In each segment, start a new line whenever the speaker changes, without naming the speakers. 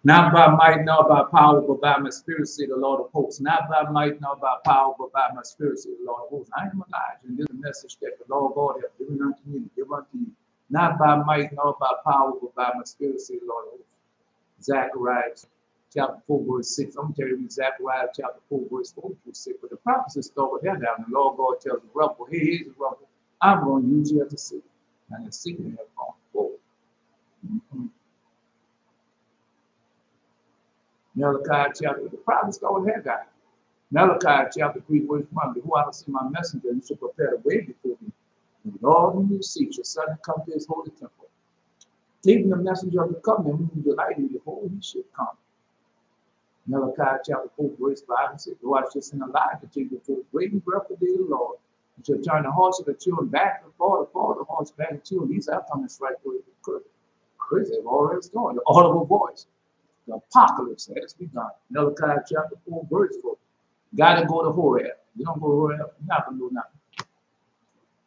Not by might, nor by power, but by my spirit, say the Lord of hosts. Not by might, nor by power, but by my spirit, say the Lord of hosts. I am Elijah, and this is a message that the Lord God hath given unto me to give unto you. Not by might, nor by power, but by my spirit, say the Lord of hosts. Zechariah chapter 4, verse 6. I'm going to tell you Zechariah chapter 4, verse 4 through 6. But the prophecy start with that down. The Lord God tells the rebel, hey, here's the rebel. I'm going to use you as a city. And the city has gone forward. Malachi chapter, the prophet start with Haggai. Malachi chapter 3, verse 1. Behold, I will send my messenger, and he shall prepare the way before me. And the Lord whom you seek shall suddenly come to his holy temple. Even the messenger of the covenant, whom you delight in, behold, he should come. Malachi chapter 4, verse 5 and 6. Though I shall send Elijah to you before the great and breath of the day of the Lord, and shall turn the hearts of the children back and forth, the hearts back and children. These are coming straight through the curse. They've already started. The audible voice. The apocalypse has begun. Malachi chapter 4, verse 4. Gotta go to Horeb. You don't go to Horeb, you're not gonna do nothing.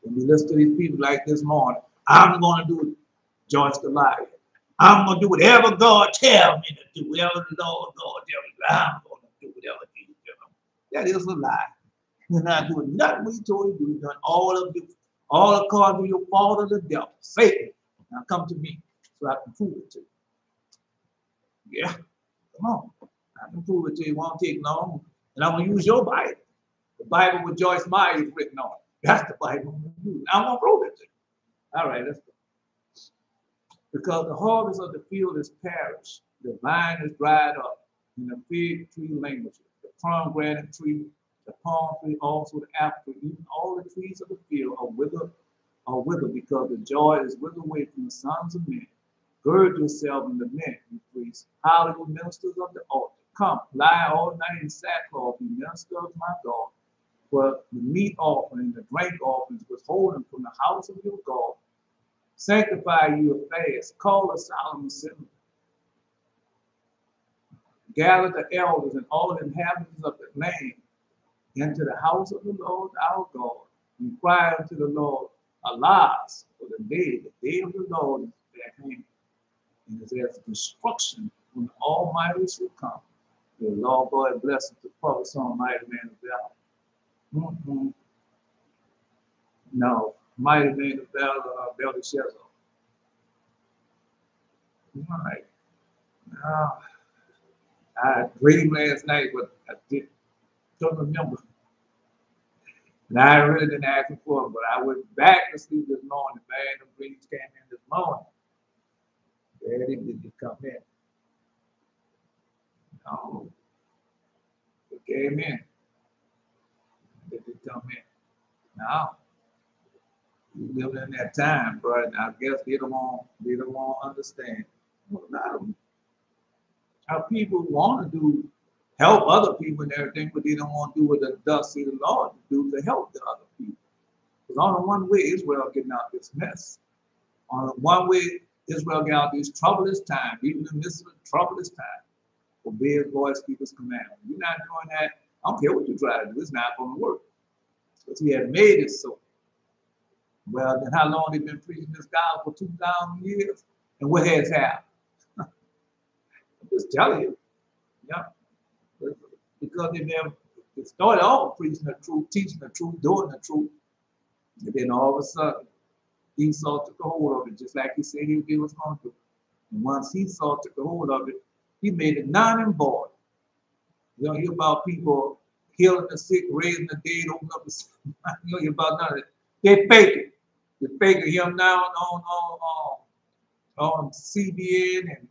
When you listen to these people like this morning, I'm gonna do George Goliath. I'm gonna do whatever God tells me to do, whatever the Lord God tells me. I'm gonna do whatever Jesus tells me. That is a lie. You're not doing nothing we told you to do. You've done all according to your father, the devil, Satan. Now come to me so I can prove it to you. Yeah, come on. I can prove it to you. It won't take long. And I'm going to use your Bible. The Bible with Joyce Meyer is written on it. That's the Bible I'm going to use. I'm going to prove it to you. All right, let's go. Because the harvest of the field is perished, the vine is dried up, and the fig tree languishes, the pomegranate tree, the palm tree, also the apple tree, even all the trees of the field are withered because the joy is withered away from the sons of men. Gird yourself in lament, you priests, holler, you ministers of the altar. Come, lie all night in sackcloth, you ministers of my God. For the meat offering, the drink offerings, withholding from the house of your God. Sanctify you a fast, call a solemn assembly. Gather the elders and all the inhabitants of the land into the house of the Lord our God, and cry unto the Lord, alas, for the day of the Lord is at hand, and is as destruction when the Almighty shall come. The Lord God bless us to publish on mighty man of valor. No, mighty man of valor, Belteshazzar. All right. I dreamed last night, but I couldn't remember. And I really didn't ask him for it, but I went back to sleep this morning. Man, the dreams came in this morning. Daddy didn't come in. No, it came in. It didn't come in. Now, you live in that time, bro. And I guess they don't want to understand. Well, how people want to help other people and everything, but they don't want to do what the thus say the Lord to do to help the other people. Because only one way Israel getting out this mess. Only one way Israel get out this troublous time, even in the midst of the troublous time. Obey his voice, keep his commandments. You're not doing that. I don't care what you try to do, it's not going to work. Because he had made it so. Well, then how long they been preaching this gospel? 2,000 years? And what has happened? I'm just telling you. Yeah. Because they started off preaching the truth, teaching the truth, doing the truth. And then all of a sudden, Esau took a hold of it, just like he said he was going to. And once Esau took a hold of it, he made it non and void. You don't hear about people healing the sick, raising the dead, opening up the sick. You don't hear about none of it. They fake it. They fake him now on CBN and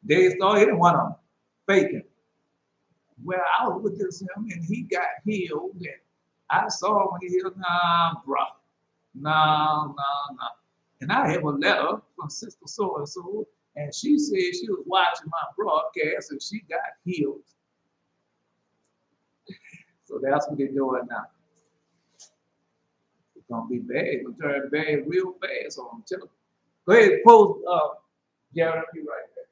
they started hitting one of them, faking. Well, I was with this him and he got healed. And I saw when he healed, nah, bro. Nah. And I have a letter from Sister So and so, and she said she was watching my broadcast and she got healed. So that's what they're doing now. It's gonna be bad. It's gonna turn bad real fast on them. Go ahead, post Gary, I'll be right back.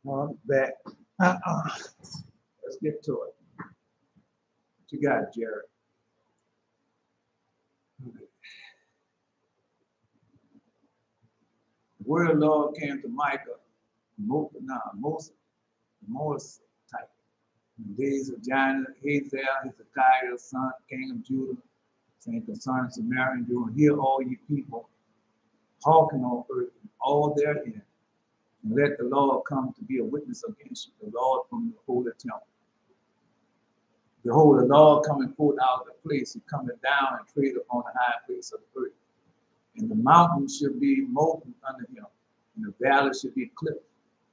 On back. Let's get to it. What you got, Jared? Okay. The word of the Lord came to Micah, Moses type. In the days of Hazael, Hezekiah, son, king of Judah, saying concerning Samaria, and you will hear all you people talking on earth, all therein, and let the Lord come to be a witness against you, the Lord from the holy temple. Behold, the Lord coming forth out of the place, he coming down and tread upon the high place of the earth. And the mountains should be molten under him, and the valley should be clipped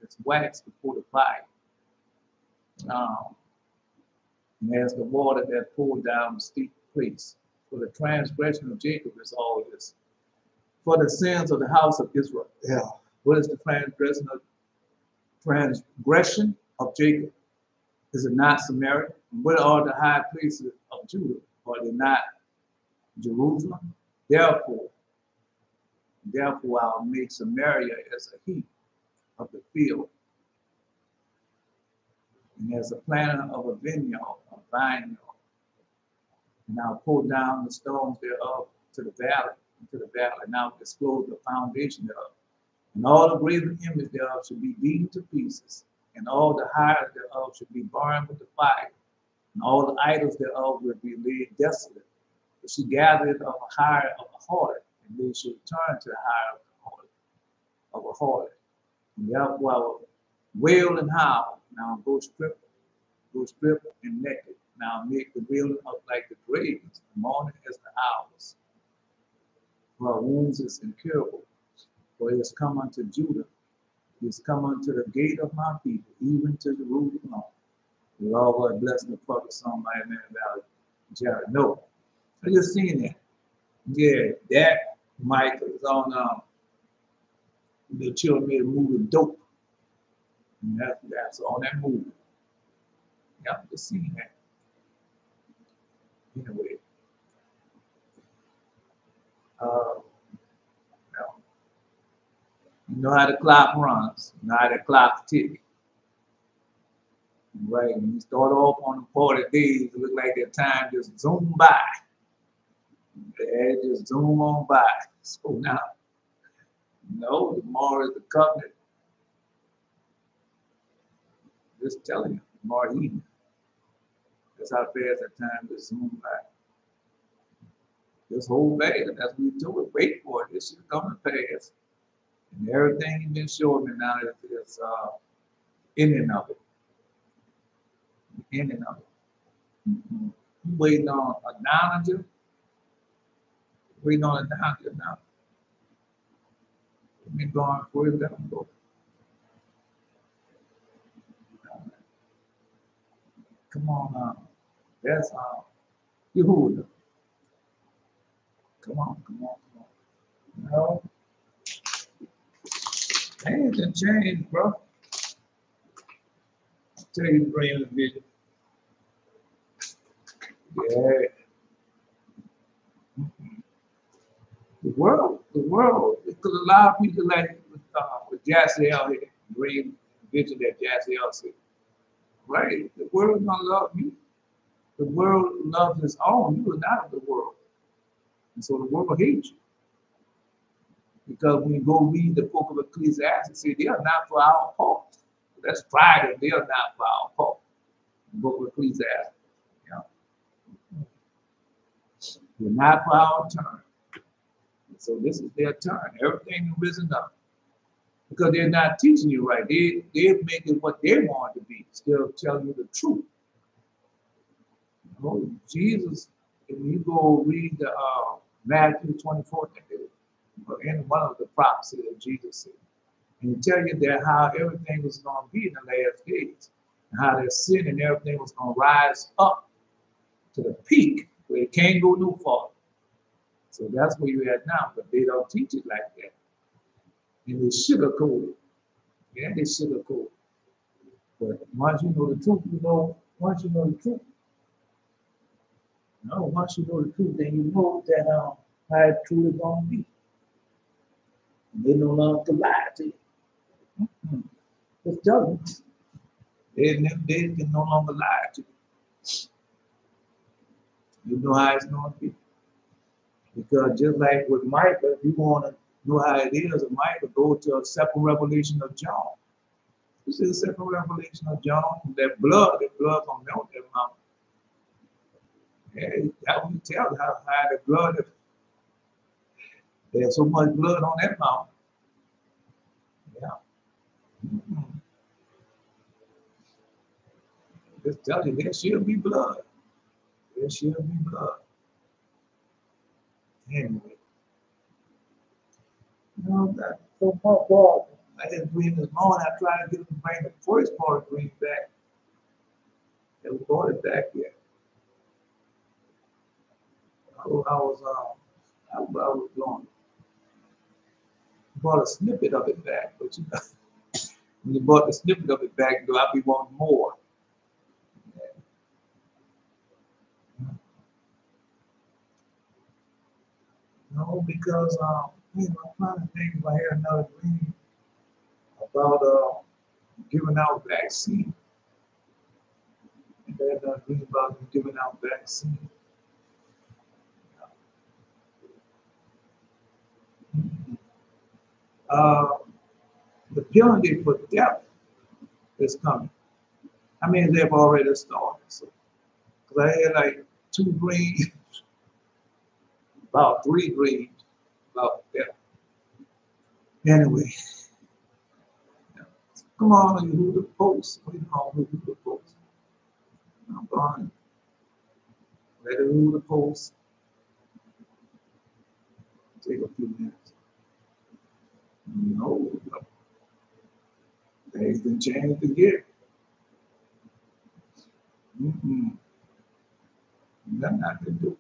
as wax before the fire. And as the water that poured down the steep place, for the transgression of Jacob is all this. For the sins of the house of Israel. Yeah. What is the transgression of Jacob? Is it not Samaria? And what are the high places of Judah? Are they not Jerusalem? Therefore I'll make Samaria as a heap of the field, and as a planter of a vineyard, a vineyard. And I'll pull down the stones thereof to the valley, and I'll disclose the foundation thereof. And all the graven image thereof should be beaten to pieces, and all the hire thereof should be burned with the fire, and all the idols thereof will be laid desolate. But she gathered of a hire of a harlot, and they should return to the hire of a harlot. And therefore I will wail and howl. Now go strip and naked. Now make the wailing up like the graves, the mourning as the owls. For our wounds is incurable. For he has come unto Judah, he has come unto the gate of my people, even to Jerusalem. The Lord will bless the prophet song by man valley, Jared. No, I just seen that. Yeah, that Michael is on the children made a movie Dope. And that's on that movie. Yeah, I'm just seeing that. Anyway, you know how the clock runs, you know how the clock ticks. Right, when you start off on the 40 days, it looks like that time just zoom by. It just zoom on by. So now, no, tomorrow is the covenant. Just telling you, tomorrow evening. That's how fast that time just zoom by. This whole bag, that's what we do it. Wait for it. This should come to pass. And everything you've been showing me now is ending of it. The ending of it. Mm-hmm. You waiting on a down waiting on a down now. You've been going for it, let them go. Come on now. That's Yehuda. Come on. No. Things done changed, bro. I'll tell you to bring in the video. Yeah. The world, because a lot of people like with Jassiel here, bring the vision that Jassiel said. Right? The world don't love you. The world loves its own. You are not of the world. And so the world hates you. Because when you go read the book of Ecclesiastes, see, they are not for our fault. That's Friday, they are not for our fault. The book of Ecclesiastes. Yeah. They're not for our turn. So this is their turn. Everything is risen up. Because they're not teaching you right. They're making what they want to be, still telling you the truth. You know, Jesus, if you go read the Matthew 24, or any one of the prophecies that Jesus said, and he tell you that how everything was going to be in the last days, and how their sin and everything was going to rise up to the peak where it can't go no farther. So that's where you're at now, but they don't teach it like that. And they sugarcoat it. Yeah, they sugarcoat it. But once you know the truth, once you know the truth, once you know the truth, then you know that how it truly going to be. And they no longer lie to you. Mm-hmm. It's judgment. They can no longer lie to you. You know how it's going to be. Because just like with Micah, if you want to know how it is with Micah, go to a second revelation of John. This is the second revelation of John. That blood gonna melt that mountain. Yeah, that will tell how high the blood is. There's so much blood on that mountain. Yeah. Mm-hmm. Just tell you, there shall be blood. There shall be blood. Anyway. You know, that's so much blood. I didn't dream this morning. I tried to get them to bring the first part of the dream back. They brought it back yet. I was going. Brought a snippet of it back, but you know, when you brought the snippet of it back, you know, I'll be wanting more. No, because you know, I'm trying to think if I hear another dream about giving out vaccine. And then dream about giving out vaccine. The penalty for death is coming. I mean, they've already started. So, because I had like 2 dreams, about 3 dreams about death. Anyway, come on, you who the post. What do you call who the post? I'm going. Let it rule the post. Take a few minutes. No, things can change again. Nothing I can do.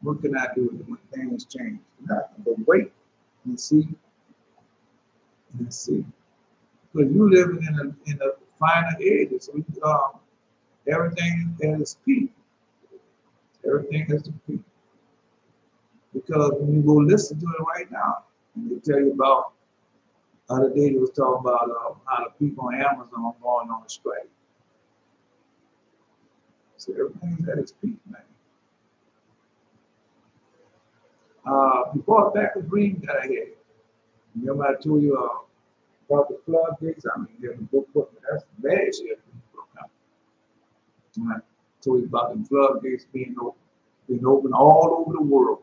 What can I do when things change? Nothing but wait and see. And see. Because you living in a final age, so everything is peak. Everything is the peak. Because when you go listen to it right now, and they tell you about other day they was talking about how the people on Amazon are going on a strike. So everything's at its peak, man. Before back a dream that I had. Remember I told you about the floodgates? I mean, there's a book, that's bad shit. I told you about the floodgates being open all over the world.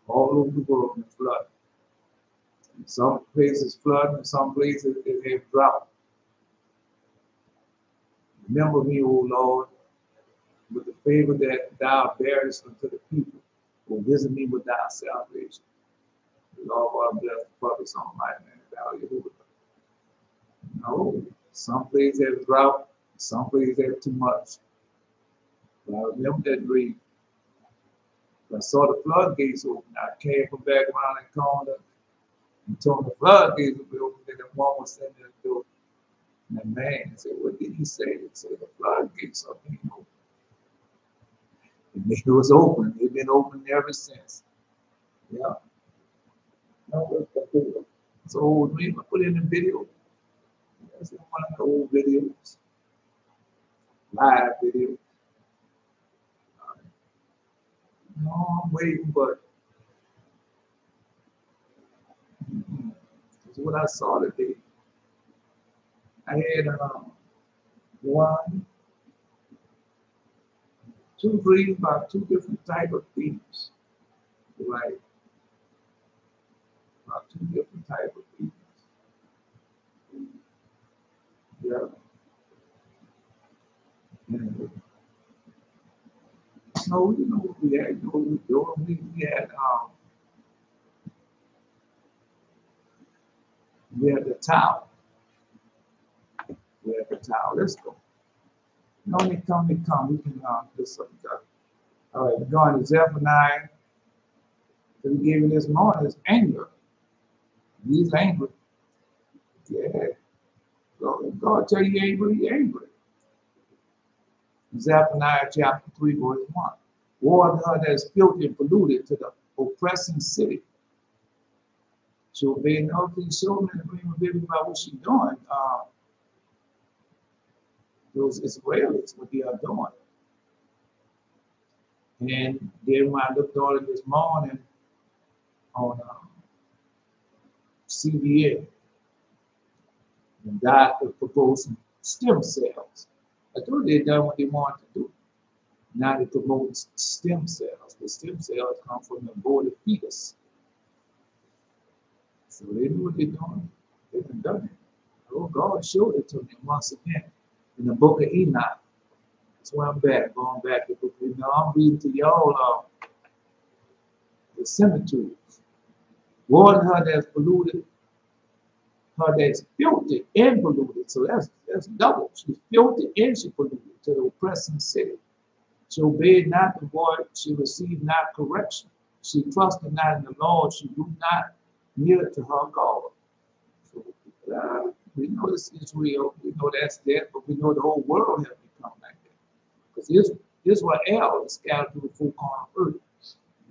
All over the world in flood. In some places flood, in some places it have drought. Remember me, O Lord, with the favor that thou bearest unto the people, will visit me with thy salvation. The Lord God bless the purpose on my man, thou Yehovah. No, some places have drought, some places have too much. But I remember that dream. I saw the floodgates open. I came from back around the corner and told the floodgates would be open, and the one was sitting there door. And the man said, what did he say? He said, the floodgates are being open. And it was open. They've been open ever since. Yeah. It's an old dream. I put it in a video. That's one of the old videos. Live video. No, I'm waiting, but that's what I saw today. I had 2 dreams about 2 different type of thieves. Right. About 2 different type of thieves. Yeah. Anyway. No, you know what we had? We had the tower. We had the tower. Let's go. No, they come. We can do something. All right, we're going to Zephaniah. So we gave you this morning is anger. He's angry. Yeah. God tell you angry, you're angry. Zephaniah chapter 3, verse 1. Woe unto her that is filthy and polluted, to the oppressing city. She'll obey no thing, show me in the dream of vision about what she's doing. those Israelis, what they are doing. And then when I looked on it this morning on CBN, and God was proposing stem cells. I thought they'd done what they wanted to do. Now they're promoting stem cells. The stem cells come from the aborted fetus. So they knew what they're doing. They've done it. Oh, God showed it to me once again in the book of Enoch. That's where I'm back, going back to the book of Enoch. I'm reading to y'all the similitudes. Warn her that's polluted, her that's filthy and polluted. So that's double. She's filthy and she polluted to the oppressing city. She obeyed not the voice, she received not correction. She trusted not in the Lord, she grew not near to her God. So we know this is real, we know that's that, but we know the whole world has become like that. Because Israel is scattered through the full corner of earth.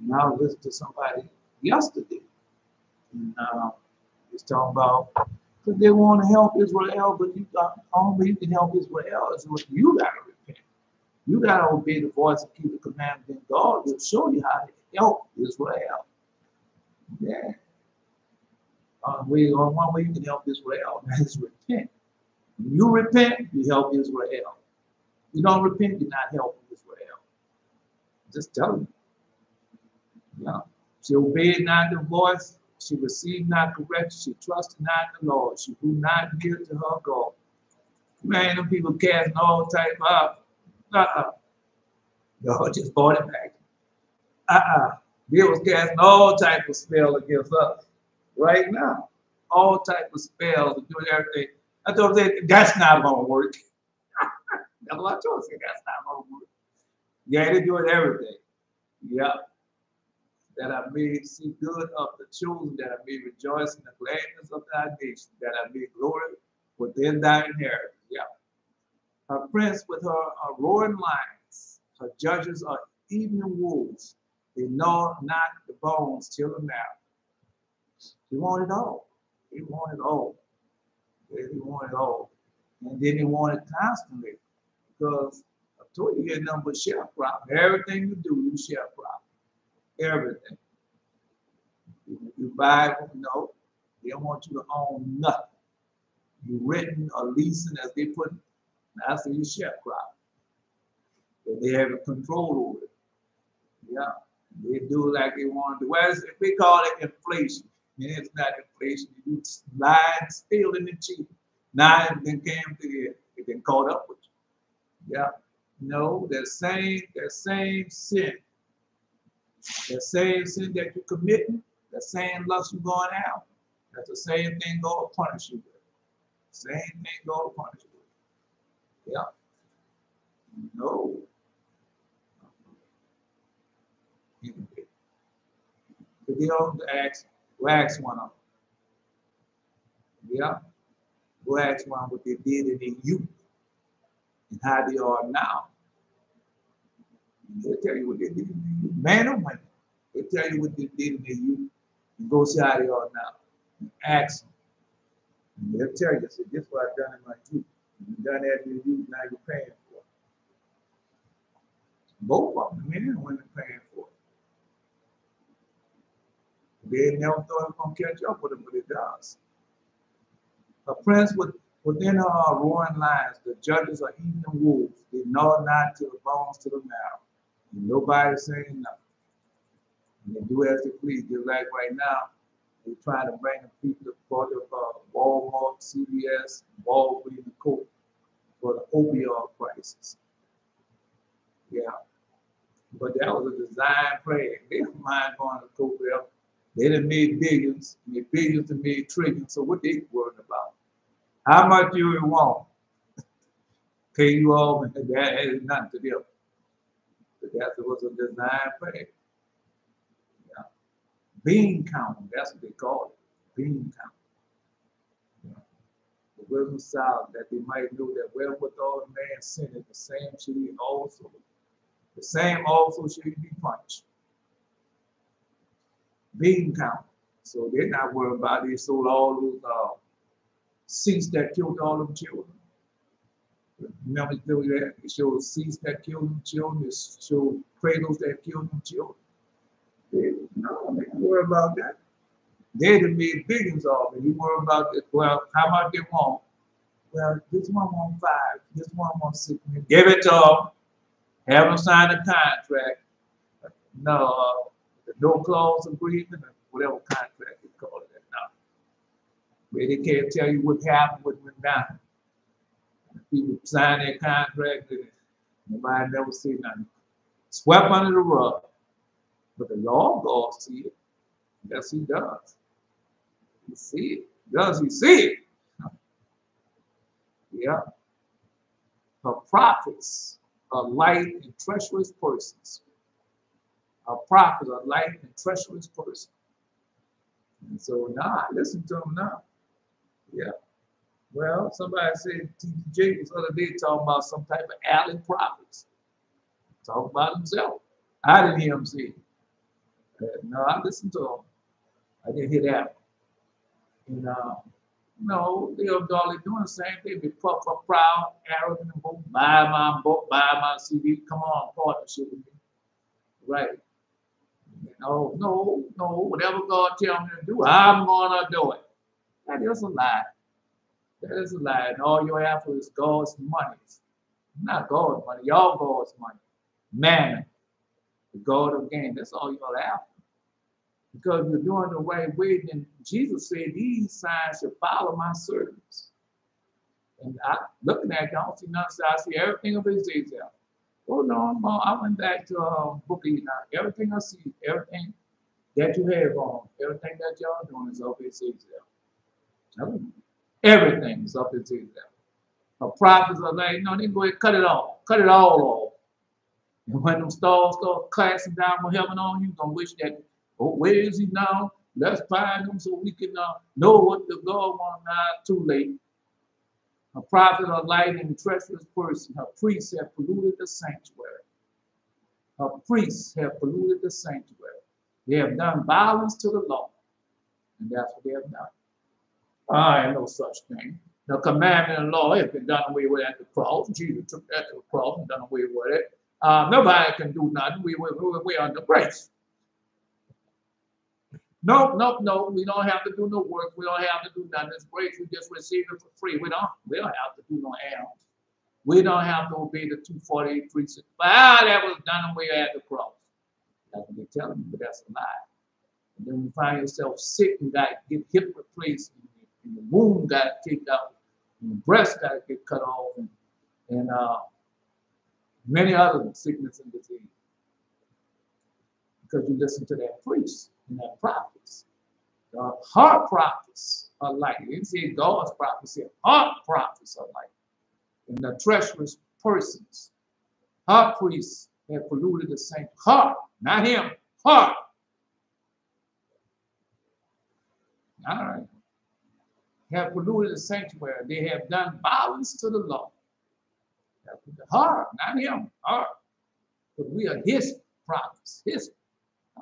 And I was listening to somebody yesterday, and he's talking about, because they want to help Israel, but only you can help Israel is what you got to repent. You got to obey the voice and keep the commandments, and God will show you how to help Israel. Yeah. One way you can help Israel, that is repent. When you repent, you help Israel. You don't repent, you're not helping Israel. Just tell you. Yeah. She obeyed not the voice, she received not correction, she trusted not the Lord, she grew not near to her God. Man, them people casting all type of God just brought it back. They was casting all type of spell against us right now. All type of spells and doing everything. I told them that's not gonna work. That's what I told them. That's not gonna work. Yeah, they're doing everything. Yeah. That I may see good of the children, that I may rejoice in the gladness of thy nation, that I may glory within thy inheritance. Yeah. Her prince with her are roaring lions, her judges are evening wolves. They gnaw not the bones till the marrow. He wanted it all. He wanted it all. He wanted it all. And then he wanted it constantly. Because I told you, you get nothing but sharecropping. Everything you do, you sharecrop. Everything. You buy, no, they don't want you to own nothing. You renting or leasing, as they put, that's a sharecrop. They have a control over it. Yeah, they do like they want to do. Well, we call it inflation. And it's not inflation. You lie and steal and cheat. Now it then came to it then caught up with you. Yeah. No, that same sin. That same sin that you're committing, that same lust you're going out, that's the same thing God will punish you with. Same thing God will punish you with. Yeah. No. Because they don't ask one of them. Yeah. Go ask one what they did in their youth and how they are now. They'll tell you what they did in their youth. Man or women. They'll tell you what they did in their youth and go see how they are now. And ask them. And they'll tell you, say, this is what I've done in my youth. You've done that in your youth, now you're paying for it. Both of them, men and women, paying for it. They never thought it was going to catch up with them, but it does. A prince within her are roaring lions. The judges are eating wolves. They gnaw not till the bones to the marrow. And nobody's saying nothing. And they do as they please. Just like right now, they're trying to bring the people to part of Walmart, CVS, Walgreens, and Coke for the opioid crisis. Yeah. But that was a design plan. They don't mind going to Coke there. They done made billions and made trillions. So what they worried about? How much do you want? Pay you all, and that has nothing to do. But that was a design plan. Yeah. Bean counting, that's what they call it. Bean counting. Yeah. The wisdom solid, that they might know that wherewithal a man sinned, the same should he also. The same also should he be punished. Bean counting. So they're not worried about it. They sold all those seats that killed all them children. Remember that? It showed seeds that killed them children. It showed cradles that killed them children. No, they don't worry about that. They done made billions of it. You worry about it. Well, how much they want? Well, this one wants 5. This one wants 6 million. Give it to them. Have them sign a contract. No, no clause agreement, or whatever contract you call it now. Where they can't tell you what happened, what went down. People sign their contract, and nobody never see nothing. Swept under the rug. But the law of God see it. Yes, he does. He see it. Does he see it? Yeah. Her prophets are light and treacherous persons. Our prophets are light and treacherous persons. And so now I listen to them now. Yeah. Well, somebody said T.J. was the other day talking about some type of alley prophets. Talking about himself. I didn't hear him say it. No, I listened to him. I didn't hear that. And no, they're doing the same thing. They puff up, proud, arrogant, and both buy my book, buy my CD. Come on, partnership with me. Right. No, whatever God tells me to do, I'm gonna do it. That is a lie. That is a lie. And all you're after is God's money. Not God's money, y'all God's money. Mammon, the God of gain. That's all you're after. Because you're doing the right way, then Jesus said, these signs shall follow my servants. And I looking at you, I don't see nothing, so I see everything of Ezekiel. Oh no, I went back to book of Enoch. Everything I see, everything that you have on, everything that y'all doing is of Ezekiel. Everything is of Ezekiel. The prophets are like, no, they go ahead and cut it off. Cut it all off. And when them stars start clashing down from heaven on you, you're going to wish that, oh, where is he now? Let's find him so we can know what the God wants now. Too late. A prophet, a light and treacherous person. Her priests have polluted the sanctuary. Her priests have polluted the sanctuary. They have done violence to the law. And that's what they have done. I ain't no such thing. The commandment and law has been done away with at the cross. Jesus took that to the cross and done away with it. Nobody can do nothing. We're under grace. No. We don't have to do no work. We don't have to do nothing. It's grace. We just receive it for free. We don't have to do no errands. We don't have to obey the 248, 365. That was done away at the cross. That's what they're telling you, but that's a lie. And then you find yourself sick and got to get hip replaced, and the womb got taken out, and the breast got to get cut off, and many other sickness and disease. Because you listen to that priest and that prophets. Heart prophets are like, you didn't say God's prophets, say heart prophets are like. And the treacherous persons, heart priests have polluted the saint heart, not him, heart. All right. Have polluted the sanctuary. They have done violence to the law. The heart, not him, heart. But we are his prophets, his.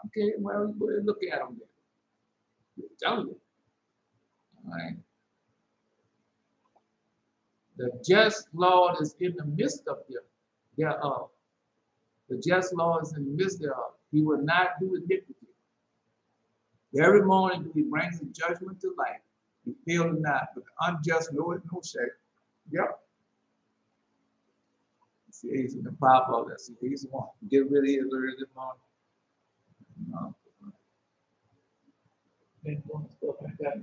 Okay, well, look at them there. Tell you. All right. The just Lord is in the midst of them thereof. The just Lord is in the midst thereof. He will not do iniquity. Every morning he brings the judgment to light. He faileth not, but the unjust knoweth no shame. Yep. See, he's in the Bible. That's he's the one. Get rid of his early this morning. No. Been doing stuff like that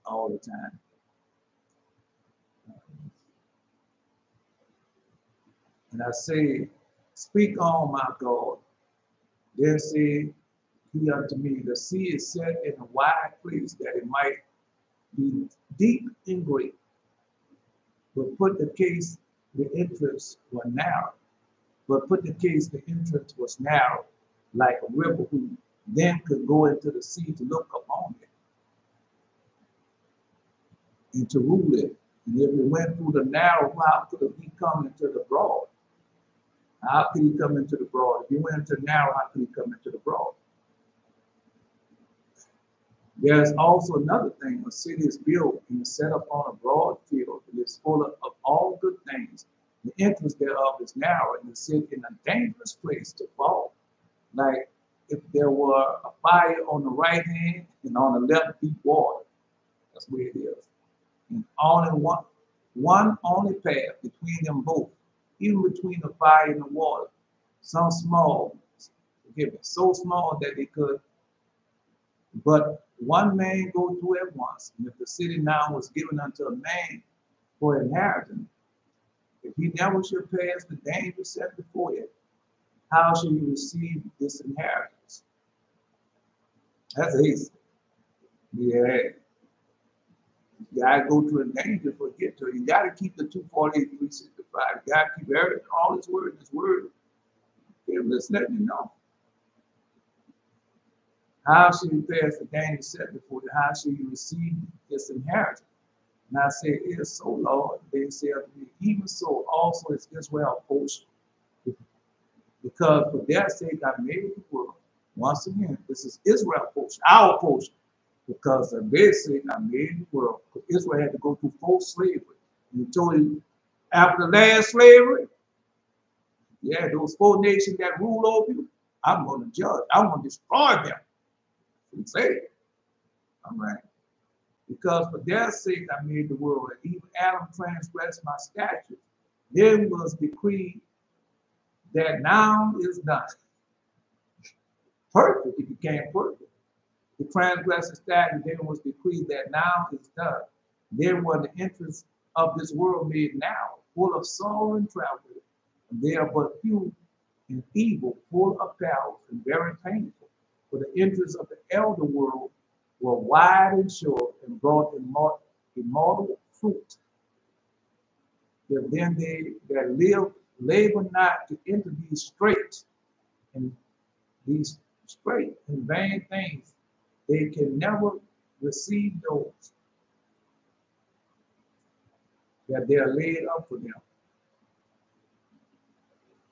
all the time. And I say, speak on, my God. Then say he unto me, the sea is set in a wide place that it might be deep and great. But put the case, the entrance were narrow. But put the case, the entrance was narrow, like a river who then could go into the sea to look upon it and to rule it. And if we went through the narrow, how could he come into the broad? How could he come into the broad? If he went into narrow, how could he come into the broad? There's also another thing. A city is built and is set upon a broad field. It is full of all good things. The entrance thereof is narrow and is sit in a dangerous place to fall. Like if there were a fire on the right hand and on the left deep water. That's where it is. And only one only path between them both, even between the fire and the water. Some small, forgive me, so small that they could, but one man go through at once. And if the city now was given unto a man for inheritance, if he never should pass the danger set before it, how shall you receive this inheritance? That's easy. Yeah. You gotta go through a danger for get to it. You gotta keep the 248, 365. You gotta keep everything, all his word, his word. Let's let me know. How shall you pass the danger set before you? How shall you receive this inheritance? And I said, it is so, Lord. They said to me, even so also is Israel portion. Because for their sake I made the world. Once again, this is Israel portion, our portion. Because of their sake I made the world. Because Israel had to go through forced slavery. And he told him, after the last slavery, yeah, those 4 nations that rule over you, I'm going to judge. I'm going to destroy them. He said, all right. Because for their sake I made the world, and even Adam transgressed my statutes. Then was decreed that now is done. Perfect, it became perfect. The transgressed the statute, then was decreed that now is done. Then were the interests of this world made now, full of sorrow and travel. And they are but few and evil, full of perils and very painful. For the interests of the elder world were wide and short and brought immortal fruit. If then they that live labor not to enter these straits and these straight and vain things, they can never receive those that they are laid up for them.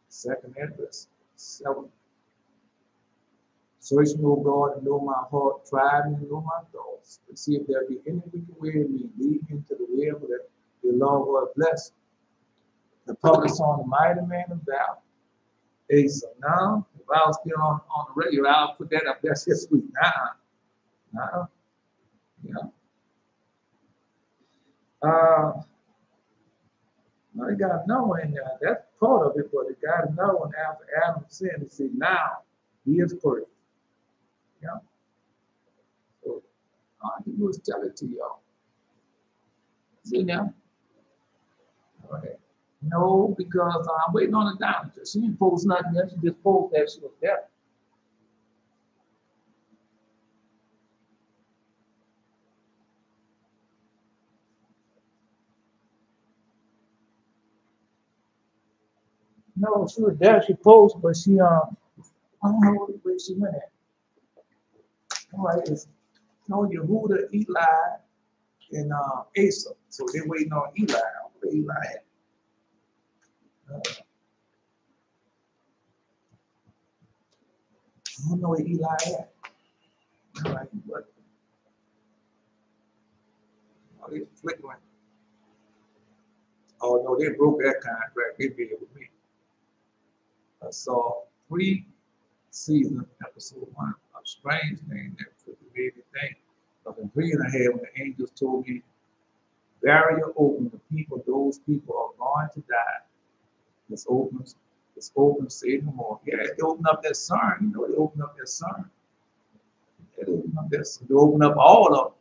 Second address, 7. Search me, O God, and know my heart. Try me and know my thoughts. And see if there be any wicked way in me. Lead me into the way that the Lord will bless. The public song, The Mighty Man of Valor. Asa. Now, if I was still on the radio, I'll put that up there this week. Yeah. Now they got another one in there. That's part of it, but they got another one after Adam sinned. He said, now he is perfect. Yeah. So he was telling it to y'all. See now? All right. No, because I'm waiting on the doctor. She didn't post nothing else. She just posted that she was there. No, she was there. She posted, but she I don't know where she went at. All right, it's Yehuda, Eli, and Asa. So they're waiting on Eli. Where Eli at? I don't know where Eli at. All right, but they flickering. Oh no, they broke that contract. They did it with me. I saw 3 season episode 1 of Strange Thing that made me think of the dream I had when the angels told me, barrier open, the people, those people are going to die. It's open, say no more. Yeah, they open up that sun. They open up that sun. They open up that sun. They open up all of them.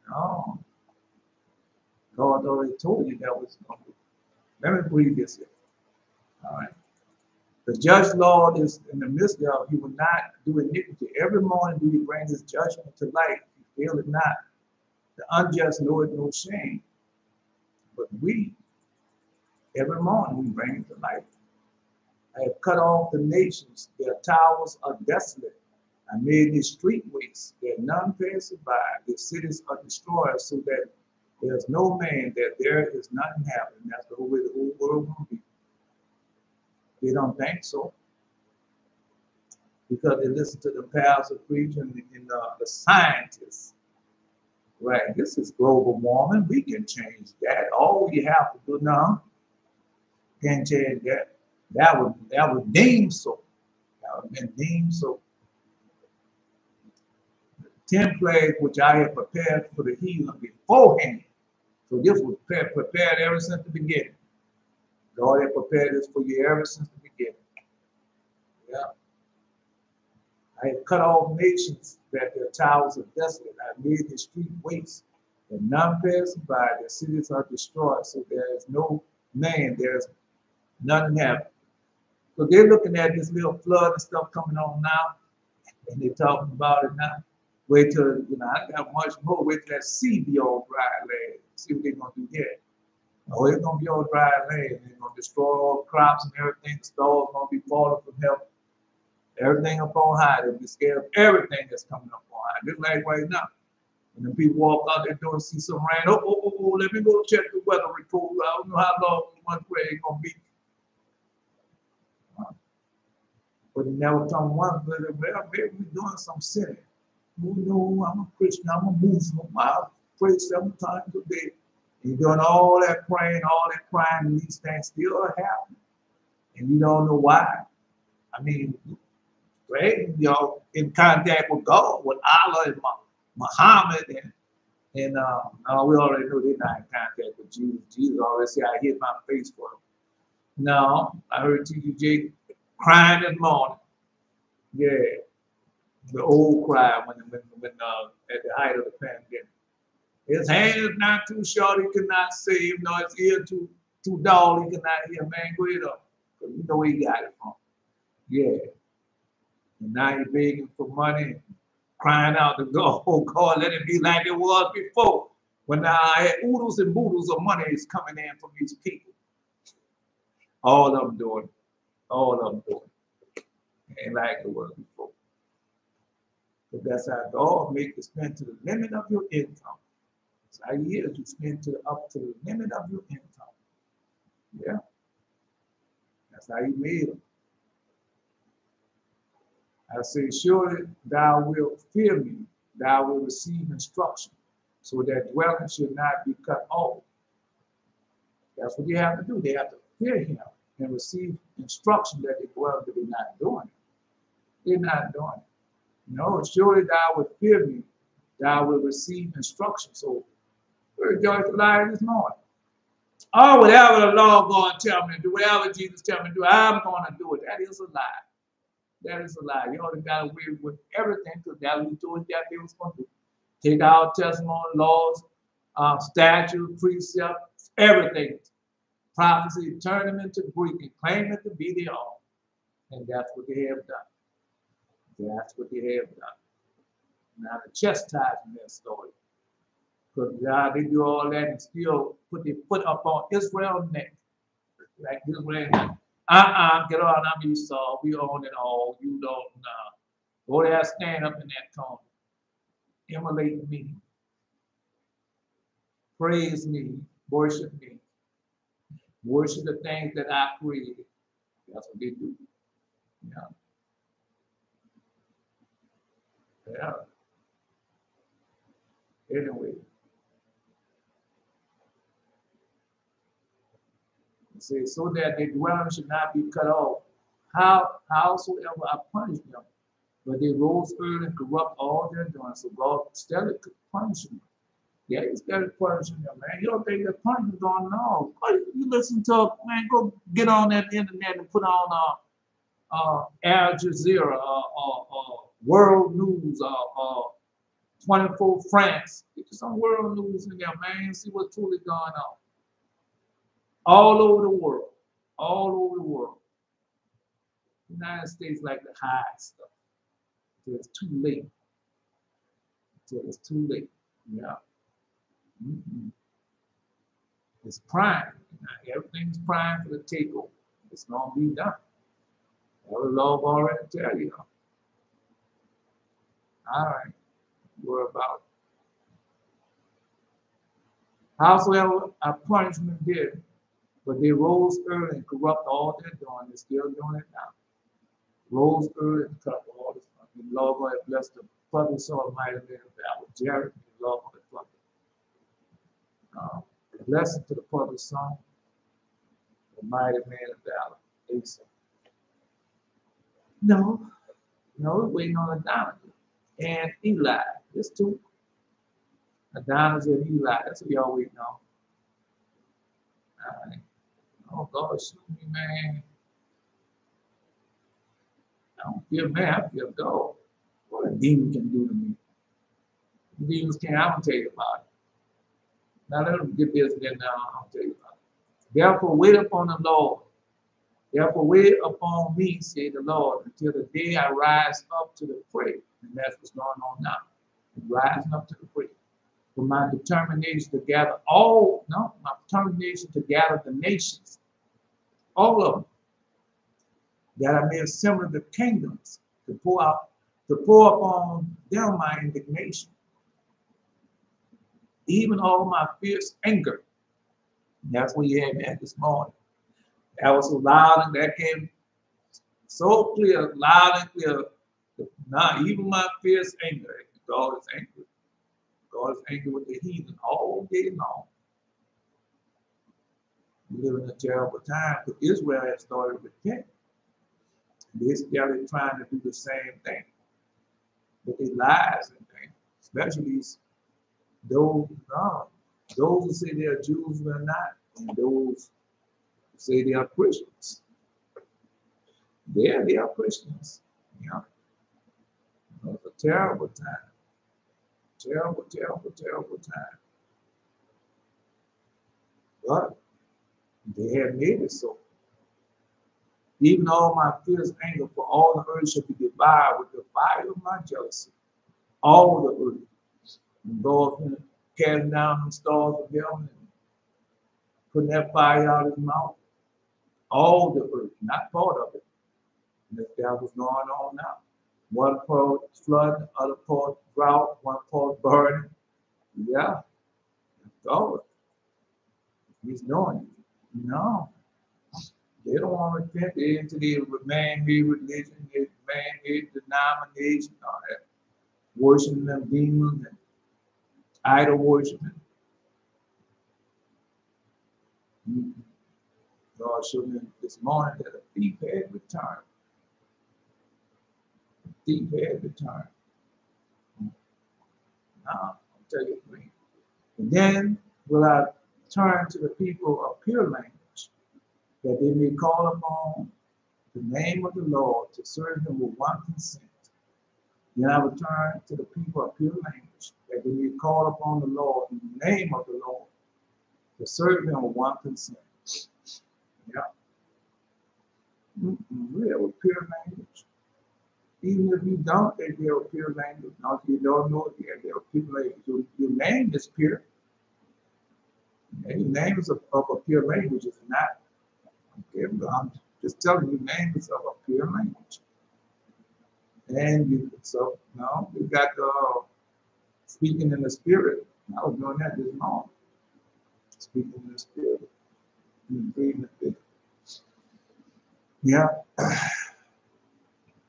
No. God already told you that was going to be. Let me read this here. All right. The judge, Lord, is in the midst of, he will not do iniquity. Every morning do he bring his judgment to light. He fail it not. The unjust knoweth no shame. But we, every morning, we bring it to light. I have cut off the nations. Their towers are desolate. I made their street waste, that none passeth by. Their cities are destroyed, so that there's no man, that there is none inhabited. That's the way the whole world will be. They don't think so. because they listen to the pastor preacher and the scientists. Right, this is global warming. We can change that. All we have to do now, can't change that. That was deemed so. That would been deemed so. 10 plagues which I had prepared for the heathen beforehand. So this was prepared ever since the beginning. God had prepared this for you ever since the beginning. Yeah. I have cut off nations that their towers are desolate. I made the street waste, and none passing by. Their cities are destroyed, so there is no man, there's none inhabited. So they're looking at this little flood and stuff coming on now, and they're talking about it now. Wait till, I got much more. Wait till that sea be all dry land. See what they're going to do there. Oh, it's going to be all dry land. They're going to destroy all the crops and everything. Stores going to be falling from heaven. Everything up on high. They'll be scared of everything that's coming up on high. Just like right now. And then people walk out their door and see some rain. Oh, let me go check the weather report. I don't know how long one way it's going to be. But it never come one, but maybe we're doing some sinning. I'm a Christian, I'm a Muslim. I pray 7 times a day. And you're doing all that praying, all that crying, and these things still are happening. And you don't know why. I mean, you're in contact with God, with Allah and Muhammad, and we already know they're not in contact with Jesus. Jesus already said, I hit my face for him. No, I heard TJ crying this morning. Yeah, the old cry when at the height of the pandemic. His hand is not too short, he cannot save, nor his ear too dull, he cannot hear. Man, go ahead up. Because you know where he got it from. Yeah. And now he's begging for money, crying out to God, oh God, let it be like it was before. When now I had oodles and boodles of money is coming in from these people. All of them doing it. All of them doing it. Ain't like it was before. But that's how God make you spend to the limit of your income. That's how he is. You spend up to the limit of your income. Yeah. That's how he made them. I say, surely thou wilt fear me, thou wilt receive instruction, so that dwelling should not be cut off. That's what they have to do. They have to fear him and receive instruction that they dwell, but they're not doing it. They're not doing it. No, surely thou wilt fear me, thou wilt receive instruction. So we're rejoicing lie this morning. Oh, whatever the Lord going to tell me to do, whatever Jesus tell me to do, I'm going to do it. That is a lie. That is a lie. You already got away with everything because that's what you told that they was going to do. Take our testimony, laws, statutes, precepts, everything. Prophecy, turn them into Greek and claim it to be their own. And that's what they have done. That's what they have done. Now the chastisement story. Because they do all that and still put their foot up on Israel's neck. Like Israel, get on, I'm Esau, we own it all, you don't go there, stand up in that corner. Emulate me. Praise me. Worship me. Worship the things that I created. That's what they do. Yeah. Yeah. Anyway. It says, so that their dwelling should not be cut off. Howsoever I punish them, but they rose early and corrupt all their doing. So God started punishing them. Yeah, he started punishing them, man. You don't think that punishment going on? You listen to, man, go get on that internet and put on Al Jazeera, World News, 24 France. Get you some world news in there, man. See what's truly going on. All over the world. All over the world. The United States like to hide stuff until it's too late. Until it's too late. Yeah. It's prime. Everything's prime for the takeover. It's going to be done. That was Lord already tell you. All right. Worry about it. Howsoever our punishment did, but they rose early and corrupt all their doing. They're still doing it now. rose early and cut all this. The Lord will bless the public soul mighty man of valor. Jared, the Lord will pluck it. Blessing to the public son, the mighty man of valor. Asa. No, we're waiting on Adonijah and Eli. There's two. Adonijah and Eli. That's what y'all waiting on. All right. Oh, God, shoot me, man. I don't feel bad. I feel God. What a demon can do to me. The demons can't. I don't tell you about it. Now let them get this and then I'll tell you about it. Therefore, wait upon the Lord. Therefore, wait upon me, say the Lord, until the day I rise up to the prey. And that's what's going on now. Rising up to the prey. For my determination to gather my determination to gather the nations, all of them, that I may assemble the kingdoms, to pour upon them my indignation, even all my fierce anger. And that's what you had that this morning. That was so loud and that came so clear, loud and clear. Now, even my fierce anger, God is angry. God is angry with the heathen all day long. We live in a terrible time, but Israel had started with repenting. They started trying to do the same thing. But they lies and things, especially those who say they are Jews who are not, and those who say they are Christians. They are Christians. Yeah. It was a terrible time. Terrible, terrible, terrible time. But they had made it so. Even all my fierce anger for all the earth shall be devoured with the fire of my jealousy. All the earth. And God cast down the stars of heaven and putting that fire out of his mouth. All the earth, not part of it. And that's what's going on now. One part flood, other part drought, one part burning. Yeah. God. He's doing it. No. They don't want to repent. They're into the man-made religion, the man-made denomination, all that. Worshiping them demons and idol worshiping. God showed me this morning that a thief had returned. A thief had returned. Now, I'll tell you the thing. And then will I turn to the people of pure language, that they may call upon the name of the Lord to serve him with one consent. Then I will turn to the people of pure language, that they may call upon the Lord in the name of the Lord to serve him with one consent. Yeah. Real with pure language. Even if you don't think they're pure language, not if you don't know it, they're pure language. Your name is pure. And your name is of a pure language, is not. Okay, I'm just telling you, name is of a pure language. And you got speaking in the spirit. I was doing that this morning. Speaking in the spirit. Reading the spirit. Yeah.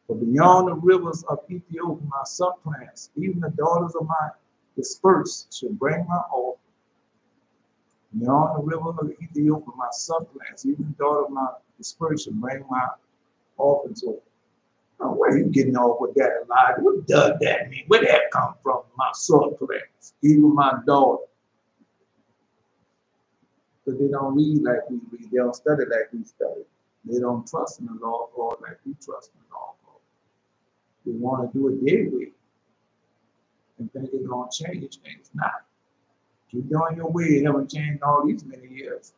But beyond the rivers of Ethiopia, my supplants, even the daughters of my dispersed, shall bring my offering. Beyond the river of Ethiopia, my supplants, even the daughter of my dispersed, shall bring my offering. So, where are you getting off with that, Elijah? What does that mean? Where did that come from? My supplants, even my daughter. But they don't read like we read. They don't study like we study. They don't trust in the law of God like we trust in the law of God. They want to do it their way and think it's going to change things. Not. Keep doing your way. It haven't changed all these many years.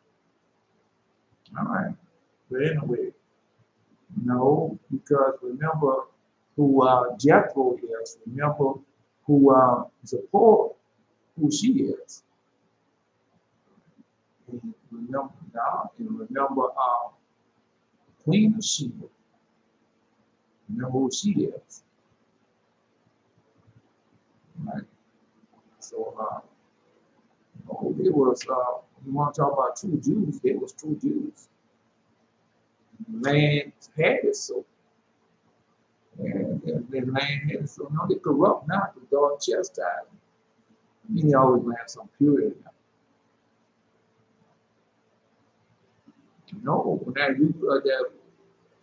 All right. But anyway, no, because remember who Jethro is. Remember who Zipporah, who she is. And remember Queen of Sheba. Remember who she is. Right. So they was you want to talk about true Jews, they was true Jews. The land had it so. They're laying headed, so no, they corrupt not the dog chastised. He always have some purity. No, when that you that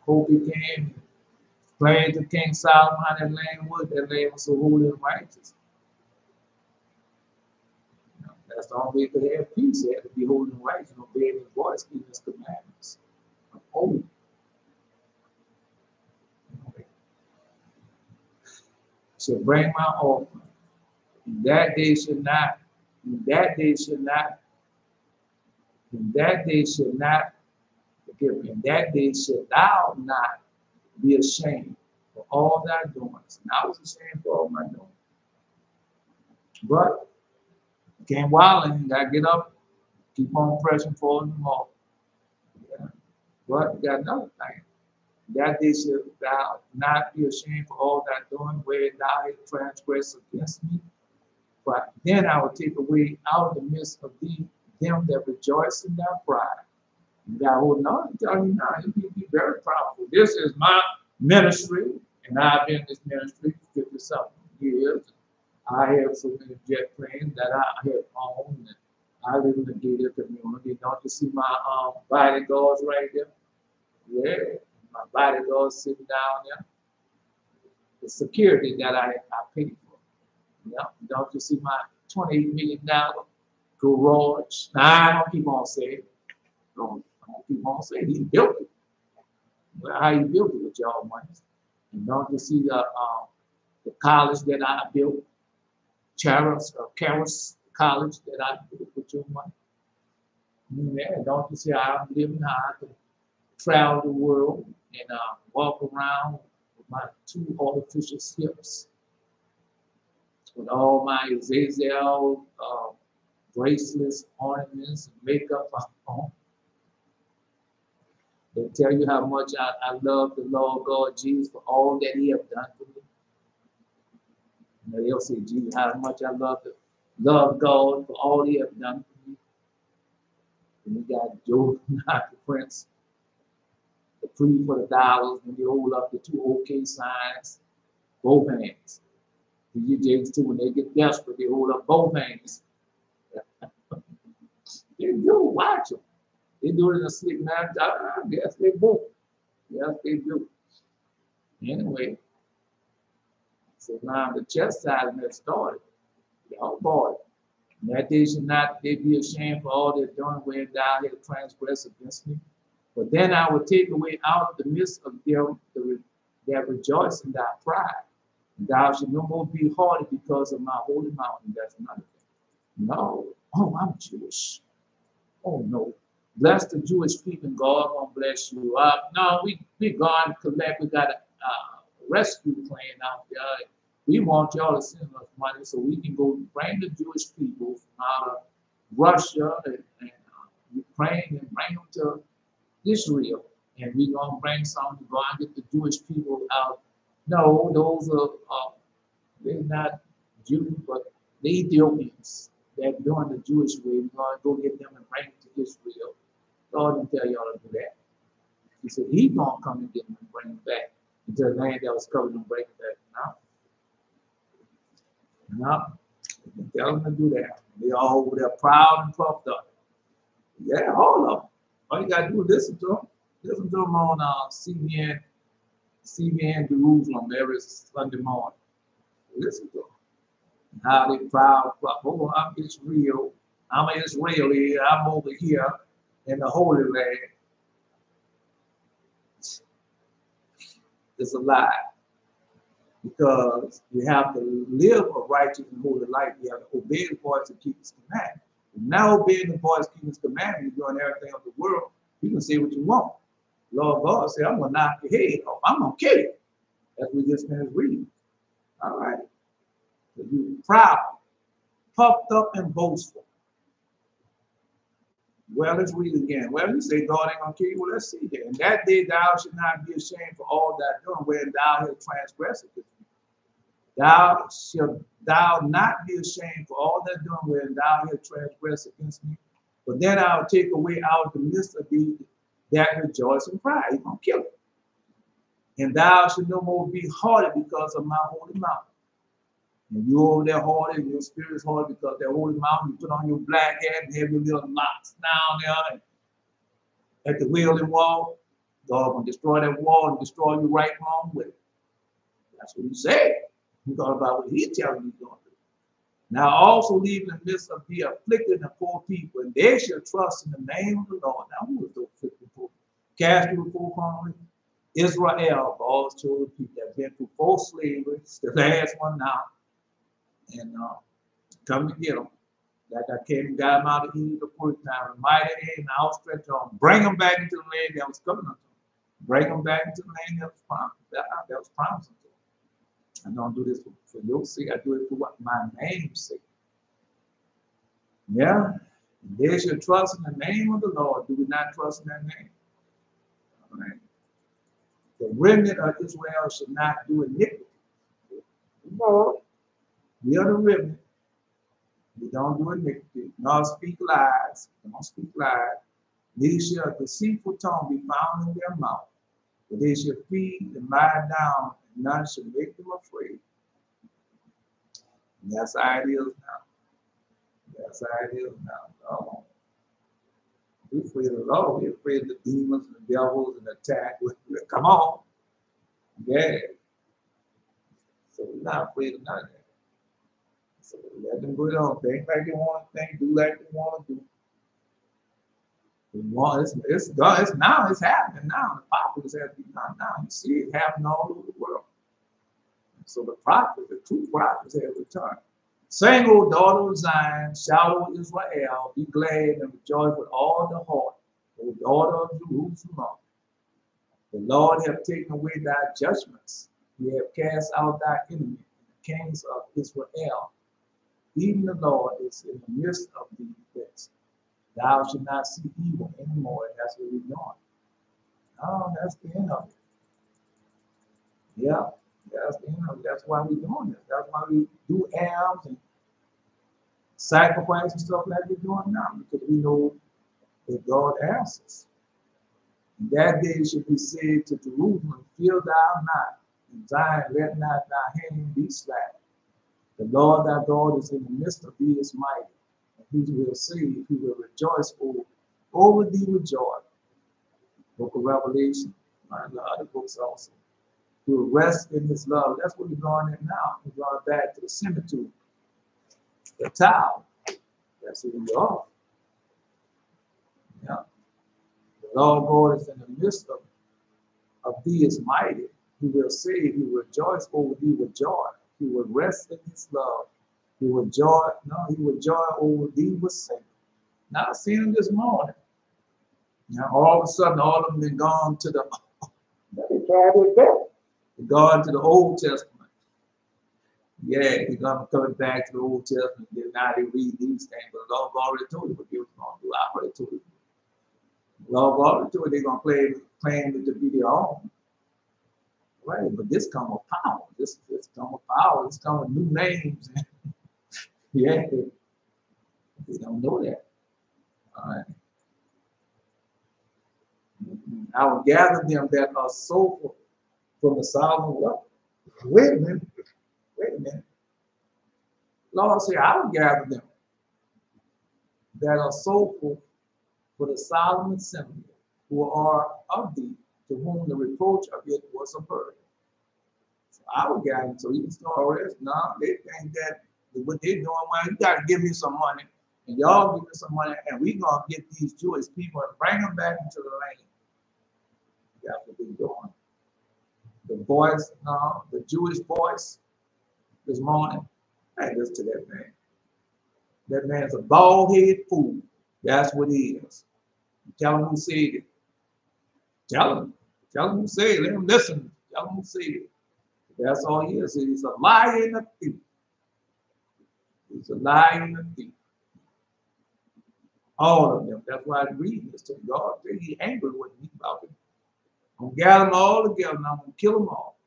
hope he came, playing to King Solomon, how that land was so holy and righteous. You know, that's the only way he could have peace. He had to be holy and righteous, obeying his voice, keeping his commandments. Holy. So bring my offering. In that day should not, in that day should not, in that day should not, forgive me, in that day should thou not be ashamed for all thy doings. And I was ashamed for all my doings. But can't wallow, you gotta get up, keep on pressing forward and more. Yeah. But you got another thing. That day shall thou not be ashamed for all thy doing, where thou hast transgressed against me. But then I will take away out of the midst of thee them that rejoice in thy pride. And thou will not tell you now, you be very proudful. This is my ministry, and I've been in this ministry for 50-something years. I have so many jet planes that I have owned, and I live in the gated community. Don't you see my bodyguards right there? Yeah, my bodyguards sitting down there. The security that I pay for. Yeah, don't you see my $28 million garage? Nah, I don't keep on saying. Don't keep on saying he built it. Well, how you built it with y'all money? And don't you see the college that I built? Treacherous college that I built with your money. Yeah, don't you see how I'm living? How I can travel the world and walk around with my 2 artificial hips, with all my Zazel bracelets, ornaments, and makeup on. They tell you how much I love the Lord God Jesus for all that he has done for me. And they'll say, Jesus, how much I love God for all he has done for me. And you got Joe, not the prince, the plea for the dollars, when you hold up the 2 OK signs, both hands. The UJs too, when they get desperate, they hold up both hands. They do, watch them. They do it in a slick manner. Yes, they do. Yes, they do. Anyway, so now the chastisement started. Y'all bought it. And that day should not they be ashamed for all their doing where thou hast transgressed against me. But then I will take away out of the midst of them that rejoice in thy pride. And thou shalt no more be haughty because of my holy mountain. That's another thing. No. Oh, I'm Jewish. Oh, no. Bless the Jewish people, and God gonna bless you. No, we gone collect. We got a rescue plan out there. We want y'all to send us money so we can go bring the Jewish people from out of Russia and Ukraine and bring them to Israel. And we're gonna bring some to go and get the Jewish people out. No, those are they're not Jews, but the Ethiopians that doing the Jewish way. We're gonna go get them and bring them to Israel. God didn't tell y'all to do that. He said he's gonna come and get them and bring them back into the land that was covered and bring them back. No, didn't tell them to do that. They all over there proud and puffed up. Yeah, all of them. All you gotta do is listen to them. Listen to them on CBN Jerusalem every Sunday morning. Listen to them. How they proud, oh, I'm Israel. I'm an Israeli. I'm over here in the Holy Land. It's a lie. Because we have to live a righteous and holy life. We have to obey the voice and keep his command. And now obeying the voice, keeping his command, you're doing everything of the world. You can say what you want. Lord God said, I'm gonna knock your head off. I'm gonna kill you. That's what we just finished reading. All right. So you proud, puffed up and boastful. Well, let's read again. Well, you say God ain't gonna kill you. Well, let's see here. And that day thou should not be ashamed for all thy doing, where thou hast transgressed against me. Thou shalt thou not be ashamed for all thy doing, where thou hast transgressed against me. But then I will take away out of the midst of thee that rejoice and pride. He's gonna kill it. And thou shalt no more be haughty because of my holy mountain. And you over there haughty, and your spirit is haughty because that holy mountain, you put on your black hat and have your little locks down there and at the wailing wall. God will destroy that wall and destroy you right along with it. That's what he said. You thought about what he telling you going to do. Now also leave in the midst of the afflicted and poor people, and they shall trust in the name of the Lord. Now who is those afflicted poor? Cast you before Congress. Israel, all the children of people that have been through forced slavery, it's the last one now, and come to get them. Like I came and got them out of Egypt the first time, a mighty hand and outstretched arm, bring them back into the land that was coming unto them. Bring them back into the land that was promised. That was promised unto them. I don't do this for your sake. I do it for what my name's sake. Yeah, and they should trust in the name of the Lord. Do we not trust in that name? All right. The remnant of Israel should not do iniquity. No, we are the remnant. We don't do iniquity, nor speak lies. Don't speak lies. Neither shall a deceitful tongue be found in their mouth. But they shall feed and lie down, and none shall make them afraid. And that's how it is now. That's how it is now. Oh. We're afraid of the Lord. We're afraid of the demons and the devils and the attack. Come on. Yeah. So we're not afraid of none of that. So let them go on. Think like they want to think, do like they want to do. It's done. It's happening now. The prophets have to be done now. You see it happening all over the world. So the prophets, the true prophets have returned. Sing, O daughter of Zion, shout, O Israel, be glad and rejoice with all the heart, O daughter of Jerusalem. The Lord hath taken away thy judgments. He hath cast out thy enemy, the kings of Israel. Even the Lord is in the midst of thee. Thou shalt not see evil anymore. And that's what we're doing. Oh, that's the end of it. Yeah, that's the end of it. That's why we're doing this. That's why we do alms and sacrifice and stuff like we're doing now, because we know that God answers. And that day should be said to Jerusalem, fear thou not, and Zion, let not thy hand be slack. The Lord thy God is in the midst of thee is mighty, and he will save, he will rejoice over thee with joy. Book of Revelation, and the other books also. He will rest in his love. That's what we're going in now. We're going back to the cemetery, the tower. That's who we are. Yeah. The Lord God is in the midst of thee is mighty. He will save, he will rejoice over thee with joy. He will rest in his love. He will joy over thee with singing. Now I seen him this morning. Now all of a sudden, all of them been gone to the gone to the Old Testament. Yeah, he's coming back to the Old Testament. Now they read these things, but the Lord already told you what they was going to do. I already told you. The Lord already told you they're going to claim it to be their own. Right, but this come with power. This come with power. This come with new names. Yeah, they don't know that. All right. I will gather them that are soulful from the Solomon wealth. Wait a minute. Lord said, I will gather them that are soulful for the Solomon assembly, who are of thee, to whom the reproach of it was a burden. So I will gather them. So you can start rest. No, they think that what they're doing, well, you got to give me some money, and y'all give me some money, and we're going to get these Jewish people and bring them back into the land. That's what they're doing. The voice, the Jewish voice this morning, hey, listen to that man. That man's a bald-headed fool. That's what he is. Tell him who said it. Tell him who said it. Let him listen. Tell him who said it. That's all he is. He's a liar and a thief. He's a liar and a thief. All of them. That's why I'm reading this to God. He's angry with me about it. I'm going to gather them all together and I'm going to kill them all.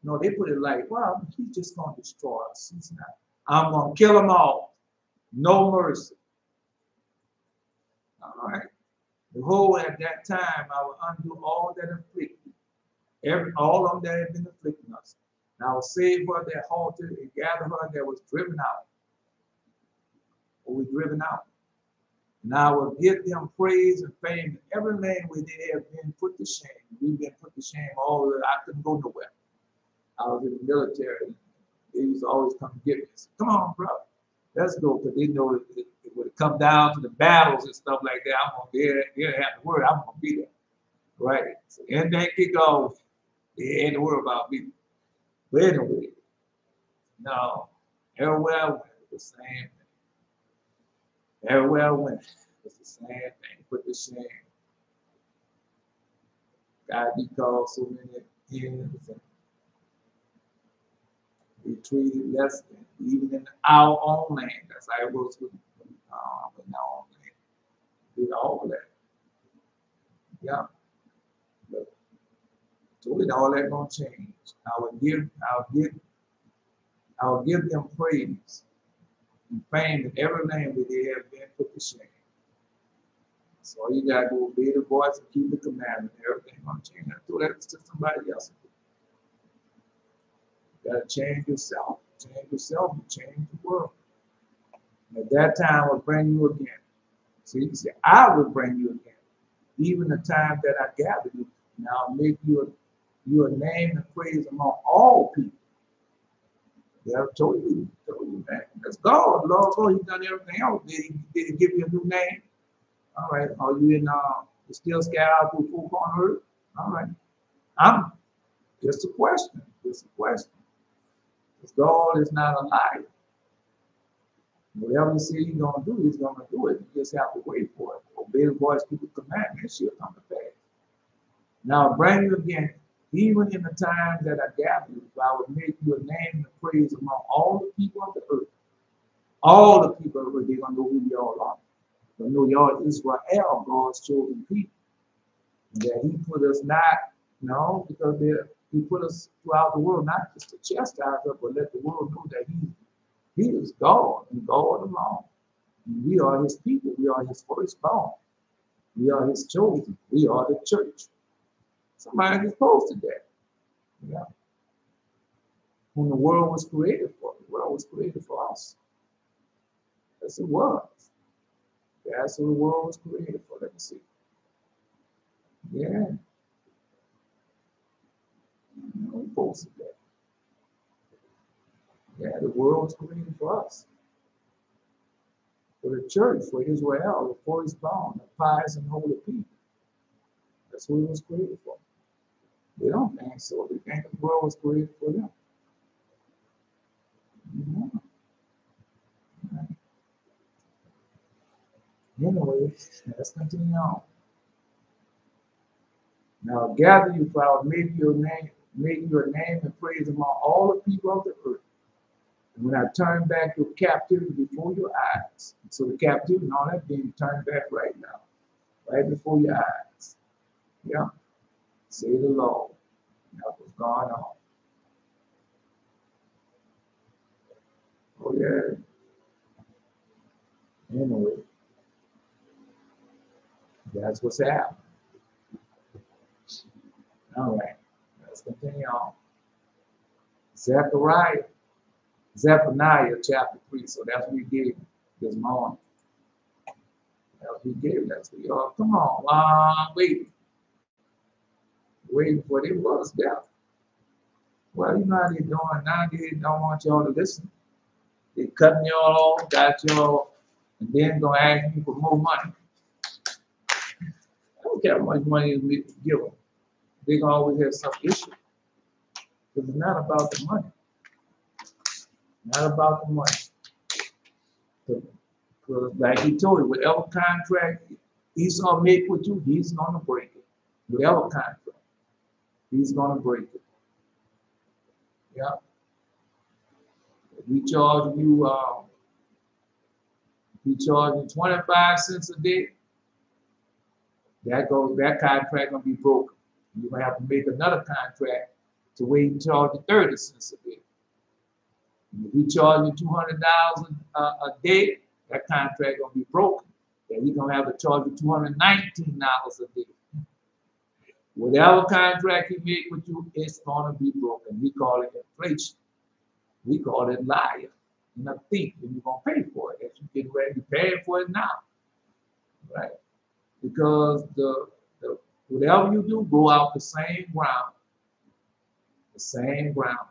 No, they put it like, well, he's just going to destroy us. He's not. I'm going to kill them all. No mercy. All right. Behold, at that time, I will undo all that afflict you. All of them that had been afflicting us. And I will save her that halted and gather her that was driven out. Or we driven out. And I will give them praise and fame in every land where they have been put to shame. We've been put to shame all the way. I couldn't go nowhere. I was in the military. They used to always come and get me. I said, come on, bro. Let's go. Because they know it would come down to the battles and stuff like that. I'm going to be there. Have to worry. I'm going to be there. Right. So, and then kick off. They ain't to worry about me. But anyway, no. Everywhere I went, it was the same thing. Everywhere I went, it's the same thing. Put the shame. God, he called so many hymns and we treated less than, even in our own land. That's how it was with in our own land. Did all of that. Yeah. But so it all that gonna change. I'll give them praise and fame in every land where they have been put to shame. So you gotta go obey the voice and keep the commandment. Everything gonna change. I throw that to somebody else. You gotta change yourself. Change yourself and change the world. And at that time, I will bring you again. So you can say, I will bring you again. Even the time that I gathered you, and I'll make you a name and praise among all people. Yeah, I told you, man. That's God. Lord, God, He's done everything else. Did he give you a new name? All right. Are you in the still scattered out through folk on earth? All right. I'm just a question. Just a question. Because God is not a liar. Whatever He says He's going to do, He's going to do it. You just have to wait for it. Obey the voice, keep the commandments, she'll come to pass. Now, I'll bring you again, even in the time that I gather you, I will make you a name and praise among all the people of the earth. All the people of the earth, they're going to know who you all are. They'll know y'all Israel, God's chosen people. And that He put us because He put us throughout the world, not just to chastise us, but let the world know that He is God and God alone. And we are His people. We are His firstborn. We are His chosen. We are the church. Somebody just posted that. Yeah. When the world was created for, the world was created for us. Yes, it was. That's what the world was created for. Let me see. Yeah. We posted that. Yeah, the world was created for us. For the church, for Israel, the firstborn, the pious and holy people. That's what it was created for. They don't think so. They think the world was created for them. Anyway, let's continue on. Now gather you, for I will make you a name and praise among all the people of the earth. And when I turn back your captivity before your eyes, so the captivity and all that being turned back right now, right before your eyes. Yeah. Say the Lord. That's what's going on. Oh yeah. Anyway, that's what's happening. All right, let's continue on. Zephaniah chapter 3. So that's what we gave this morning. That's what we gave. That's what y'all. Come on, waiting for it was death. Well, you know how they're doing now. They don't want y'all to listen. They cutting y'all off, got y'all, and then gonna ask you for more money. I don't care how much money you give them. They're gonna always have some issue. Because it's not about the money. Not about the money. Because like He told you, whatever contract Esau make with you, he's gonna break it. Whatever contract, he's gonna break it. Yeah. If we charge you 25 cents a day, that contract gonna be broken. You're gonna have to make another contract to where you charge you 30 cents a day. And if we charge you $200 a day, that contract gonna be broken. Then we're gonna have to charge you $219 a day. Whatever contract he made with you, it's going to be broken. We call it inflation. We call it liar and a thief, and you're going to pay for it. As you get ready to pay for it now, right? Because the whatever you do, go out the same ground, the same ground,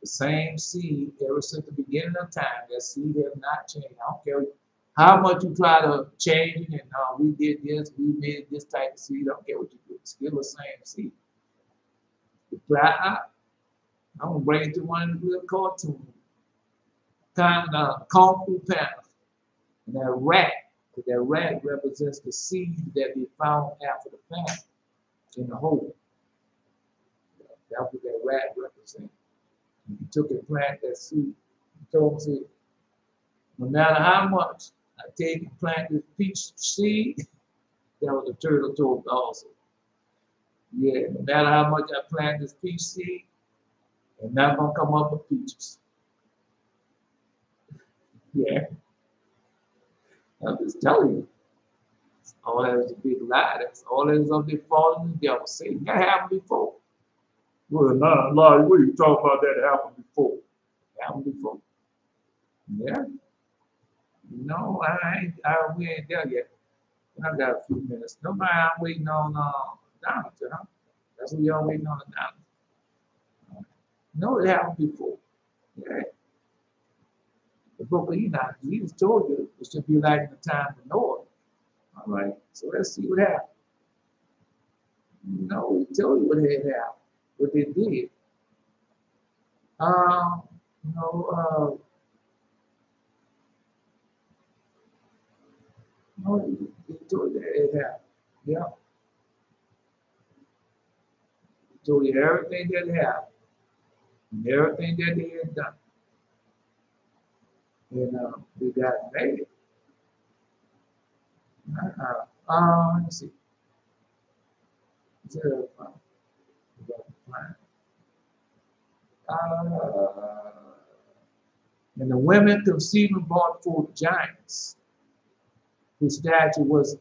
the same seed ever since the beginning of time. That seed has not changed. I don't care how much you try to change it, and we did this, we made this type of seed. I don't care what you do. It's still the same seed. The dry up. I'm gonna bring it to one of the little cartoons. Kind of Kung Fu Panda. And that rat, because that rat represents the seed that they found after the famine in the hole. That's what that rat represents. He took and planted that seed. He told him, said, no matter how much I take and plant this peach seed, that was the turtle told also. Yeah, no matter how much I plant this peach seed, it's not gonna come up with peaches. Yeah. I'm just telling you. All that is a big lie. That's all that is up there falling the devil. Satan. That happened before. Well, no, Lord, what are you talking about that happened before? It happened before. Yeah. No, we ain't there yet. I got a few minutes. No mind, I'm waiting on Donald, huh? That's what y'all waiting on Donald. No, it happened before. Yeah. The book of Enoch, Jesus told you it should be like in the time of Noah. All right, so let's see what happened. No, he told you what had happened, what they did. You know, no, he told you that it happened. Yeah, he told you everything that happened, and everything that they had done. And they got made. Let me see. And the women conceived and brought forth giants, whose stature was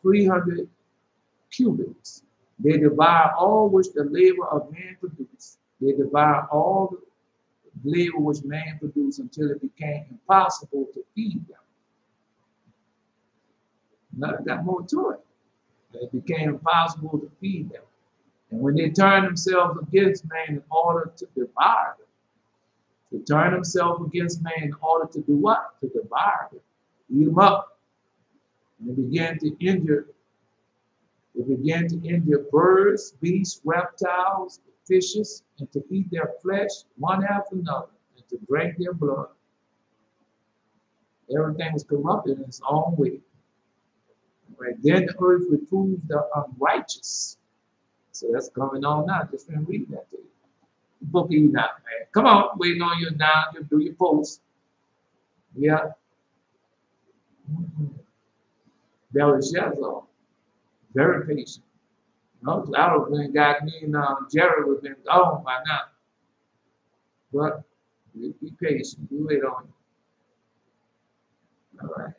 300 cubits. They devour all which the labor of man produced. They devour all the labor which man produced until it became impossible to feed them. Now, got more to it. It became impossible to feed them. And when they turned themselves against man in order to devour them, they turned themselves against man in order to do what? To devour them, eat them up. And they began to injure birds, beasts, reptiles, fishes, and to eat their flesh one after another, and to drink their blood. Everything was corrupted in its own way. Right? Then the earth reproved the unrighteous. So that's coming on now. Just gonna read that to you. Book of Enoch, man. Come on, waiting on you now. You do your post. Yeah. Belshazzar, very patient. No, I would have got me and Jerry would have been gone by now. But be patient. We wait on you. All right.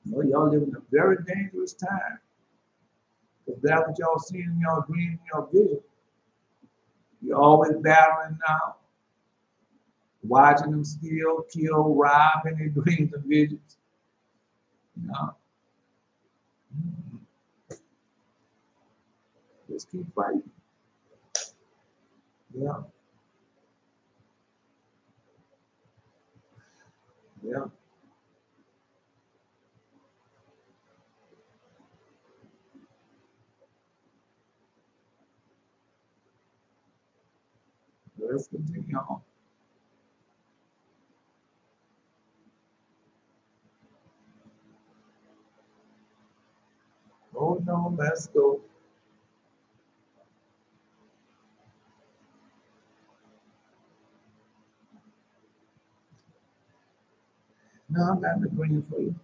You know, y'all live in a very dangerous time. Because that's what y'all see in your dream, in your vision. You're always battling now, watching them steal, kill, rob in their dreams and visions. You know? Just keep fighting. Yeah. Yeah. Let's continue on. Oh no, let's go. No, I'm not agreeing for you.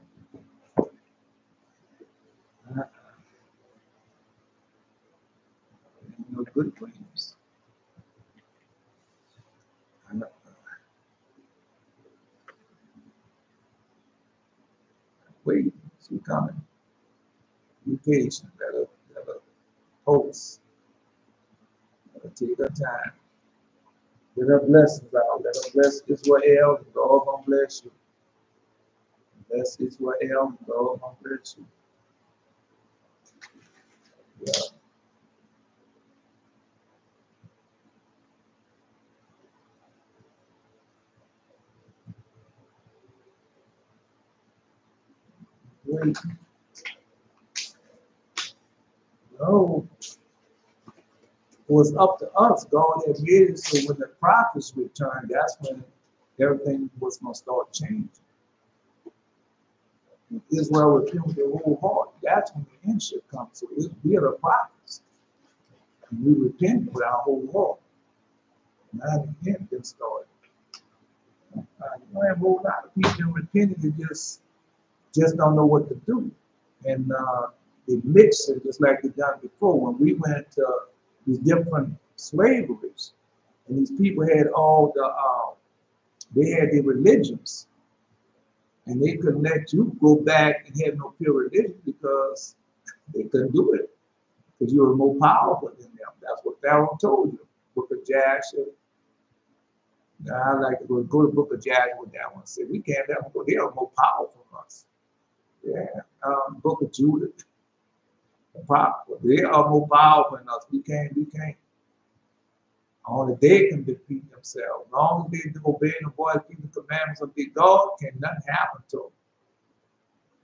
No good dreams. Wait, see Be coming. Be patient. Let her host. Let her take her time. Let her blessings out. Let her bless Israel. And God gonna bless you. Bless Israel. And God gonna bless you. Yeah. Wait. No. It was up to us. God had made it so when the prophets returned, that's when everything was going to start changing. Israel repented with their whole heart. That's when the end should come. So we are the prophets. And we repent with our whole heart. Now the end can start. You have a whole lot of people repenting and just don't know what to do. And they mix it just like they done before. When we went to these different slaveries, and these people had all they had their religions, and they couldn't let you go back and have no pure religion because they couldn't do it, because you were more powerful than them. That's what Pharaoh told you. Book of Jasher. I like to go to the Book of Jasher with that one. Say we can't let them go. They are more powerful than us. Yeah. Book of Judith. They are more powerful than us. We can't. Only they can defeat themselves. As long as they obey the voice, keep the commandments of their God, can nothing happen to them.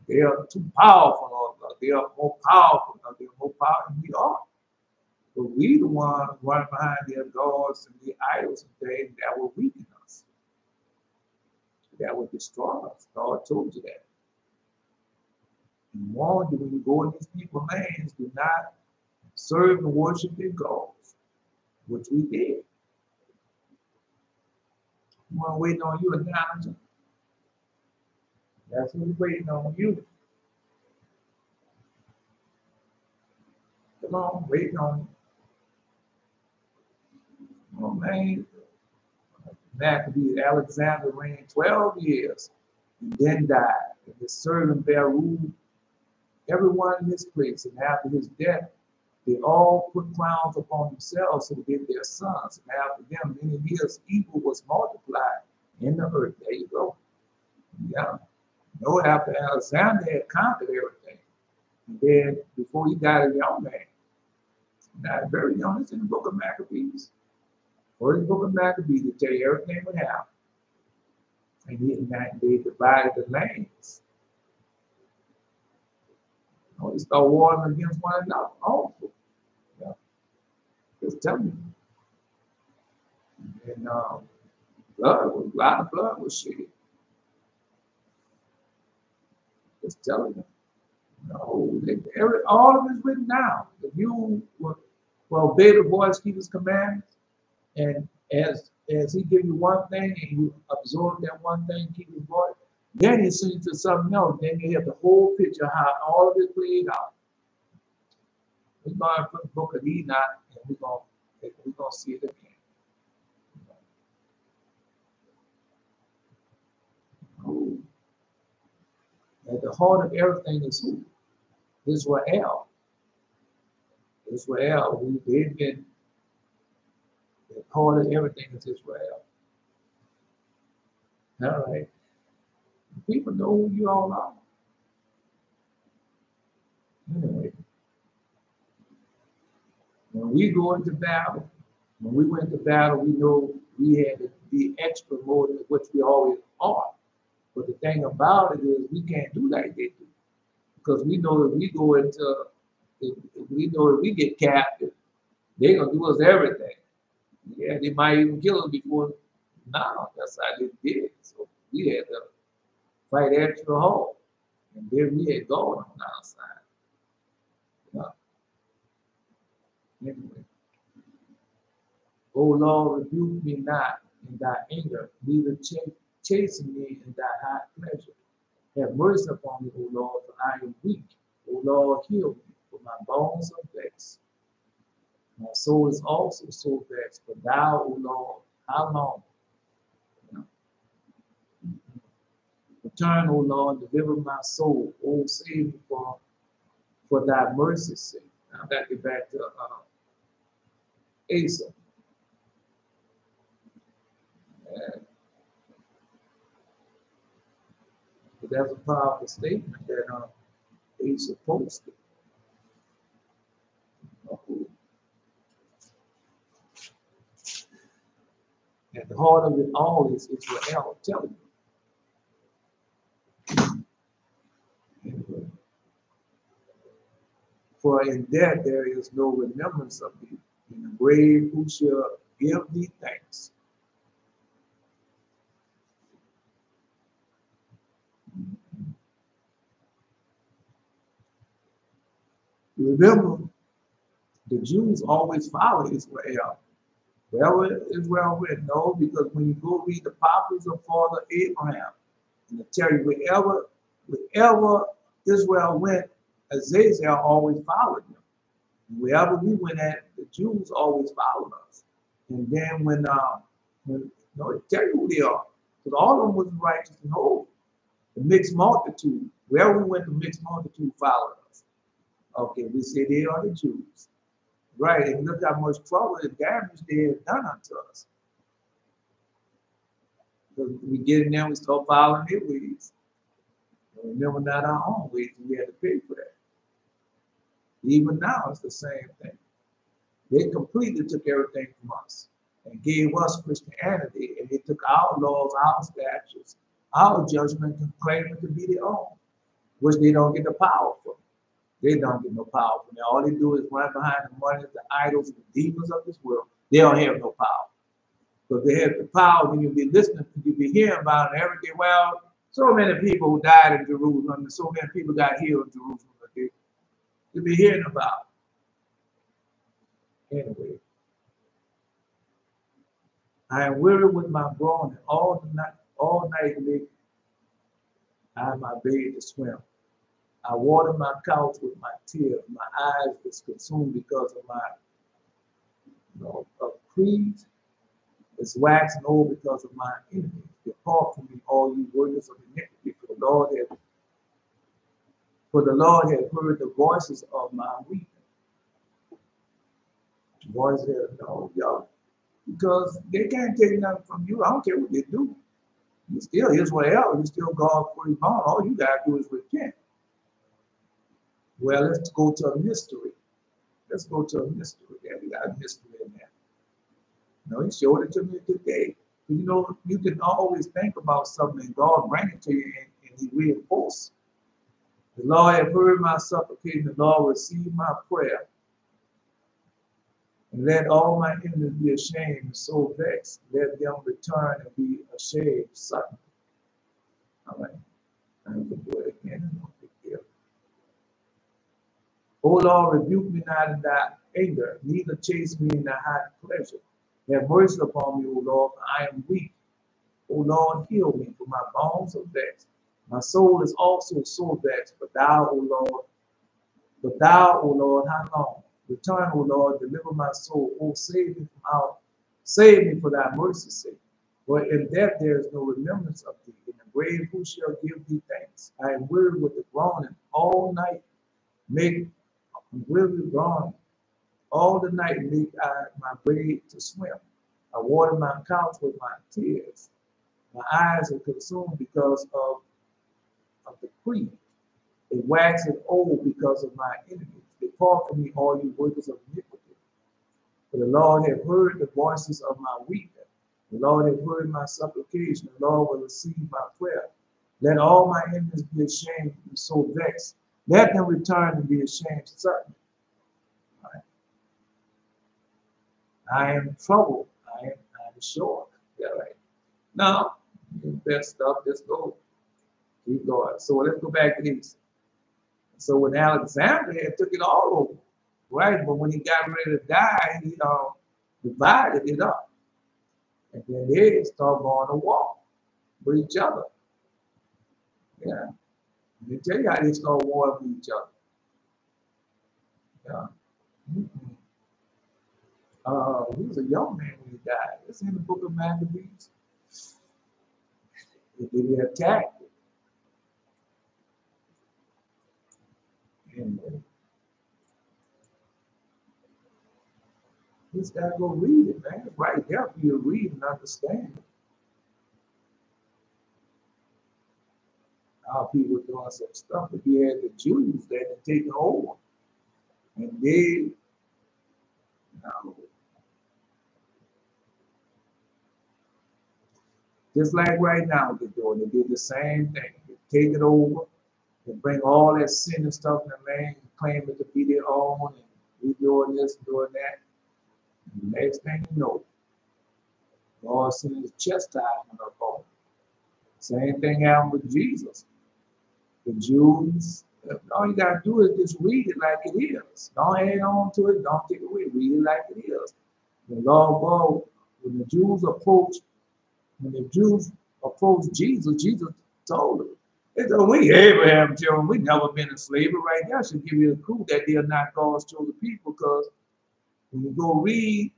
They are too powerful. They are more powerful. They are more powerful than we are. But we the ones running behind their gods and their idols and things that will weaken us. That will destroy us. God told you that. And warned you when you go in these people's lands, do not serve and worship their gods, which we did. We're waiting on you, acknowledge. That's what we're waiting on you. Come on, waiting on you. Oh man, Maccabees, Alexander reigned 12 years and then died. And his servant bare ruled everyone in his place. And after his death, they all put crowns upon themselves and gave their sons. And after them, many years, evil was multiplied in the earth. There you go. Yeah. No, after Alexander had conquered everything. And then before he died a young man, died very young. It's in the book of Maccabees. Or the book of Maccabees to tell you everything would happen. And they divided the lands. They start warring against one another. Also. Yeah. Just telling you. And a lot of blood was shed. Just telling you. No, all of it is written down. If you will obey the voice, keep his commandments, and as he give you one thing and you absorb that one thing, keep his voice, then he sends you to something else. Then you have the whole picture how all of it played out. We're going to put the book of Enoch and we're going to see it again. Oh. At the heart of everything is who? Israel. Israel. They've been the heart of everything is Israel. All right. People know who you all are. Anyway, when we go into battle, when we went to battle, we know we had to be extra more than what we always are. But the thing about it is we can't do like they do. Because we know if we go into, if we get captive, they're going to do us everything. Yeah, they might even kill us before. No, that's how they did. So we had to fight extra hard. And then we had God on our side. Yeah. Anyway. O Lord, rebuke me not in thy anger, neither chasten me in thy high pleasure. Have mercy upon me, O Lord, for I am weak. O Lord, heal me, for my bones are vexed. My soul is also so vexed, but thou, O Lord, how long? Return, O Lord, deliver my soul. O save me for thy mercy's sake. Now I got to get back to Asa. But that's a powerful statement that Asa posted. At the heart of it all is Israel telling you. For in death there is no remembrance of thee. In the grave who shall give thee thanks? Remember, the Jews always follow Israel. Wherever Israel went, no, because when you go read the prophets of Father Abraham, and they tell you wherever Israel went, Azazel always followed them. Wherever we went at, the Jews always followed us. And then when they tell you who they are, because all of them was righteous and holy. The mixed multitude, wherever we went, the mixed multitude followed us. Okay, we say they are the Jews. Right, and look how much trouble and damage they have done unto us. Because we get in there, we start following their ways. Remember, not our own ways, and we had to pay for that. Even now, it's the same thing. They completely took everything from us and gave us Christianity, and they took our laws, our statutes, our judgment, and claimed it to be their own, which they don't get the power from. They don't get no power from it. All they do is run behind the money, the idols, and the demons of this world. They don't have no power. So if they have the power, then you'll be listening, you'll be hearing about it every day. Well, so many people who died in Jerusalem, and so many people got healed in Jerusalem. You'll be hearing about it. Anyway, I am weary with my groaning all night late. I am my babe to swim. I water my couch with my tears. My eyes is consumed because of my creed. It's waxing old because of my enemies. Depart from me, all you workers of iniquity, for the Lord has heard the voices of my weeping. Voices of y'all, because they can't take nothing from you. I don't care what they do. You still Israel. You still God for his bond. All you gotta do is repent. Well, let's go to a mystery. Let's go to a mystery. Yeah, we got a mystery in there. He showed it to me today. You can always think about something and God bring it to you and he reinforces. The Lord have heard my supplication. The Lord receive my prayer. And let all my enemies be ashamed and so vexed. Let them return and be ashamed suddenly. All right. I'm going to do it again. O Lord, rebuke me not in thy anger, neither chase me in thy hot pleasure. Have mercy upon me, O Lord, for I am weak. O Lord, heal me, for my bones are vexed. My soul is also so vexed, but thou, O Lord, how long? Return, O Lord, deliver my soul. O save me for thy mercy's sake. For in death there is no remembrance of thee. In the grave who shall give thee thanks? I am weary with the groaning all night. All the night make I my grave to swim. I water my couch with my tears. My eyes are consumed because of the creed. It waxes old because of my enemies. Depart from me, all you workers of iniquity. For the Lord hath heard the voices of my weeping. The Lord hath heard my supplication. The Lord will receive my prayer. Let all my enemies be ashamed and so vexed. Let them return and be ashamed certainly. Right. I am troubled. I am sure. Yeah, right. Now, best stuff, just go. Keep going. So let's go back to these. So when Alexander had took it all over, right? But when he got ready to die, he divided it up. And then they start going to war with each other. Yeah. Let me tell you how they start warring with each other. Yeah. He was a young man when he died. It's in the book of Maccabees. They attacked him. And you just gotta go read it, man. It's right there for you to read and understand. Our people doing some stuff, but you had the Jews that had taken over. And they, you know, just like right now they're doing, they did the same thing. They take it over, they bring all that sin and stuff in the land and claim it to be their own, and we doing this and doing that. And the next thing you know, God sends chastisement upon them. Same thing happened with Jesus. The Jews, all you gotta do is just read it like it is. Don't add on to it, don't take it away. Read it like it is. The Lord God, when the Jews approached Jesus, Jesus told them, they told, we Abraham children, we never been in slavery. Right now should give you a clue that they are not God's chosen people, because when you go read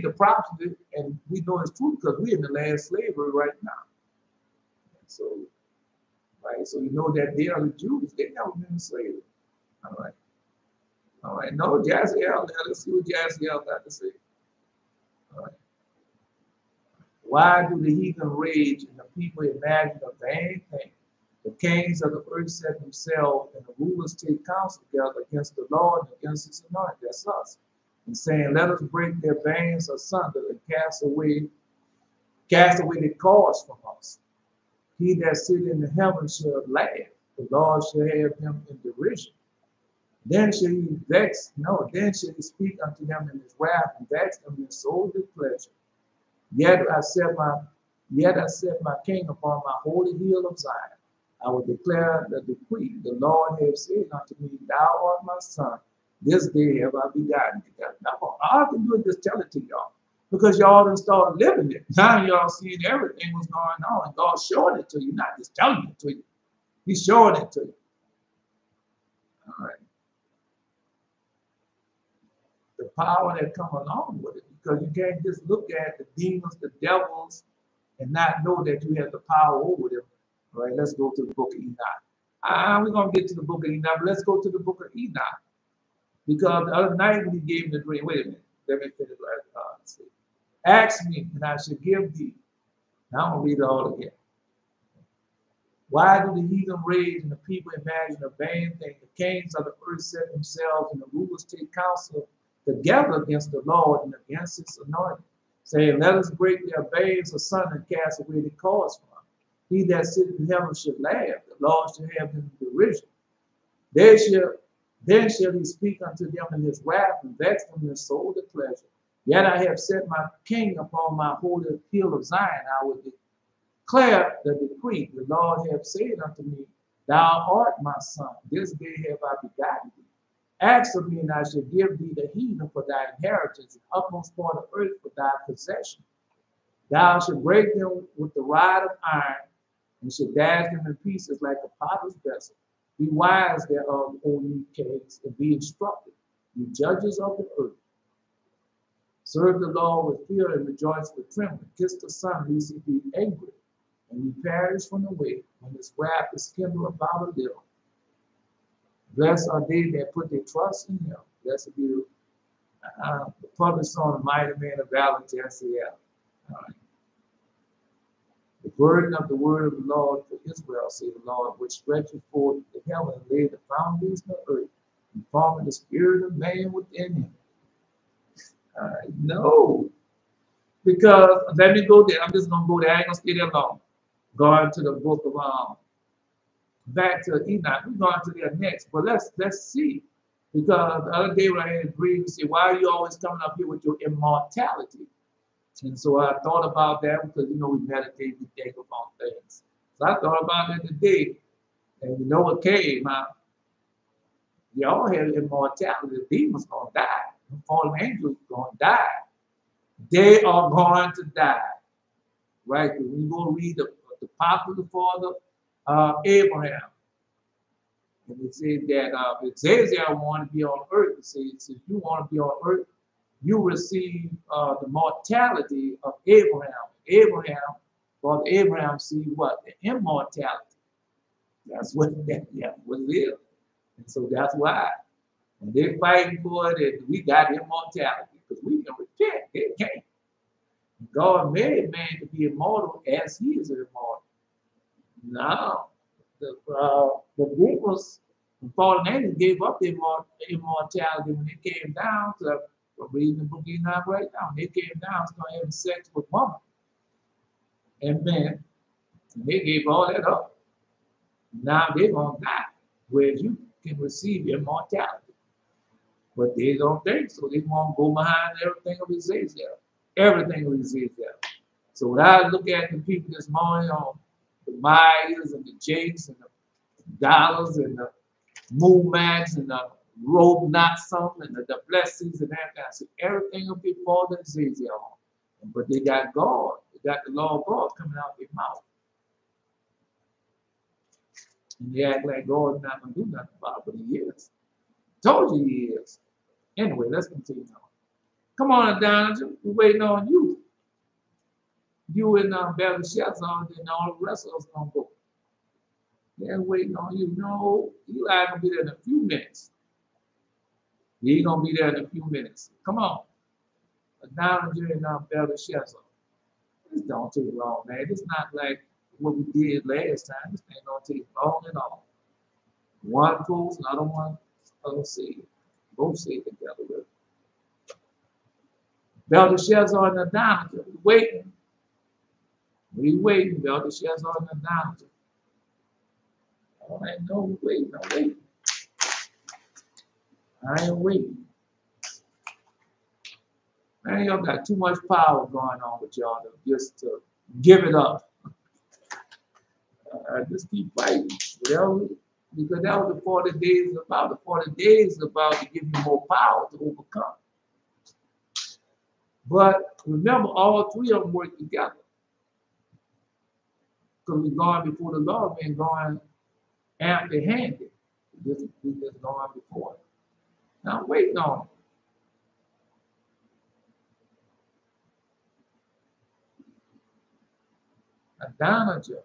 the prophecy, and we know it's true because we're in the last slavery right now. So, right, so you know that they are the Jews, they never been in slavery. All right. All right. No, Jaziel, let's see what Jaziel got to say. All right. Why do the heathen rage and the people imagine a vain thing? The kings of the earth set themselves, and the rulers take counsel together against the Lord and against his anointed. That's us. And saying, let us break their bands asunder and cast away the cords from us. He that sitteth in the heavens shall laugh. The Lord shall have them in derision. Then shall he speak unto them in his wrath, and vex them in soul displeasure. Yet I set my king upon my holy hill of Zion. I will declare the decree. The Lord hath said unto me, thou art my son. This day have I begotten thee. Now, all I can do is just tell it to y'all, because y'all done started living it. Now y'all seeing everything was going on, and God's showing it to you, not just telling it to you. He's showing it to you. All right. The power that come along with it, because you can't just look at the demons, the devils, and not know that you have the power over them. All right, let's go to the book of Enoch. We're going to get to the book of Enoch, but let's go to the book of Enoch. Because the other night when he gave me the dream, wait a minute, let me finish right. Ask me, and I shall give thee. Now I'm going to read it all again. Why do the heathen rage and the people imagine a vain thing? The kings of the earth set themselves, and the rulers take counsel together against the Lord and against his anointed, saying, let us break their bands asunder and cast away the cords from them. He that sitteth in heaven shall laugh, the Lord shall have them in derision. Then shall he speak unto them in his wrath, and vex them in soul displeasure. Yet I have set my king upon my holy hill of Zion. I will declare the decree. The Lord hath said unto me, thou art my son. This day have I begotten thee. Ask of me, and I shall give thee the heathen for thy inheritance, and utmost part of earth for thy possession. Thou shalt break them with the rod of iron, and shalt dash them in pieces like a potter's vessel. Be wise thereof, O ye kings, and be instructed, ye judges of the earth. Serve the Lord with fear and rejoice with trembling. Kiss the Son, lest he be angry, and ye perish from the way, when his wrath is kindled about a little. Blessed are they that put their trust in him. Blessed be the published on the mighty man of valor, Jaziel. The burden of the word of the Lord for Israel, say the Lord, which stretcheth forth the heaven and laid the foundation of earth, and formed the spirit of man within him. No, because let me go there. I'm just gonna go there. I ain't gonna stay there long. Going to the book of back to Enoch. We're going to there next, but let's see. Because the other day when I had a dream, you say, why are you always coming up here with your immortality? And so I thought about that, because, we meditate, we think about things. So I thought about that today. And you know what came out? We all have immortality. The demons going to die. The fallen angels going to die. They are going to die. Right? When you go read the popular father, Abraham. And it says that it says that I want to be on earth. It says if you want to be on earth, you receive the mortality of Abraham. Father Abraham see what? The immortality. That's what it is. And so that's why when they're fighting for it, and we got immortality because we can repent. They can't. God made man to be immortal as he is immortal. No, the demons, the fallen angels gave up their immortality when they came down to reading the book of Enoch right now. They came down, started having sex with women and men, and they gave all that up. Now they're gonna die, whereas you can receive immortality. But they don't think so. They want to go behind everything of Ezekiel. Everything of Ezekiel. So when I look at the people this morning on the Myers and the Jakes and the Dollars and the Momax and the Robe Knoxum and the Blessings and that kind of stuff, everything will be more than Ezekiel. But they got God. They got the law of God coming out their mouth. And they act like God's not going to do nothing about it, but he is. Told you he is. Anyway, let's continue on. Come on, Adonijah. We're waiting on you. You and Belshazzar and all the rest of us going to go. They're waiting on you. No, Eli going to be there in a few minutes. He ain't going to be there in a few minutes. Come on. Adonijah and Belshazzar. This don't take long, man. It's not like what we did last time. This ain't going to take long at all. One fools, another one, other seed. Both seed together with it. Belteshazzar and Adonijah, we waiting. We waiting, Belteshazzar and Adonijah. I ain't no waiting, I'm waiting. I ain't waiting. Man, y'all got too much power going on with y'all to just to give it up. Just keep fighting. Whatever, because that was the 40 days about. The 40 days is about to give you more power to overcome. But remember, all three of them work together. Because we're going before the Lord, we're going empty-handed. We just going before. Now I'm waiting on him. Adonijah.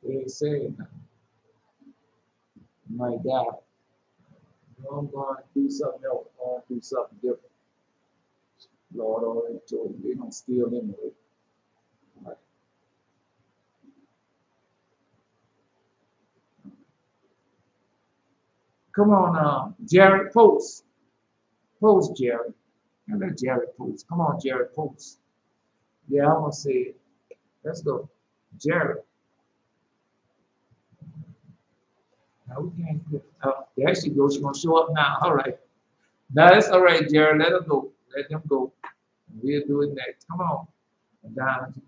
They say, my God, I'm going to do something else. I'm going to do something different. Lord already told me they're going to steal anyway. Right. Come on, Jared Post. Post, Jared. And let Jared Post. Come on, Jared Post. Yeah, I'm going to say it. Let's go. Jared. Now we can't get there she goes. She's going to show up now. All right. Now that's all right, Jared. Let them go. Let them go. We'll do it next. Come on. Down.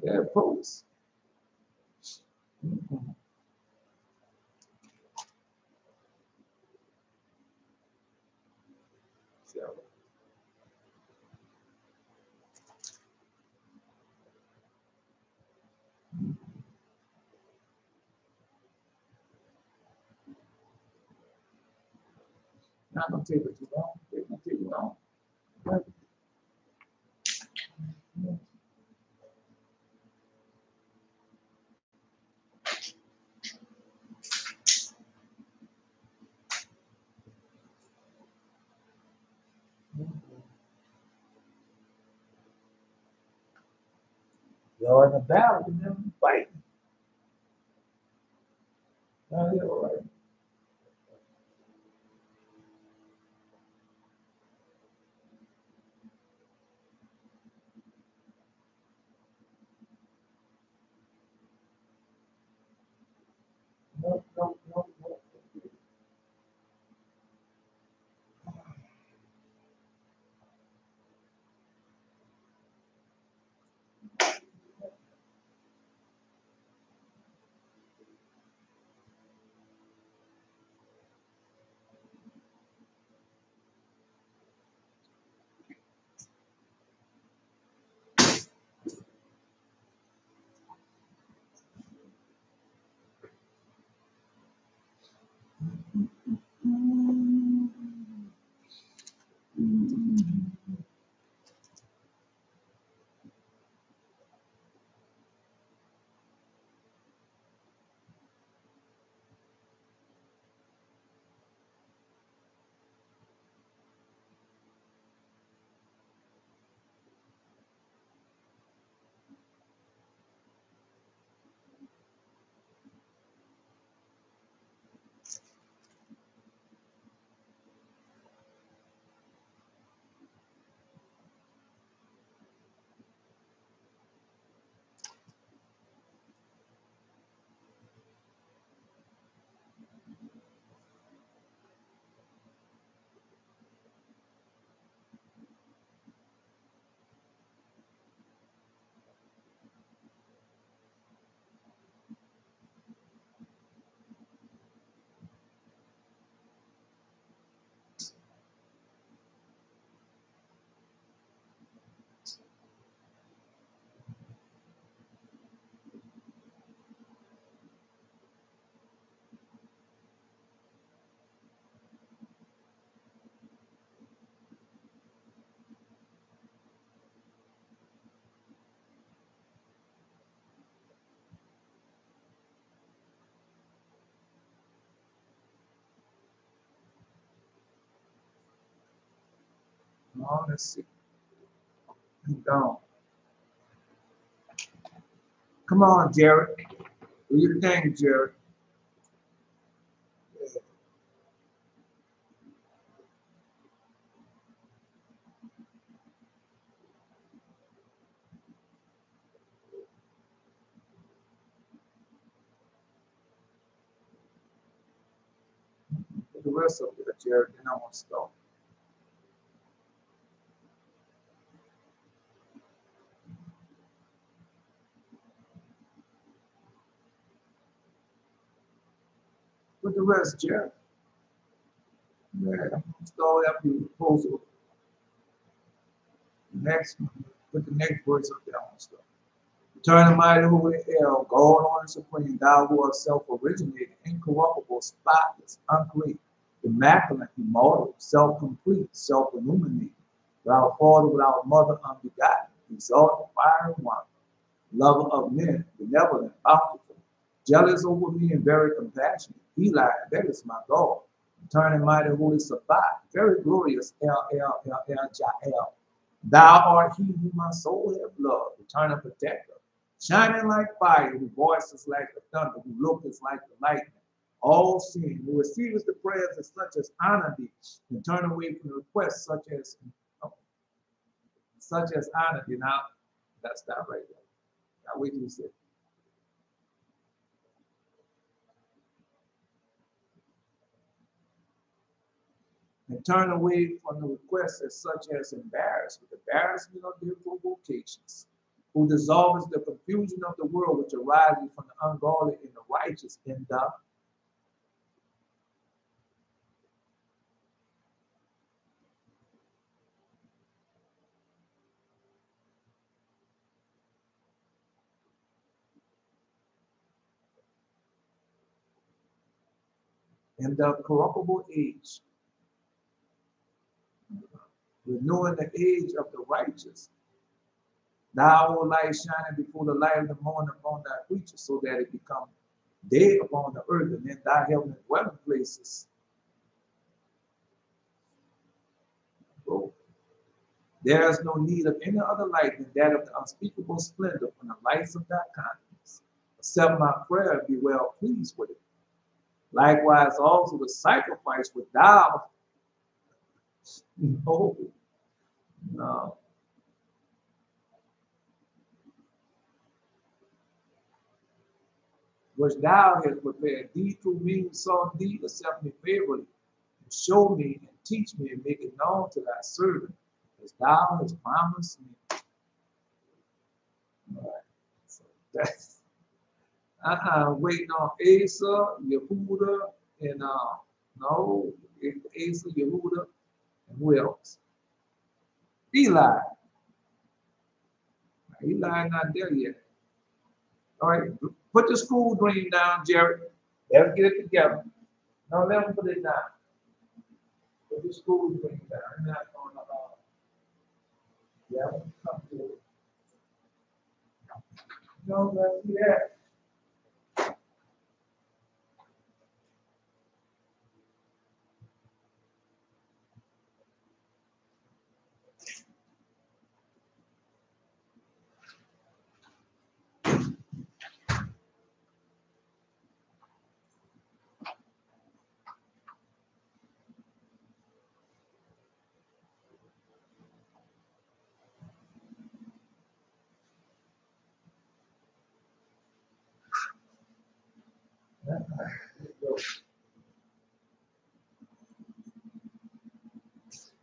Yeah, Post. Mm-hmm. So, not going to take it too long. It's going to take you long. Right. You're in the battle, and then fighting. Now you're all right. No, no, no, no. Oh, let's see. He's gone. Come on, Jared. Do your thing, Jared. Put the rest of it, Jared, then I want to start. Put the rest, Jared. Yeah, I'm going to start after you post it. Next, put the next verse up there. I want to start. Turn the mighty holy hell, God on and supreme, thou who art self-originated, incorruptible, spotless, uncreated, immaculate, immortal, self-complete, self-illuminated, without father, without mother, unbegotten, exalted, fiery one, lover of men, benevolent, bountiful, jealous over me and very compassionate. Eli, that is my God. Turn the mighty holy Sabbath, very glorious, El. Thou art he whom my soul hath loved, eternal protector, shining like fire, whose voice is like the thunder, whose look is like the lightning, all seeing, who receives the prayers of such as honor thee, and turn away from the requests such as honor thee. Now, that's that right there. Now wait till you say. And turn away from the requests as such as embarrassment of their provocations, who dissolves the confusion of the world which arises from the ungodly and the righteous in the corruptible age, renewing the age of the righteous. Thou, O light, shining before the light of the morning upon thy creatures, so that it become day upon the earth and in thy heavenly dwelling places. So, there is no need of any other light than that of the unspeakable splendor from the lights of thy countenance. Accept my prayer and be well pleased with it. Likewise, also the sacrifice which thou, no, which thou hast prepared, thee through me who saw thee, accept me favorably, and show me and teach me and make it known to thy servant, as thou hast promised me. All right. So that's waiting on Asa, Yehuda, and no, Asa, Yehuda, and who else? Eli. Eli not there yet. All right, put the school dream down, Jared. Let's get it together. No, let them put it down. Put the school dream down. I'm not going to yeah, come to it. No, let's do that.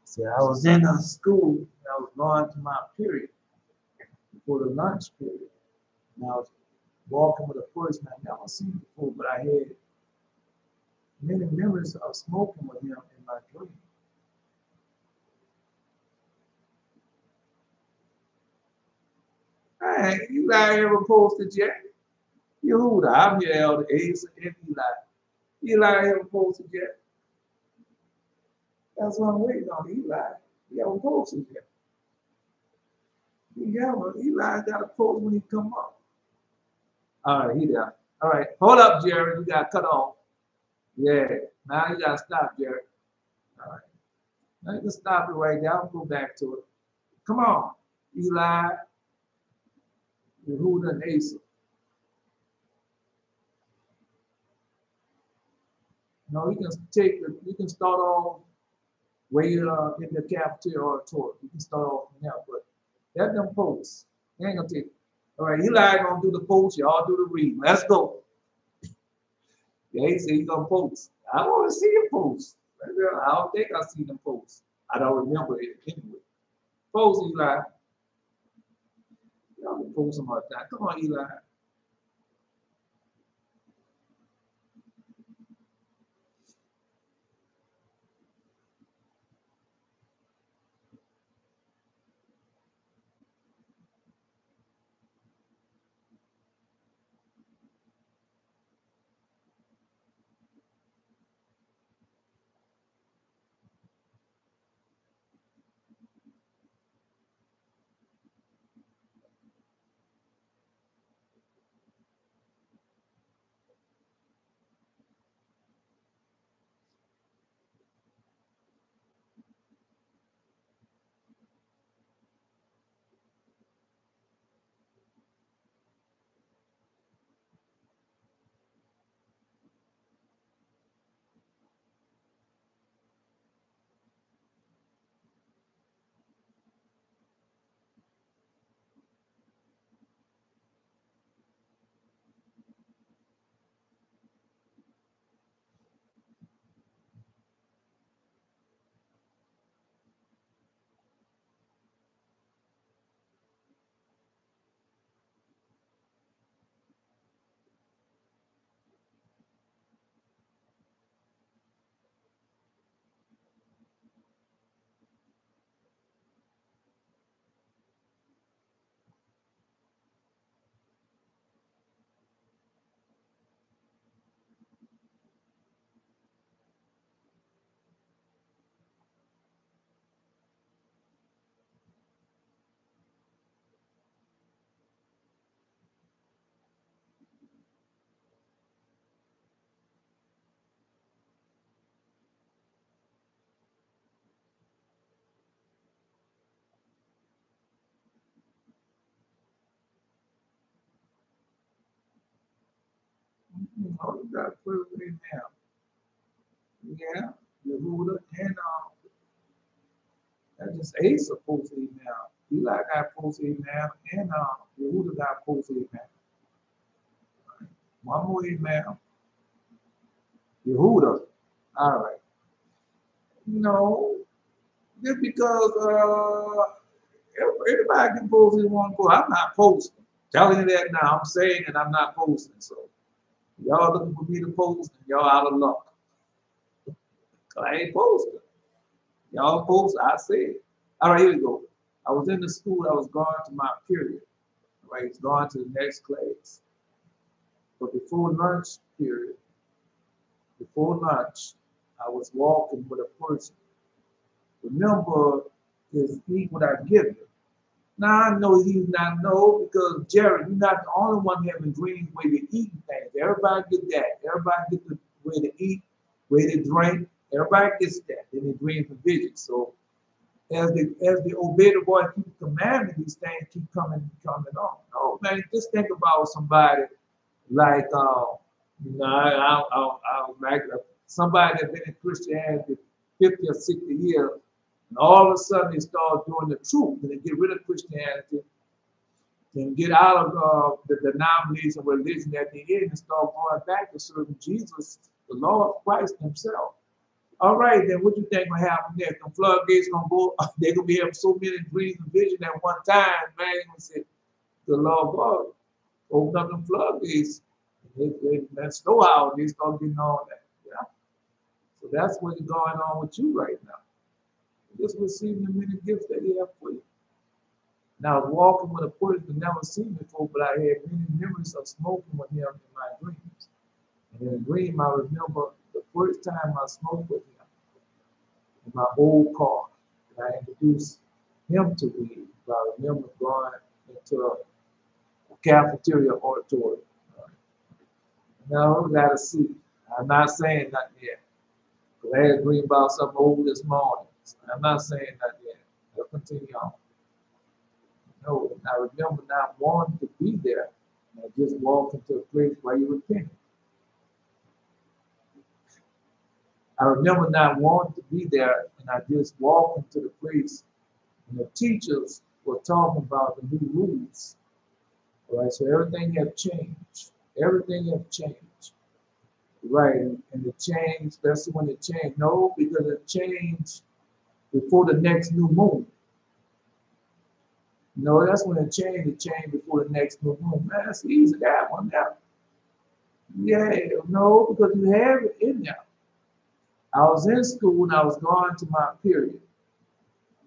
See, I was in a school, and I was going to my period before the lunch period. And I was walking with a person I never seen before, but I had many memories of smoking with him in my dream. Hey, Eli ever posted yet? Yehuda, I'm your elder, Asa, and Eli. Eli ever posted yet? That's what I'm waiting on, Eli. He haven't posted yet. Eli got to post when he come up. All right, he there. All right, hold up, Jared. You got cut off. Yeah, now you got to stop, Jared. All right. Let's stop it right there. I'll go back to it. Come on, Eli, Yehuda, and Asa. No, you can start off way in the cafeteria or tour. You can start off from there, but that them posts. They ain't gonna take it. All right, Eli gonna do the post, y'all do the reading. Let's go. Yeah, he said he's gonna post. I want to see him post. I don't think I see them post. I don't remember it anyway. Post, Eli. Y'all can post some other time. Come on, Eli. Oh, you got to put it in there. Yeah, Yehuda and that's just Asa post email. Eli got post email and Yehuda got post email. One more email. Yehuda. All right. No, just because everybody can post in one post. I'm not posting. Telling you that now. I'm saying that I'm not posting. So y'all looking for me to post and y'all out of luck. I ain't posting. Y'all post, I said. All right, here we go. I was in the school, I was going to my period. All right, it's going to the next class. But before lunch period, before lunch, I was walking with a person. Remember, is eat what I give you. Now I know he's not no because Jerry, you're not the only one having dreams where you're eating things. Everybody get that. Everybody get the way to eat, way to drink. Everybody gets that. Then they dream for visions. So as they obey the voice, keep commanding these things, keep coming on. No, man, just think about somebody like I like somebody that's been in Christianity 50 or 60 years, and all of a sudden they start doing the truth, and they get rid of Christianity and get out of the denomination religion that they're in and start going back to serving Jesus, the Lord Christ Himself. All right, then what you think gonna happen next? The floodgates gonna go, they're gonna be having so many dreams and visions at one time, man. Gonna say, the Lord God, open up the floodgates. That snow out, they start getting all that. Yeah. So that's what's going on with you right now. Just receiving the many gifts that He have for you. Now, walking with a person I've never seen before, but I had many memories of smoking with Him in my dreams. And in a dream, I remember the first time I smoked with Him in my old car. And I introduced Him to weed. I remember going into a cafeteria auditorium. No, gotta see. I'm not saying nothing yet. Because I had a dream about something old this morning. I'm not saying that yet. I'll continue on. No, I remember not wanting to be there. And I just walked into a place where you repent. I remember not wanting to be there, and I just walked into the place, and the teachers were talking about the new rules. All right, so everything had changed. Everything had changed. Right, and the change, that's when it changed. No, because it changed before the next new moon. No, that's when it changed before the next new moon. Man, that's easy, that one now. Yeah, no, because you have it in there. I was in school and I was going to my period.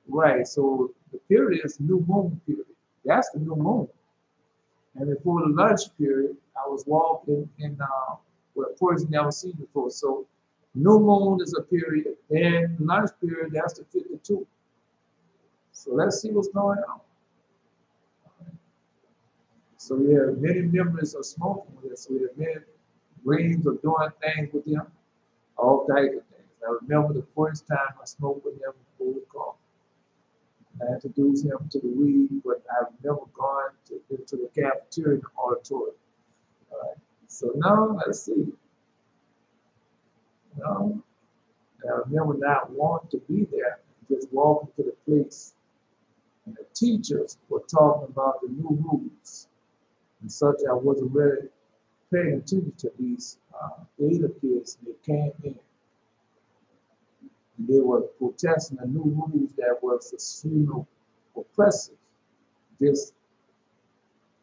Right, so the period is new moon period. That's the new moon. And before the lunch period, I was walking in what a person never seen before. So new moon is a period, and lunch period, that's the 52. So let's see what's going on. So we have many memories of smoking with us. We have many dreams of doing things with them, all types of things. I remember the first time I smoked with him before the call. I introduced him to the weed, but I've never gone into the cafeteria in the auditorium. All right. So now let's see. No, I remember not wanting to be there, just walking to the place, and the teachers were talking about the new rules, and such. I wasn't really paying attention to these theater kids. They came in, and they were protesting the new rules that was extremely oppressive. This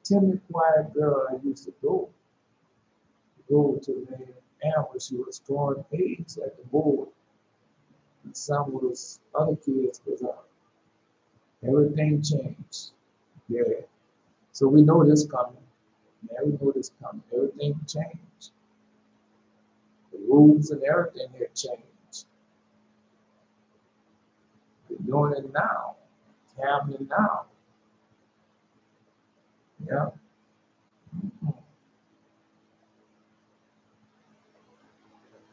timid, quiet girl I used to go to name Amber. She was throwing eggs at the board. And some of those other kids was everything changed. Yeah. So we know this coming. Yeah, we know this coming. Everything changed. The rules and everything had changed. We're doing it now. It's happening now. Yeah.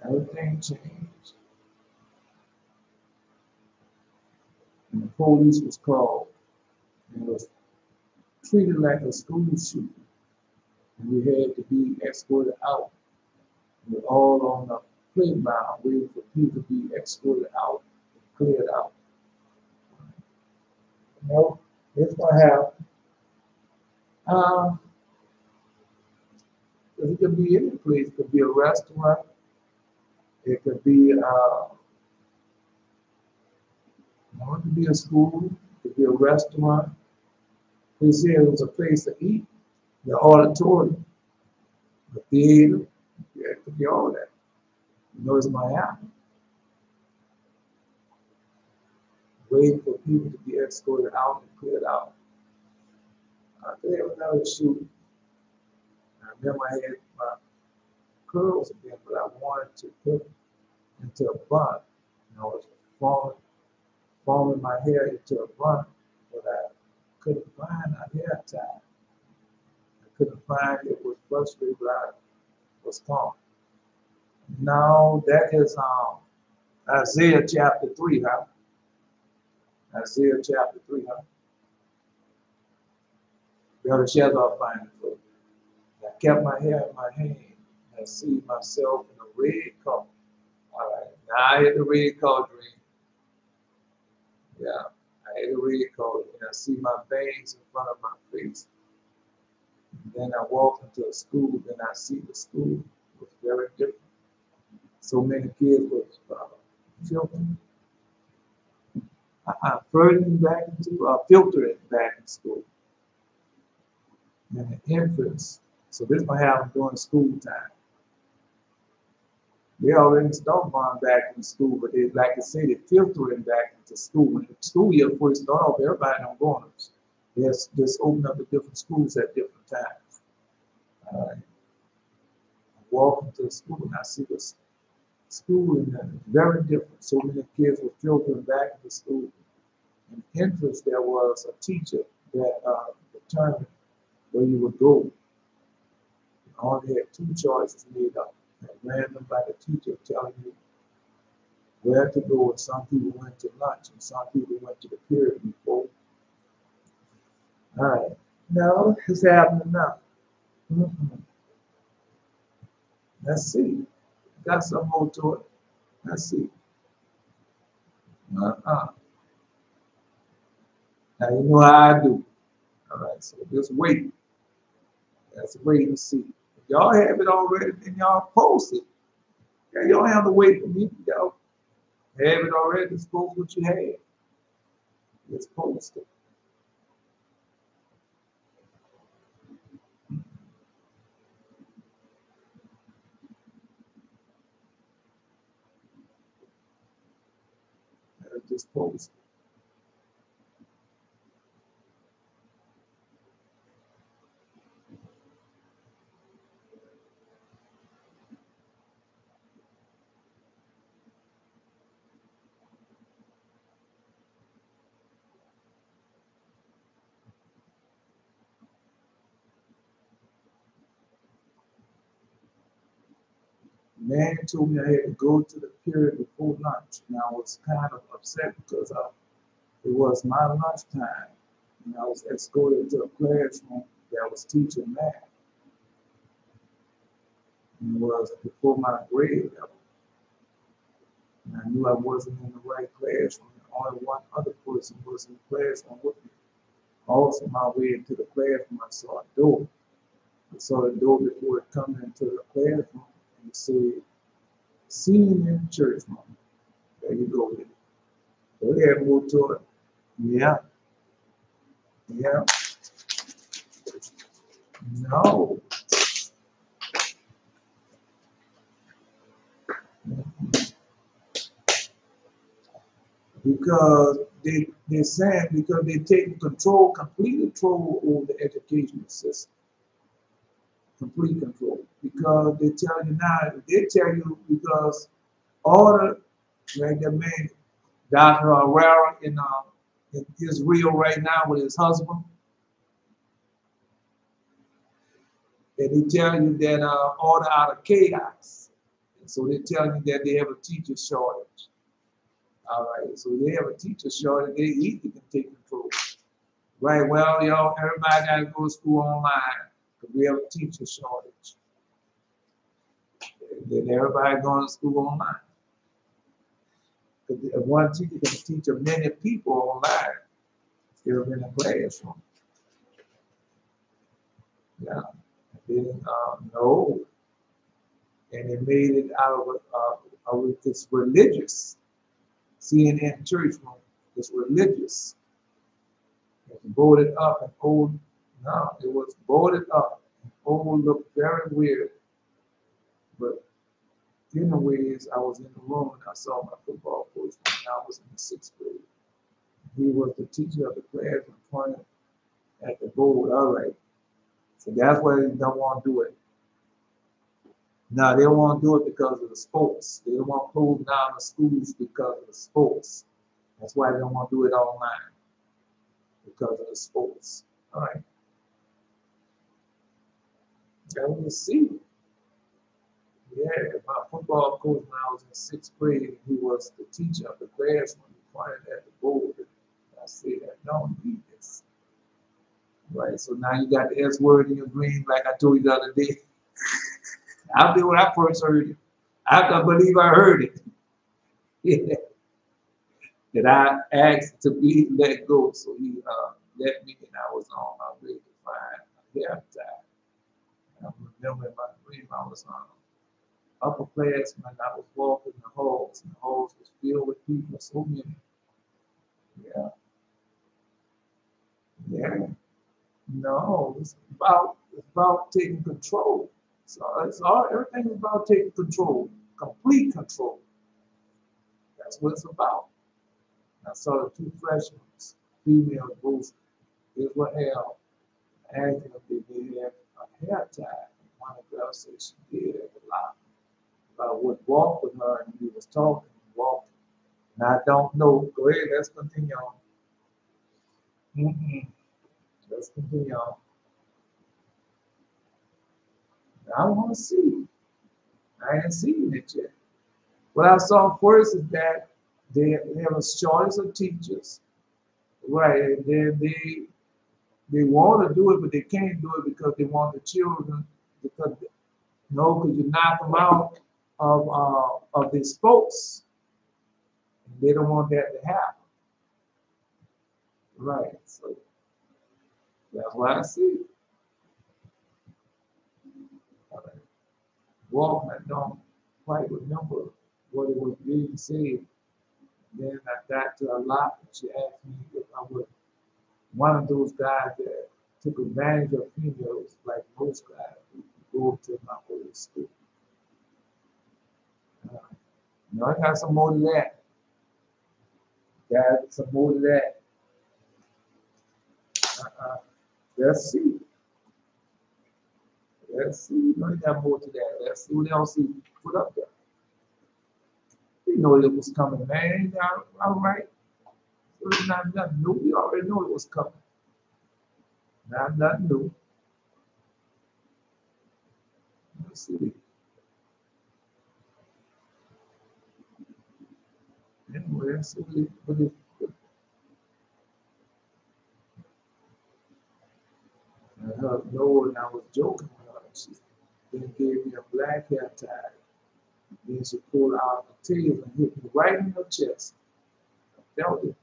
Everything changed. And the police was called. And it was treated like a school shooting. And we had to be escorted out. We were all on the playground waiting for people to be escorted out, cleared out. You know, it's going to happen. It could be any place. It could be a restaurant. It could be, it could be a school. It could be a restaurant. They said it was a place to eat. The auditorium, the theater. Yeah, it could be all that. You know, it's my happen. Waiting for people to be escorted out and cleared out. There was another shooting. I remember I had my curls again, but I wanted to put into a bun. I was forming my hair into a bun, but I couldn't find a hair tie. I couldn't find it. Was frustrated, but I was calm. Now that is Isaiah chapter 3, huh? Isaiah chapter 3, huh? Brother Shazar find it for me. I kept my hair in my hand and see myself in a red color. All right, now I had the red color dream. Yeah, I had a red color, and I see my veins in front of my face. And then I walk into a school, then I see the school was very different. So many kids was filtering. Filtering back in school. And the entrance. So this might happen during school time. They already start going back in school, but they, like I say, they're filtering back into school. When the school year first start off, everybody don't go on them. They just open up the different schools at different times. I walk into the school and I see this school and very different. So many kids were filtering back into school. And interest, there was a teacher that determined where you would go. You only had two choices made up at random by the teacher telling you where to go. And some people went to lunch, and some people went to the period before. All right. No, it's happening now. Let's see. Got some more to it. Let's see. Now you know how I do. All right, so just wait. Let's wait and see. If y'all have it already, then y'all post it. Yeah, you don't have to wait for me. Y'all have it already. Just post what you have. Just post it. Just post it. Man told me I had to go to the period before lunch, and I was kind of upset because it was my lunchtime, and I was escorted to a classroom that was teaching math, and it was before my grade level. And I knew I wasn't in the right classroom. Only one other person was in the classroom with me. Also, my way into the classroom, I saw a door. I saw the door before it coming into the classroom, and it said, "Seen in church, mom." There you go with it. So they had moved to it. Yeah, yeah. No. Because they're saying because they're taking control, complete control over the educational system. Complete control. Because they tell you now, they tell you because order, like the man, Dr. Herrera in Israel right now with his husband, and they tell you that order out of chaos. And so they tell you that they have a teacher shortage. All right, so they have a teacher shortage, they easily can take control. Right, well, y'all, everybody got to go to school online because we have a teacher shortage. Then everybody going to school online. Because one teacher can teach a many people online instead of in a classroom. Yeah, no, and they made it out of this religious. CNN church room, it's religious. It was boarded up and old. No, it was boarded up and old, looked very weird. But anyways, I was in the room and I saw my football coach when I was in the 6th grade. He was the teacher of the class and pointed at the board. All right. So that's why they don't want to do it. No, they don't want to do it because of the sports. They don't want to close down the schools because of the sports. That's why they don't want to do it online. Because of the sports. All right. And we'll see. Yeah, my football coach when I was in 6th grade, he was the teacher of the class when he pointed at the board. I said, I don't need this. Right, so now you got the S word in your brain, like I told you the other day. I did when I first heard it. I don't believe I heard it. Yeah. That I asked to be let go, so he let me, and I was on my way to find a hairtie. I remember in my dream I was upperclassmen. I was walking the halls, and the halls was filled with people, so many. Yeah, yeah. No, it's about taking control. So everything is about taking control, complete control. That's what it's about. I saw the two freshmen, females both, Israel, asked them if they had a hair tie. One of the girls said she did a lot. But I would walk with her and we was talking and walking. And I don't know. Go ahead, let's continue on. Let's continue on. I want to see. I ain't seen it yet. What I saw first is that they have a shortage of teachers, right? And then they want to do it, but they can't do it because they want the children, because because you knock them out of their sports. And they don't want that to happen, right? So that's what I see. Walking, I don't quite remember what it was being said. Then I got to a lot, and she asked me if I was one of those guys that took advantage of females, like most guys who go to my old school. I got some more of that. Got some more of that. Let's see. Let's see. No, got more to that. Let's see what else he put up there. You know it was coming, man. All right. So it's not nothing new. We already know it was coming. Not nothing new. Let's see. Anyway, let's see what it I heard no, and I was joking with her. She then gave me a black hair tie. Then she pulled out the tail and hit me right in the chest. I felt it.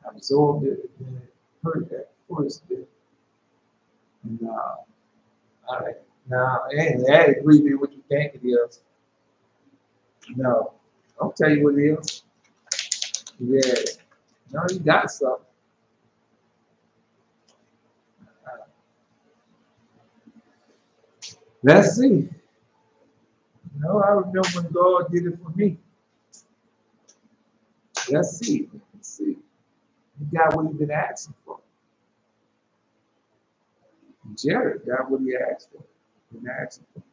I absorbed it, and then it hurt at first bit. And all right. Now, anyway, that agree with what you think it is. No, I'll tell you what it is. Yeah. No, you got something. Let's see. I remember when God did it for me. Let's see. Let's see. You got what you've been asking for. Jared got what he asked for. Been asking for.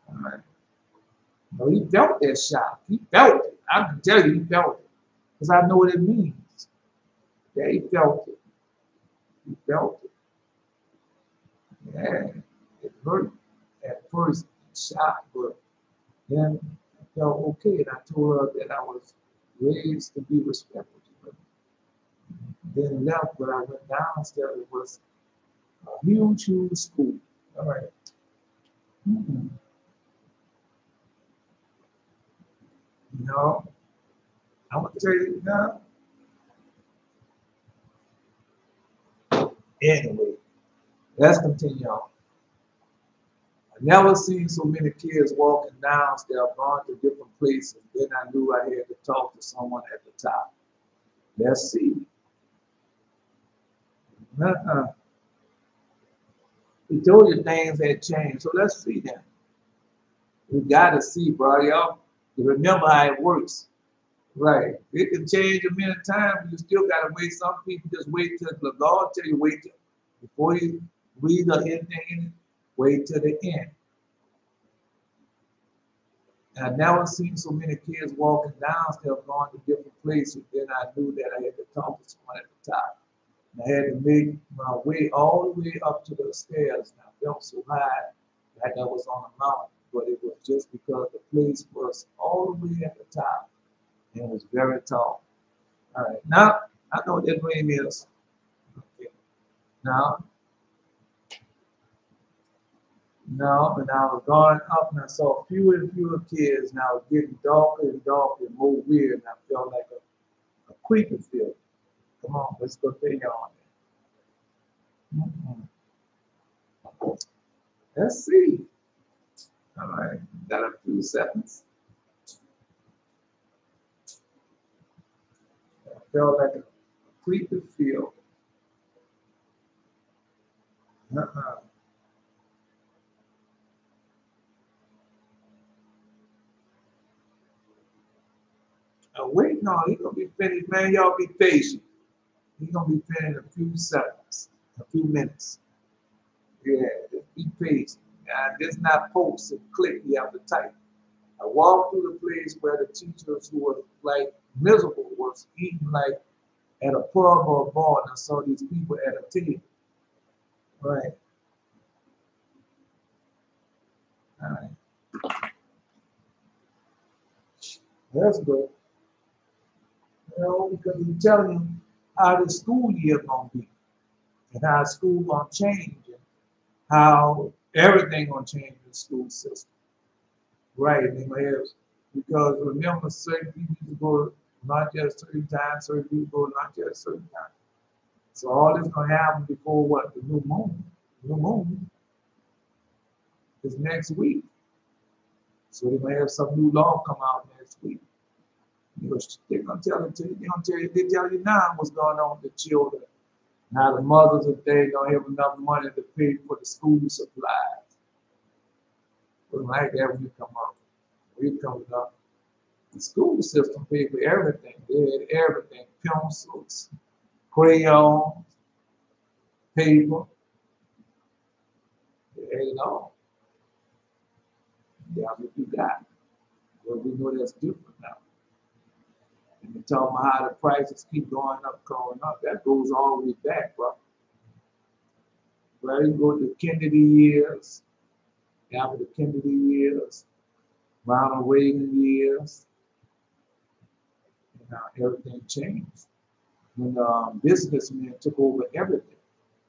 All right. No, he felt that shock. He felt it. I can tell you he felt it. Because I know what it means. Yeah, he felt it. He felt it. Yeah. It hurt at first, shock, but then I felt okay. And I told her that I was raised to be respectful. But then left, but I went downstairs. It was a huge, huge school. All right. Mm-hmm. I'm going to tell you now. Anyway, let's continue on. I never seen so many kids walking downstairs, going to different places. Then I knew I had to talk to someone at the top. Let's see. He told you things had changed, so let's see then. We got to see, bro. Y'all remember how it works. Right. It can change a minute times, but you still got to wait. Some people just wait till the Lord tell you wait till before you read or anything in it, wait till the end. And I never seen so many kids walking downstairs, going to different places. Then I knew that I had to talk to someone at the top. And I had to make my way all the way up to the stairs. And I felt so high, like I was on a mountain. But it was just because the place was all the way at the top and it was very tall. All right, now I know what that dream is. Okay. Now, and I was going up and I saw fewer and fewer kids. Now it was getting darker and darker and more weird. And I felt like a creeping feeling. Come on, let's go take on it. Let's see. All right, got a few seconds. I felt like a creeping feel. Wait, no, he's gonna be finished, man. Y'all be patient. He's gonna be finished in a few seconds, a few minutes. Yeah, just be patient. This not post and click, you have to type. I walked through the place where the teachers who were like miserable was eating like at a pub or a bar, and I saw these people at a table. Right. All right. That's good. You know, because he's telling you how the school year gonna be, and how school gonna change, and how everything gonna change in the school system. Right? And they gonna have, because remember, certain people used to go not just certain times, certain people go not just certain times. So all this gonna happen before what? The new moon. The new moon is next week. So they're gonna have some new law come out next week. You know, they're gonna tell it to you. They're gonna tell you. They tell you now what's going on with the children. How the mothers if they don't have enough money to pay for the school supplies. But like that when you come up, when you come up, the school system paid for everything. They had everything: pencils, crayons, paper. They had it all. Yeah, what you got. Well, we know that's different now. And they talk about how the prices keep going up. That goes all the way back, bro. Right? You go to the Kennedy years, after the Kennedy years, Ronald Reagan years, and everything changed. When businessmen took over everything,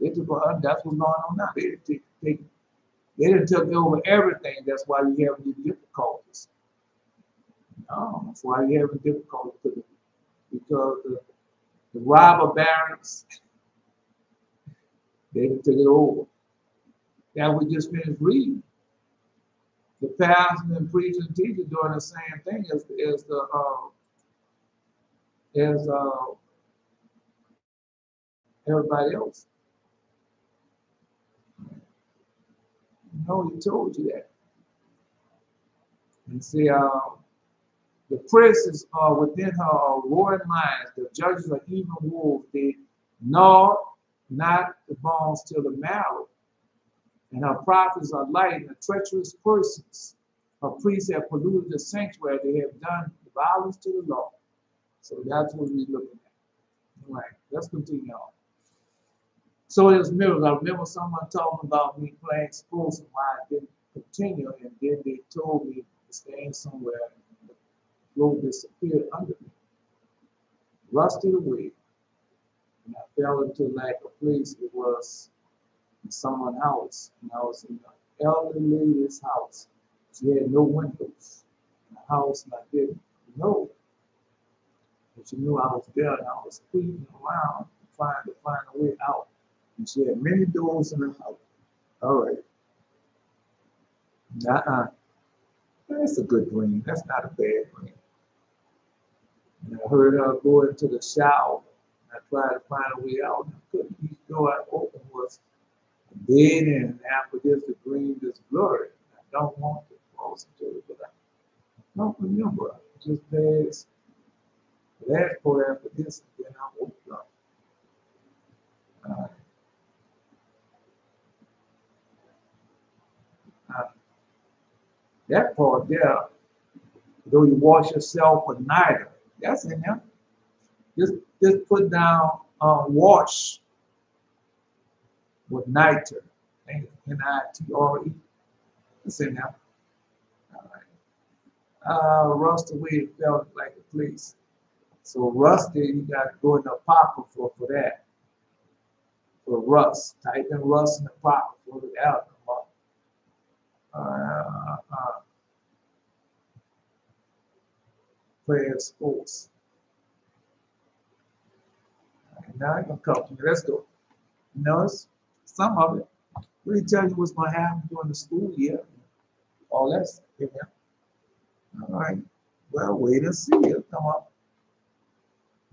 they took over. That's what's going on now. They didn't take over everything. That's why you have these difficulties. No, that's why you have difficulties because the robber barons, they didn't take it over. That we just finished reading. The pastors and preachers and teachers doing the same thing as everybody else. No, he told you that. And see, the princes are within her roaring lions. The judges are even wolves. They gnaw not the bones till the marrow. And her prophets are light and treacherous persons. Her priests have polluted the sanctuary. They have done violence to the law. So that's what we're looking at. All right, let's continue on. So there's miracles. I remember someone talking about me playing sports and why I didn't continue, and then they told me to stand somewhere and the floor disappeared under me, rusted away, and I fell into like a place. It was in someone's house, and I was in the elderly lady's house. She had no windows in the house, and I didn't know. But she knew I was there, and I was creeping around trying to find a way out. And she had many doors in her house. All right. That's a good dream. That's not a bad dream. And I heard her go into the shower. I tried to find a way out. I couldn't. Each door I opened was a dead end. And after this, the dream is blurry. I don't want to close into it, but I don't remember. Just passed the last part after this, and then I woke up. That part there, though you wash yourself with niter, that's in there. Just put down wash with niter, N-I-T-R-E. It's in there. All right. Rust away, it felt like a place. So rusty, you got to go in the apocrypha for that. For rust, type in rust in the apocrypha for the alcohol. Prayer sports. Right, now I'm gonna come to me. Let's go. You know, some of it really tell you what's gonna happen during the school year. All that's in there. All right. Well, wait and see. It'll come up.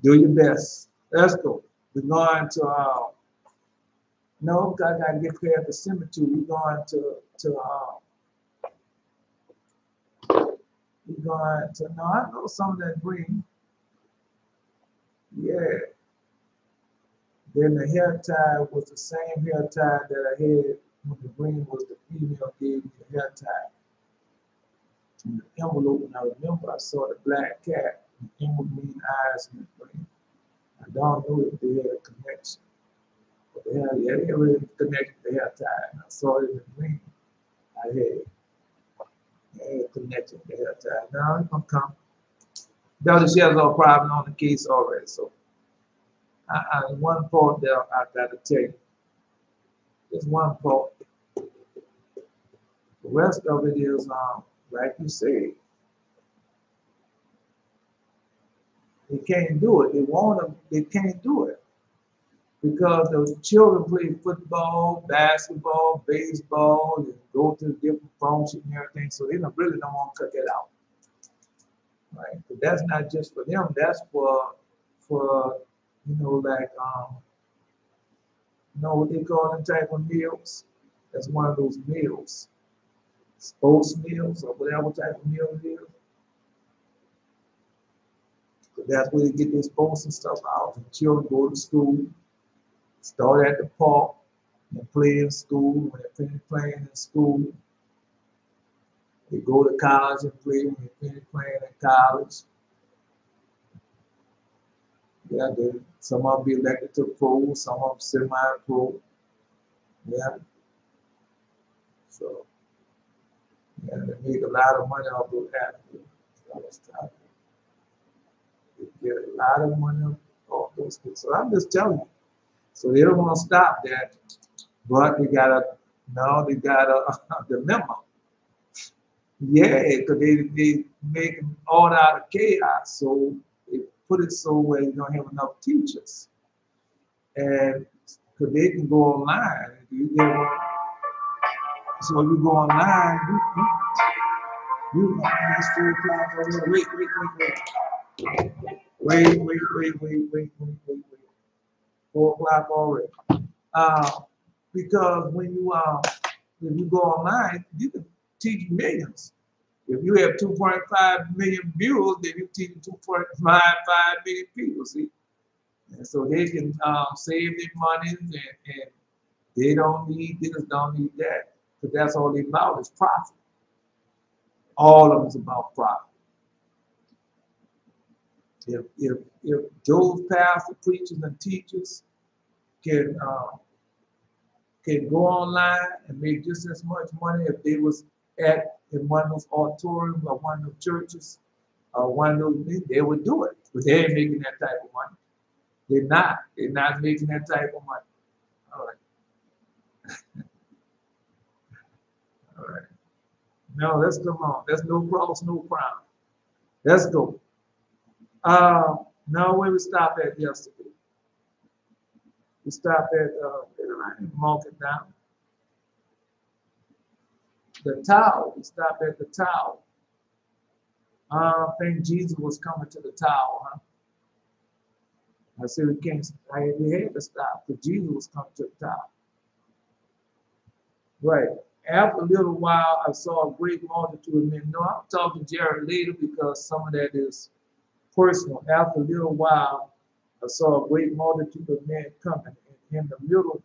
Do your best. Let's go. We're going to no, I gotta get past the cemetery. We're going no, I know some of that green. Yeah. Then the hair tie was the same hair tie that I had when the green was the female gave me the hair tie. In the envelope, and I remember I saw the black cat, the emerald green eyes in the green. I don't know if they had a connection. But they had really connected the hair tie. And I saw it in the green. I had connected the hair tie. Now it's gonna come. Dr. Shell's all problem on the case already. So one part there I got to tell you. Just one part. The rest of it is, like you said, they can't do it. They want to, they can't do it. Because those children play football, basketball, baseball, and go to different functions and everything, so they really don't want to cut that out. Right? But that's not just for them, that's for you know, like you know what they call them type of meals? That's one of those meals. Sports meals or whatever type of meal it is. So that's where they get their sports and stuff out. The children go to school, start at the park, and play in school. When they finish playing in school, they go to college and play. When they finish playing in college, yeah, some of them be elected to pro, some of them semi-pro. Yeah. So, yeah, they make a lot of money off those athletes. They get a lot of money off those kids. So I'm just telling you. So they don't want to stop that, but they gotta remember. Yeah, because they make all out of chaos. So they put it so where you don't have enough teachers. And because they can go online. So if you go online, it's 4 o'clock already. Wait. 4 o'clock already. Because when you if you go online, you can teach millions. If you have 2.5 million viewers, then you teach 2.55 million people. See, and so they can save their money, and they don't need this, don't need that, because that's all they about is profit. All of it's about profit. If those pastors, preachers, and teachers can go online and make just as much money if they was in one of those auditoriums or one of those churches or one of those meetings, they would do it. But they ain't making that type of money. They're not making that type of money. All right. All right. No, let's come on. There's no cross, no crown. Let's go. Now where we stopped at yesterday. We stopped at mark it down. The tower. We stopped at the tower. I think Jesus was coming to the tower, huh? I said we can't. We had to stop because Jesus was coming to the tower. Right. After a little while, I saw a great multitude of men. No, I'll talk to Jared later because some of that is personal. After a little while, I saw a great multitude of men coming. And in the middle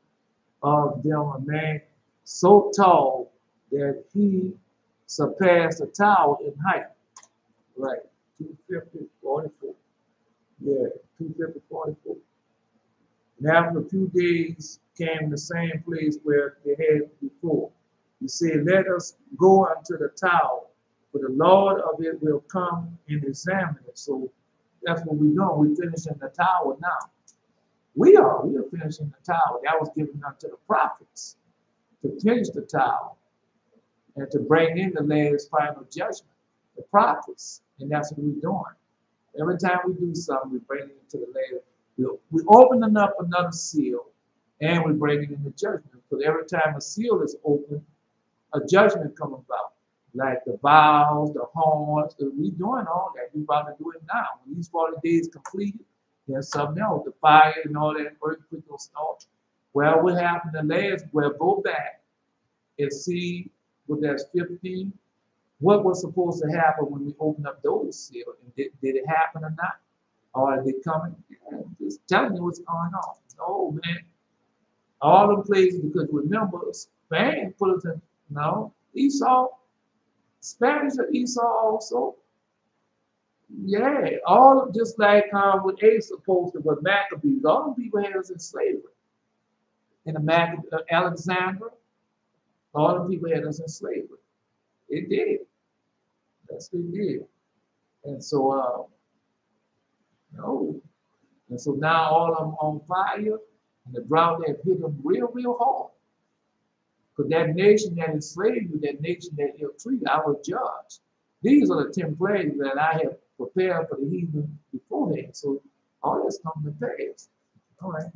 of them, a man so tall that he surpassed the tower in height. Right. 250, 44. Yeah, 250, 44. And after a few days came the same place where they had before. He said, let us go unto the tower, for the Lord of it will come and examine it. So that's what we're doing. We're finishing the tower now. We are finishing the tower. That was given unto the prophets to finish the tower and to bring in the last final judgment, the prophets. And that's what we're doing. Every time we do something, we bring it into the last. We're opening up another seal, and we're bringing in the judgment. Because every time a seal is opened, a judgment comes about. Like the vows, the horns, we're doing all that. We're about to do it now. When these 40 days completed, there's something else, the fire and all that earthquake will start. Well, what happened the last, well, go back and see what that's 15. What was supposed to happen when we opened up those seals? And did it happen or not? Or are they coming? Just telling you what's going on. Oh, man. All the places, because remember, Spain put us in, no, Esau, Spanish are Esau also. Yeah, all just like what A supposed to, but Maccabees, all the people had us in slavery. In the Alexandria, all the people had us in slavery. It did. Yes, they did. And so And so now all of them on fire, and the drought has hit them real, real hard. Because that nation that enslaved you, that nation that ill-treated, I will judge. These are the 10 plagues that I have prepared for the heathen beforehand. So all this comes to pass. All right.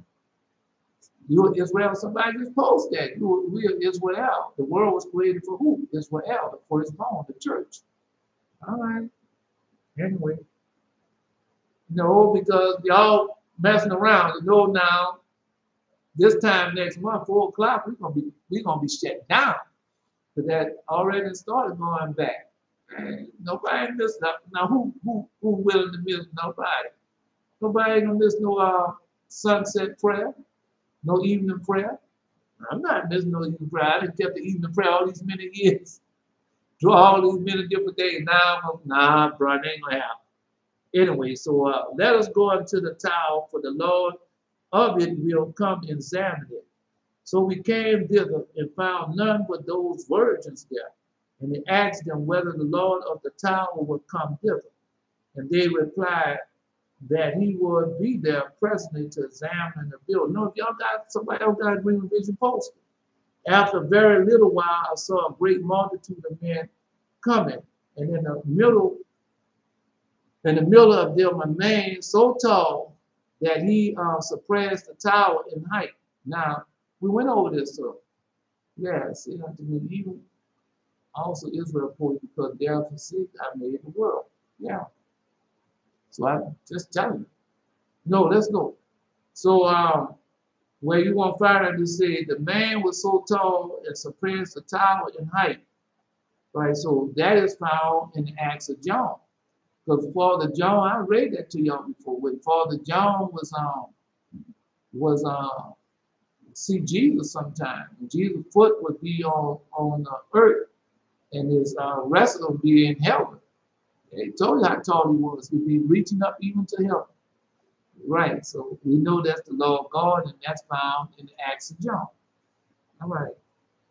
You are Israel, somebody just post that. We are Israel. The world was created for who? Israel, the firstborn, the church. All right. Anyway. No, because y'all messing around. You know now, this time next month, 4 o'clock, we're gonna be shut down. But that already started going back. And nobody missed up. Now who willing to miss nobody? Nobody gonna miss no sunset prayer, no evening prayer. I'm not missing no evening prayer. I done kept the evening prayer all these many years. Do all these many different days. Now, nah, bro, it ain't gonna happen. Anyway, so let us go into the tower, for the Lord of it will come and examine it. So we came thither and found none but those virgins there. And he asked them whether the Lord of the tower would come thither. And they replied that he would be there presently to examine the building. No, if y'all got somebody else got a green vision posted. After a very little while, I saw a great multitude of men coming, and in the middle of them a man so tall that he surpassed the tower in height. Now, we went over this, so yeah, see, even also Israel for because therefore see, I made the world. Yeah. So I'm just telling you. No, let's go. So where you want to find out, to say the man was so tall and surpassed the tower in height. Right, so that is found in the Acts of John. Because Father John, I read that to y'all before. When Father John was see Jesus sometime. And Jesus' foot would be on earth, and his rest of them be in heaven. He told you how tall he was. He'd be reaching up even to heaven. Right. So we know that's the law of God, and that's found in the Acts of John. All right.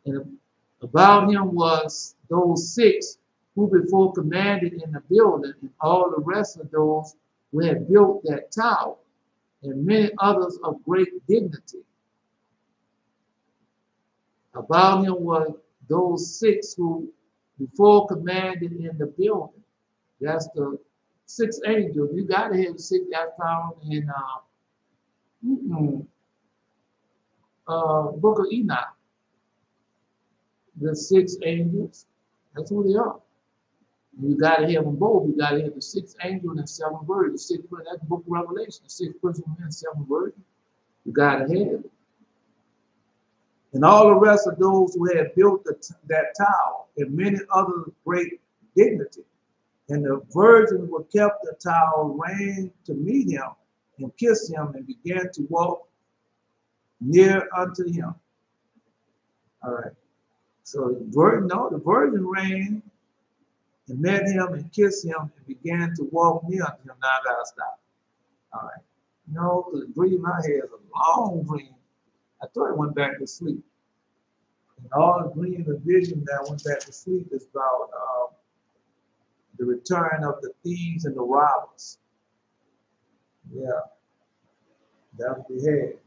And about him was those 6 who before commanded in the building, and all the rest of those who had built that tower, and many others of great dignity. About him was those 6 who before commanded in the building. That's the 6 angels. You got to have 6 that found in Book of Enoch. The 6 angels. That's who they are. You got to have them both. You got to have the 6 angels and 7 virgins. That's the Book of Revelation. 6 principal men, 7 virgins. You got to have it. And all the rest of those who had built that tower, and many others of great dignity. And the virgins who kept the tower ran to meet him and kissed him and began to walk near unto him. All right. So the virgin ran and met him and kissed him and began to walk near unto him. Now I gotta stop. All right. No, the dream I had is a long dream. I thought I went back to sleep. And all the dream and vision that I went back to sleep is about the return of the thieves and the robbers. Yeah, that's what we had.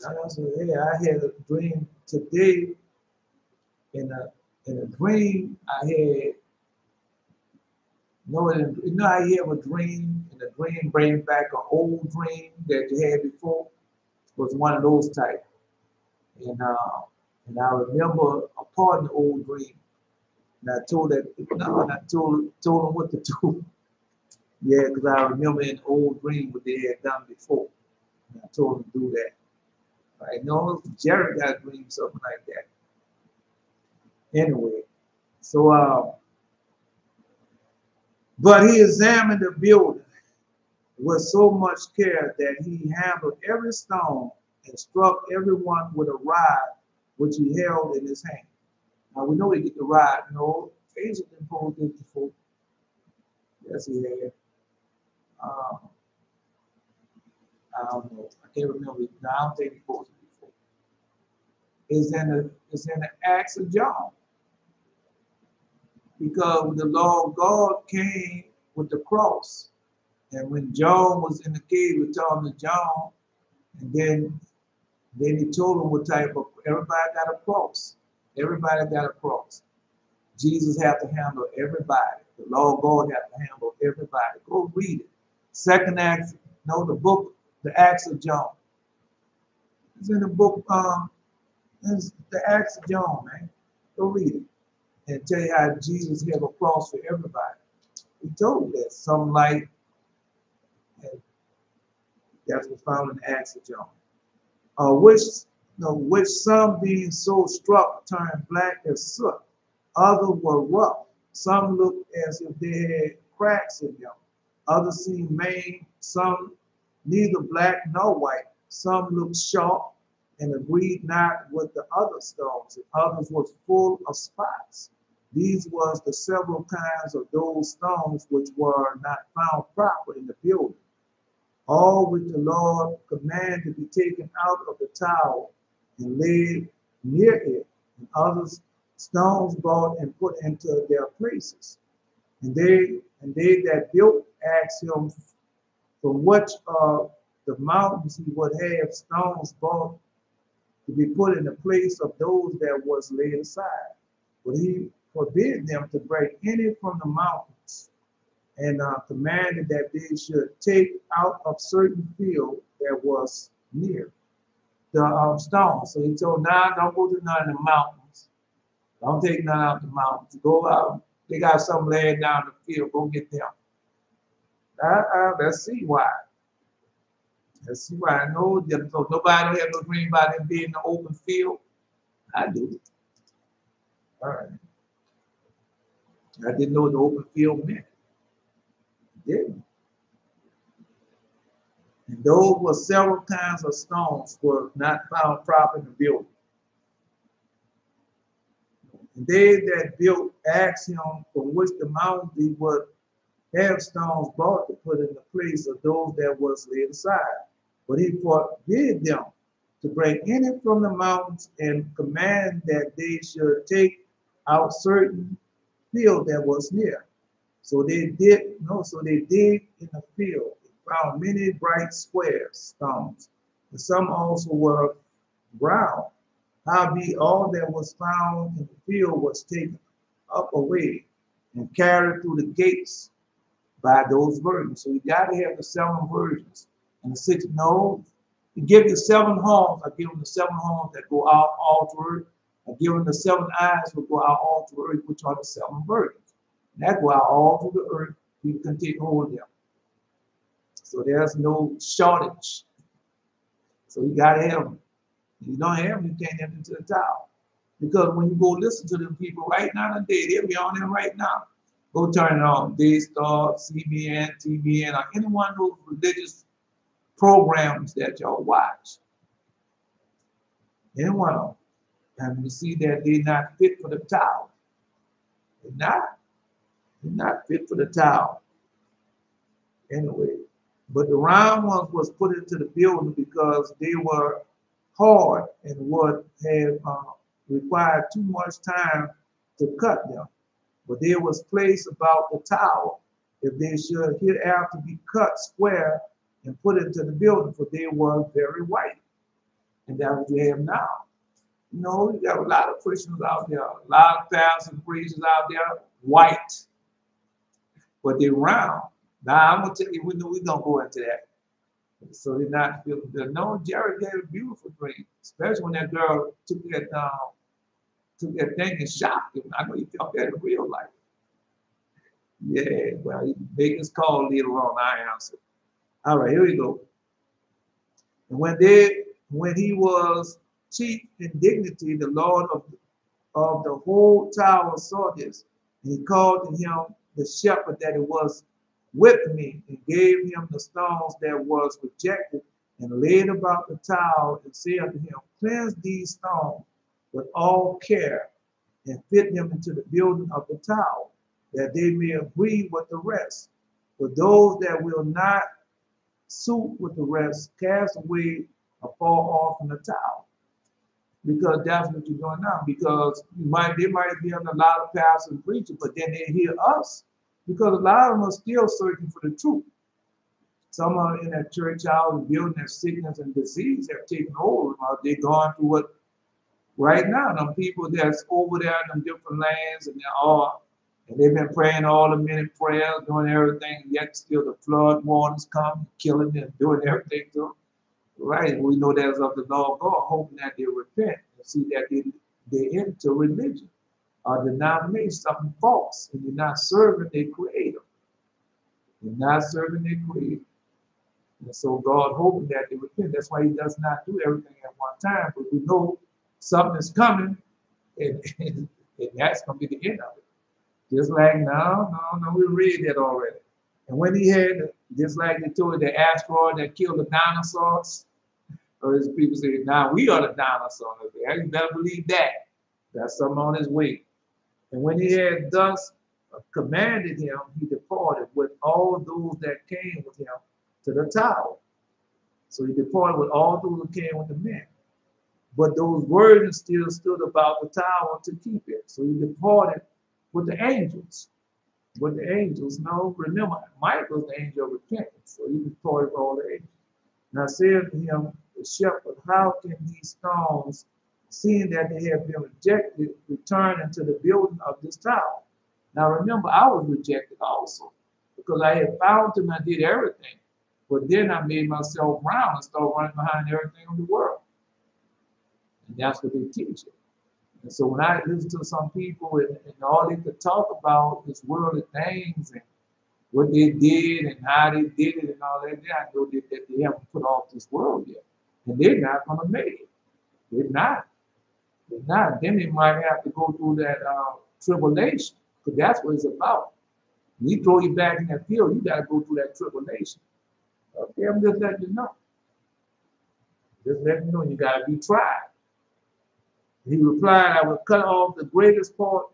That's what we had. I had a dream today. In a dream, I had. You know how you have a dream, and the dream brings back an old dream that you had before. It was one of those type. And I remember a part of the old dream. And I told that, no, and I told them what to do. Yeah, because I remember in the old dream what they had done before. And I told them to do that. Right? No, Jerry got a dream, something like that. Anyway, so, but he examined the building with so much care that he handled every stone and struck everyone with a rod which he held in his hand. Now we know he get the rod. No, Asia didn't hold this before. Yes, he had. I don't know. I can't remember. No, I don't think he posted it before. It's in the Acts of John. Because the law of God came with the cross. And when John was in the cave, we told him to John, and then he told him what type of, everybody got a cross. Everybody got a cross. Jesus had to handle everybody. The Lord God had to handle everybody. Go read it. Second Acts, no, the book, the Acts of John. It's in the book, it's the Acts of John, man. Go read it. And tell you how Jesus had a cross for everybody. He told you that. Some light, and that's what's found in the Acts of John. Which some being so struck turned black as soot. Others were rough. Some looked as if they had cracks in them. Others seemed maimed. Some neither black nor white. Some looked sharp and agreed not with the other stones. And others were full of spots. These was the several kinds of those stones which were not found proper in the building. All which the Lord commanded to be taken out of the tower and laid near it, and others stones brought and put into their places. And they that built asked him from which of the mountains he would have stones brought to be put in the place of those that was laid aside. But he forbid them to break any from the mountains, and commanded that they should take out of certain field that was near the stones. So he told, now don't go to none of the mountains. Don't take none out of the mountains. Go out. They got some laying down the field. Go get them. Let's see why. Let's see why. I know that so nobody have no dream about them being in the open field. I do. All right. I didn't know what the open field meant. I didn't. And those were several kinds of stones were not found proper in the building. And they that built asked him from which the mountain he would have stones brought to put in the place of those that was laid aside. But he forbid them to bring any from the mountains, and command that they should take out certain field that was near. So they did in the field, and found many bright square stones, and some also were brown. Howbeit all that was found in the field was taken up away and carried through the gates by those virgins. So you got to have the 7 virgins. And the 6, no, he give you 7 horns. I give them the 7 horns that go out all to earth. I give them the 7 eyes that go out all to earth, which are the 7 virgins. And that go out all to the earth. You can take hold of them. So there's no shortage. So you got to have them. If you don't have them, you can't enter into the tower. Because when you go listen to them people right now today, they'll be on there right now. Go turn it on. Daystar, CBN, TBN, or any one of those religious programs that y'all watch. Any one of them. And you see that they're not fit for the tower. They're not. They're not fit for the tower. Anyway. But the round ones was put into the building because they were hard and would have required too much time to cut them. But there was place about the tower if they should hereafter be cut square and put into the building, for they were very white. And that's what you have now. You know, you got a lot of Christians out there, a lot of pastors and preachers out there, white, but they're round. Now, I'm going to tell you, we know we're going to go into that. So they're not feeling good. No, Jared gave a beautiful dream, especially when that girl took that thing and shocked him. I know he felt that in real life. Yeah, well, he made his call later on. I answered. All right, here we go. And when he was chief in dignity, the Lord of the whole tower saw this, and he called to him the shepherd that it was with me, and gave him the stones that was rejected, and laid about the tower, and said unto him, cleanse these stones with all care, and fit them into the building of the tower, that they may agree with the rest. For those that will not suit with the rest, cast away or fall off from the tower. Because that's what you're doing now. Because they might be on a lot of pastors and preachers, but then they hear us. Because a lot of them are still searching for the truth. Some are in that church house building that sickness and disease have taken over. They're going through what right now. Them people that's over there in them different lands and and they've been praying all the minute prayers, doing everything, yet still the flood waters come, killing them, doing everything to them. Right? We know that's of the Lord God, hoping that they repent and see that they enter religion or denomination, something false, and you're not serving their creator. You're not serving their creator. And so God hoping that they repent. That's why he does not do everything at one time. But we know something is coming, and that's going to be the end of it. Just like, no, we read that already. And when he had, just like they told the asteroid that killed the dinosaurs, or as people say, now we are the dinosaurs. You better believe that. That's something on his way. And when he had thus commanded him, he departed with all those that came with him to the tower. So he departed with all those who came with the men. But those virgins still stood about the tower to keep it. So he departed with the angels. With the angels, now remember, Michael's the angel of repentance. So he departed with all the angels. Now said to him, the shepherd, how can these stones, seeing that they have been rejected, return into the building of this tower? Now remember, I was rejected also, because I had found him, I did everything. But then I made myself round and started running behind everything in the world. And that's what they teach it. And so when I listen to some people and all they could talk about is worldly things and what they did and how they did it and all that, I know that they haven't put off this world yet. And they're not going to make it. They're not. They're not. Then they might have to go through that tribulation, because that's what it's about. When he throw you back in that field, you got to go through that tribulation. Okay, I'm just letting you know. Just letting you know you got to be tried. He replied, I will cut off the greatest part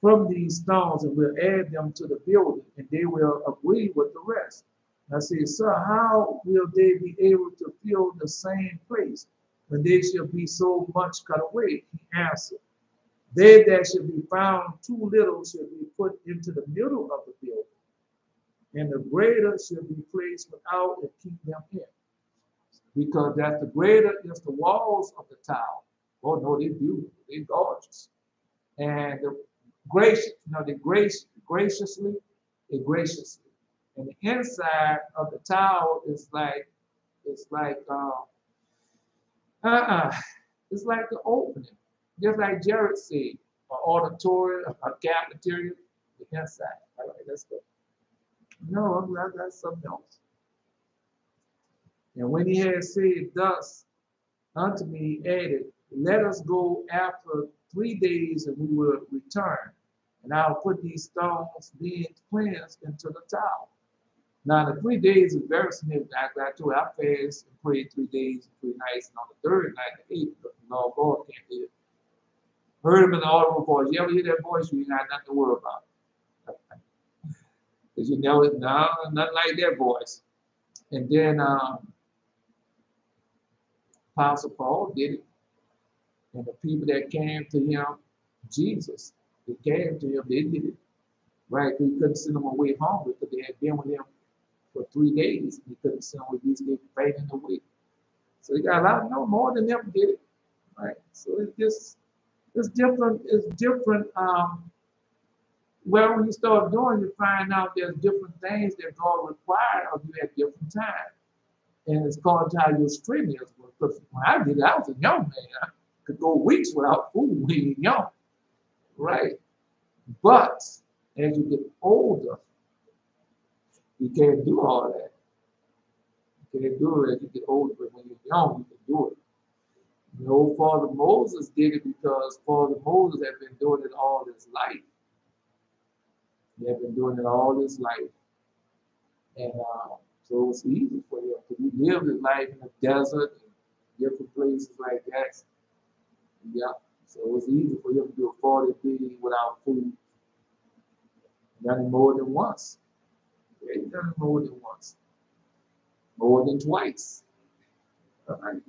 from these stones and will add them to the building, and they will agree with the rest. I said, sir, how will they be able to fill the same place when they shall be so much cut away? He answered, they that shall be found too little shall be put into the middle of the building, and the greater shall be placed without and keep them in. Because that's the greater is the walls of the tower. Oh no, they're beautiful, they're gorgeous. And the gracious, graciously. And the inside of the tower is like, it's like an opening. Just like Jared said, an auditorium, a cafeteria, the inside. All right, let's go. No, that's something else. And when he had said thus unto me, he added, let us go after 3 days and we will return. And I'll put these stones being cleansed into the tower. Now the 3 days is very significant. I told you, I fasted and prayed 3 days and 3 nights, and on the third night, the 8th, the Lord God can't do it. Heard him in the audible voice. You ever hear that voice? You ain't got nothing to worry about. Because you know it, no, nothing like that voice. And then Apostle Paul did it. And the people that came to him, Jesus, they came to him, they did it. Right? He couldn't send them away home because they had been with him for 3 days. He couldn't send them away because they fading away. So he got a lot, more than them did it. Right? So it's different. Well, when you start doing, you find out there's different things that God requires of you at different times. And it's called how your strength is. Because when I did it, I was a young man. I could go weeks without food when you're young. Right? But as you get older, you can't do all that. You can't do it as you get older, but when you're young, you can do it. You know, Father Moses did it because Father Moses had been doing it all his life. He had been doing it all his life. And so it's easy for him because he lived his life in the desert and different places like that. Yeah. So it's easy for him to do a 40 days without food. Done it more than once. Yeah, he done it more than once. More than twice. All right.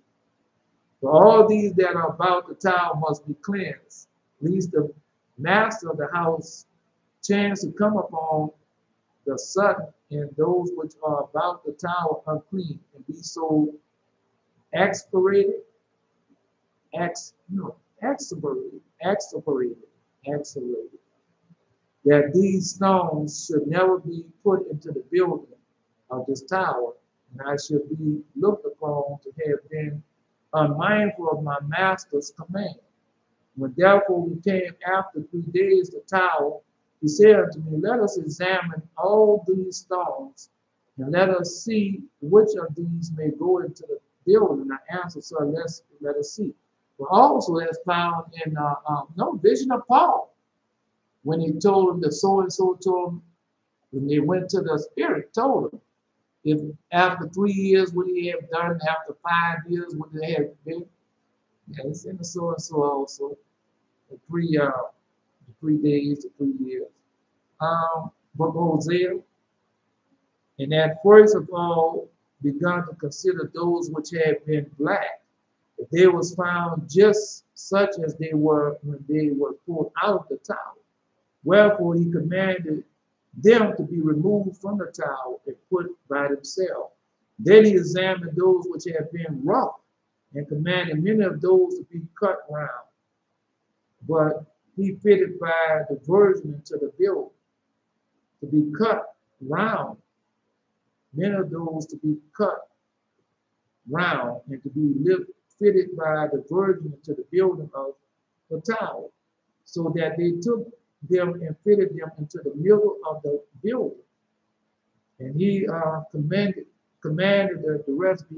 For all these that are about the tower must be cleansed, lest the master of the house chance to come upon the sudden, and those which are about the tower unclean, and be so expirated, exasperated, that these stones should never be put into the building of this tower, and I should be looked upon to have been unmindful of my master's command. When therefore we came after 3 days to the tower, he said unto me, let us examine all these stones, and let us see which of these may go into the building. I answered, sir, let us see. But also that's found in no vision of Paul, when he told him, the so-and-so told him, when they went to the Spirit, told him, if after 3 years would he have done, after 5 years would they have been? Yeah, it's in the so-and-so also, the 3 days, the 3 years. Book of Hosea, and at first of all begun to consider those which had been black, if they was found just such as they were when they were pulled out of the tower. Wherefore he commanded them to be removed from the tower and put by themselves. Then he examined those which had been rough, and commanded many of those to be cut round. But he fitted by the virgin into the building, to be cut round, many of those to be cut round, and to be fitted by the virgin into the building of the tower, so that they took them and fitted them into the middle of the building. And he commanded that the rest be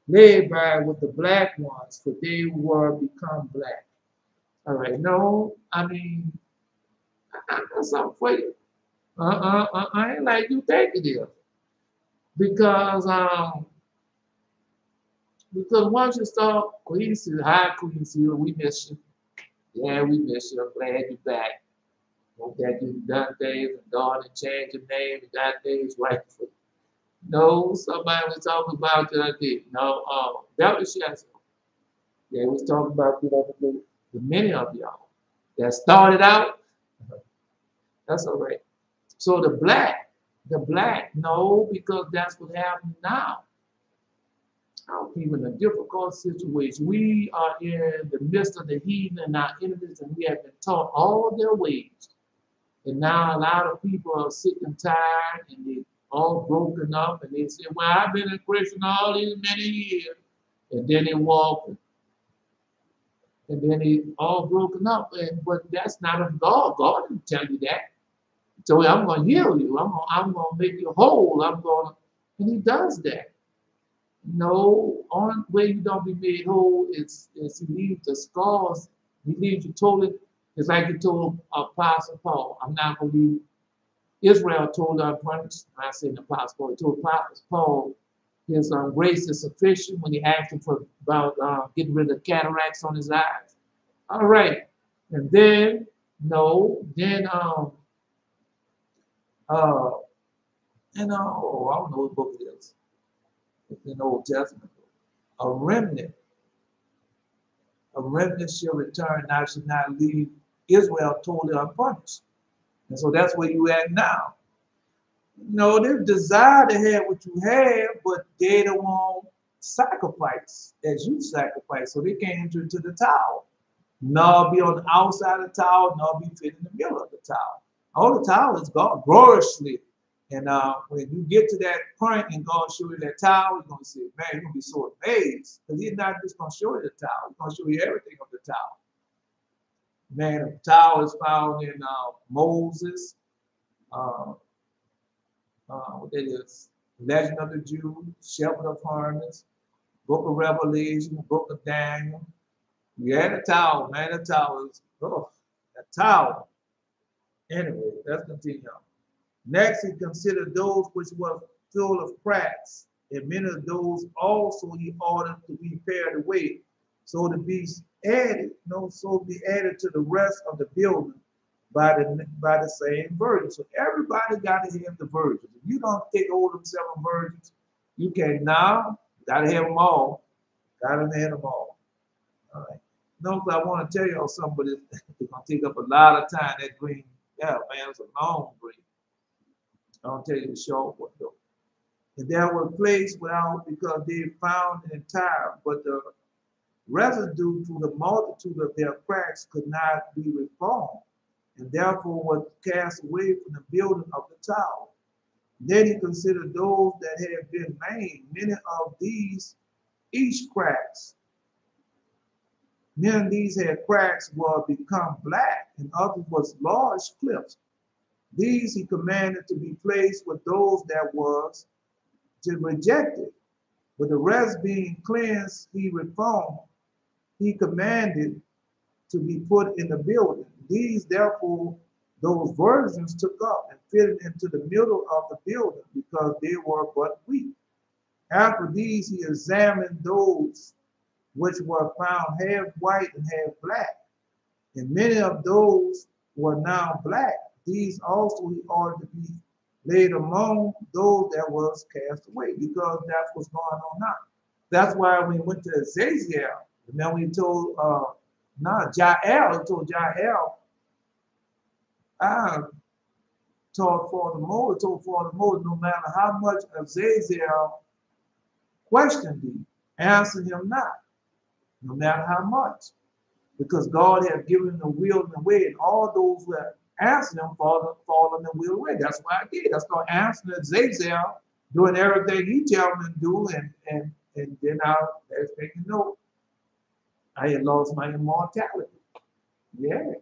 laid by with the black ones, for they were become black. All right, no, I mean, I got something for you. I ain't like you think it is. Because once you start cohesive, hi cohesive, we miss you. Yeah, we miss you. I'm glad you're back. Hope that you've done things and gone and changed your name and got things right for you. No, somebody was talking about that I did. No, that was Shasta. Yeah, he was talking about the many of y'all that started out. That's all right. So the black, no, because that's what happened now. Our people in a difficult situation. We are in the midst of the heathen and our enemies, and we have been taught all their ways. And now a lot of people are sick and tired, and they all broken up, and they say, well, I've been a Christian all these many years. And then they walk, and then they all broken up. But that's not of God. God didn't tell you that. So I'm going to heal you. I'm going to make you whole. And he does that. No, only way you don't be made whole is he leaves the scars. He leaves you totally. It's like he told Apostle Paul, I'm not going to leave. Israel told unpunished. I said Apostle Paul. He told Apostle Paul his grace is sufficient when he asked him about getting rid of cataracts on his eyes. All right. And then, I don't know what book it is. It's in the Old Testament. A remnant shall return, and I should not leave Israel totally unpunished. And so that's where you at now. They desire to have what you have, but they don't want sacrifice as you sacrifice. So they can't enter into the tower. Nor be on the outside of the tower, nor be fit in the middle of the tower. All the tower is God gloriously. And when you get to that point and God show you that tower, you're going to say, man, you're going to be so amazed. Because he's not just going to show you the tower. He's going to show you everything of the tower. Man, the tower is found in Moses. What that is? Legend of the Jews, Shepherd of Hermas, Book of Revelation, Book of Daniel. You had a tower, man. The tower is, a tower. Anyway, let's continue on. Next, he considered those which were full of cracks, and many of those also he ordered to be pared away, so to be added to the rest of the building by the same virgin. So everybody got to have the virgins. If you don't take hold of 7 virgins, you can now. Got to have them all. Got to have them all. All right. No, I want to tell y'all something, but it's going to take up a lot of time. That green, yeah, man, it's a long green. I'll tell you the short one though. And there was a place without because they found an entire, but the residue through the multitude of their cracks could not be reformed, and therefore was cast away from the building of the tower. Then he considered those that had been made. Many of these each cracks, many of these had cracks were become black, and others was large cliffs. These he commanded to be placed with those that was to reject it. But the rest being cleansed, he reformed. He commanded to be put in the building. These, therefore, those virgins took up and fitted into the middle of the building because they were but weak. After these, he examined those which were found half white and half black. And many of those were now black. These also he ordered to be laid among those that was cast away, because that's what's going on now. That's why when he went to Azazel, and then we told Jael, he told Jael, I told Father Moses, no matter how much Azazel questioned thee, answer him not, no matter how much. Because God had given him the will and the way, and all those who have answered him fall in the will and way. That's why I did. I started answering Azazel, doing everything he tell me to do, and then as they can know, I had lost my immortality. Yeah.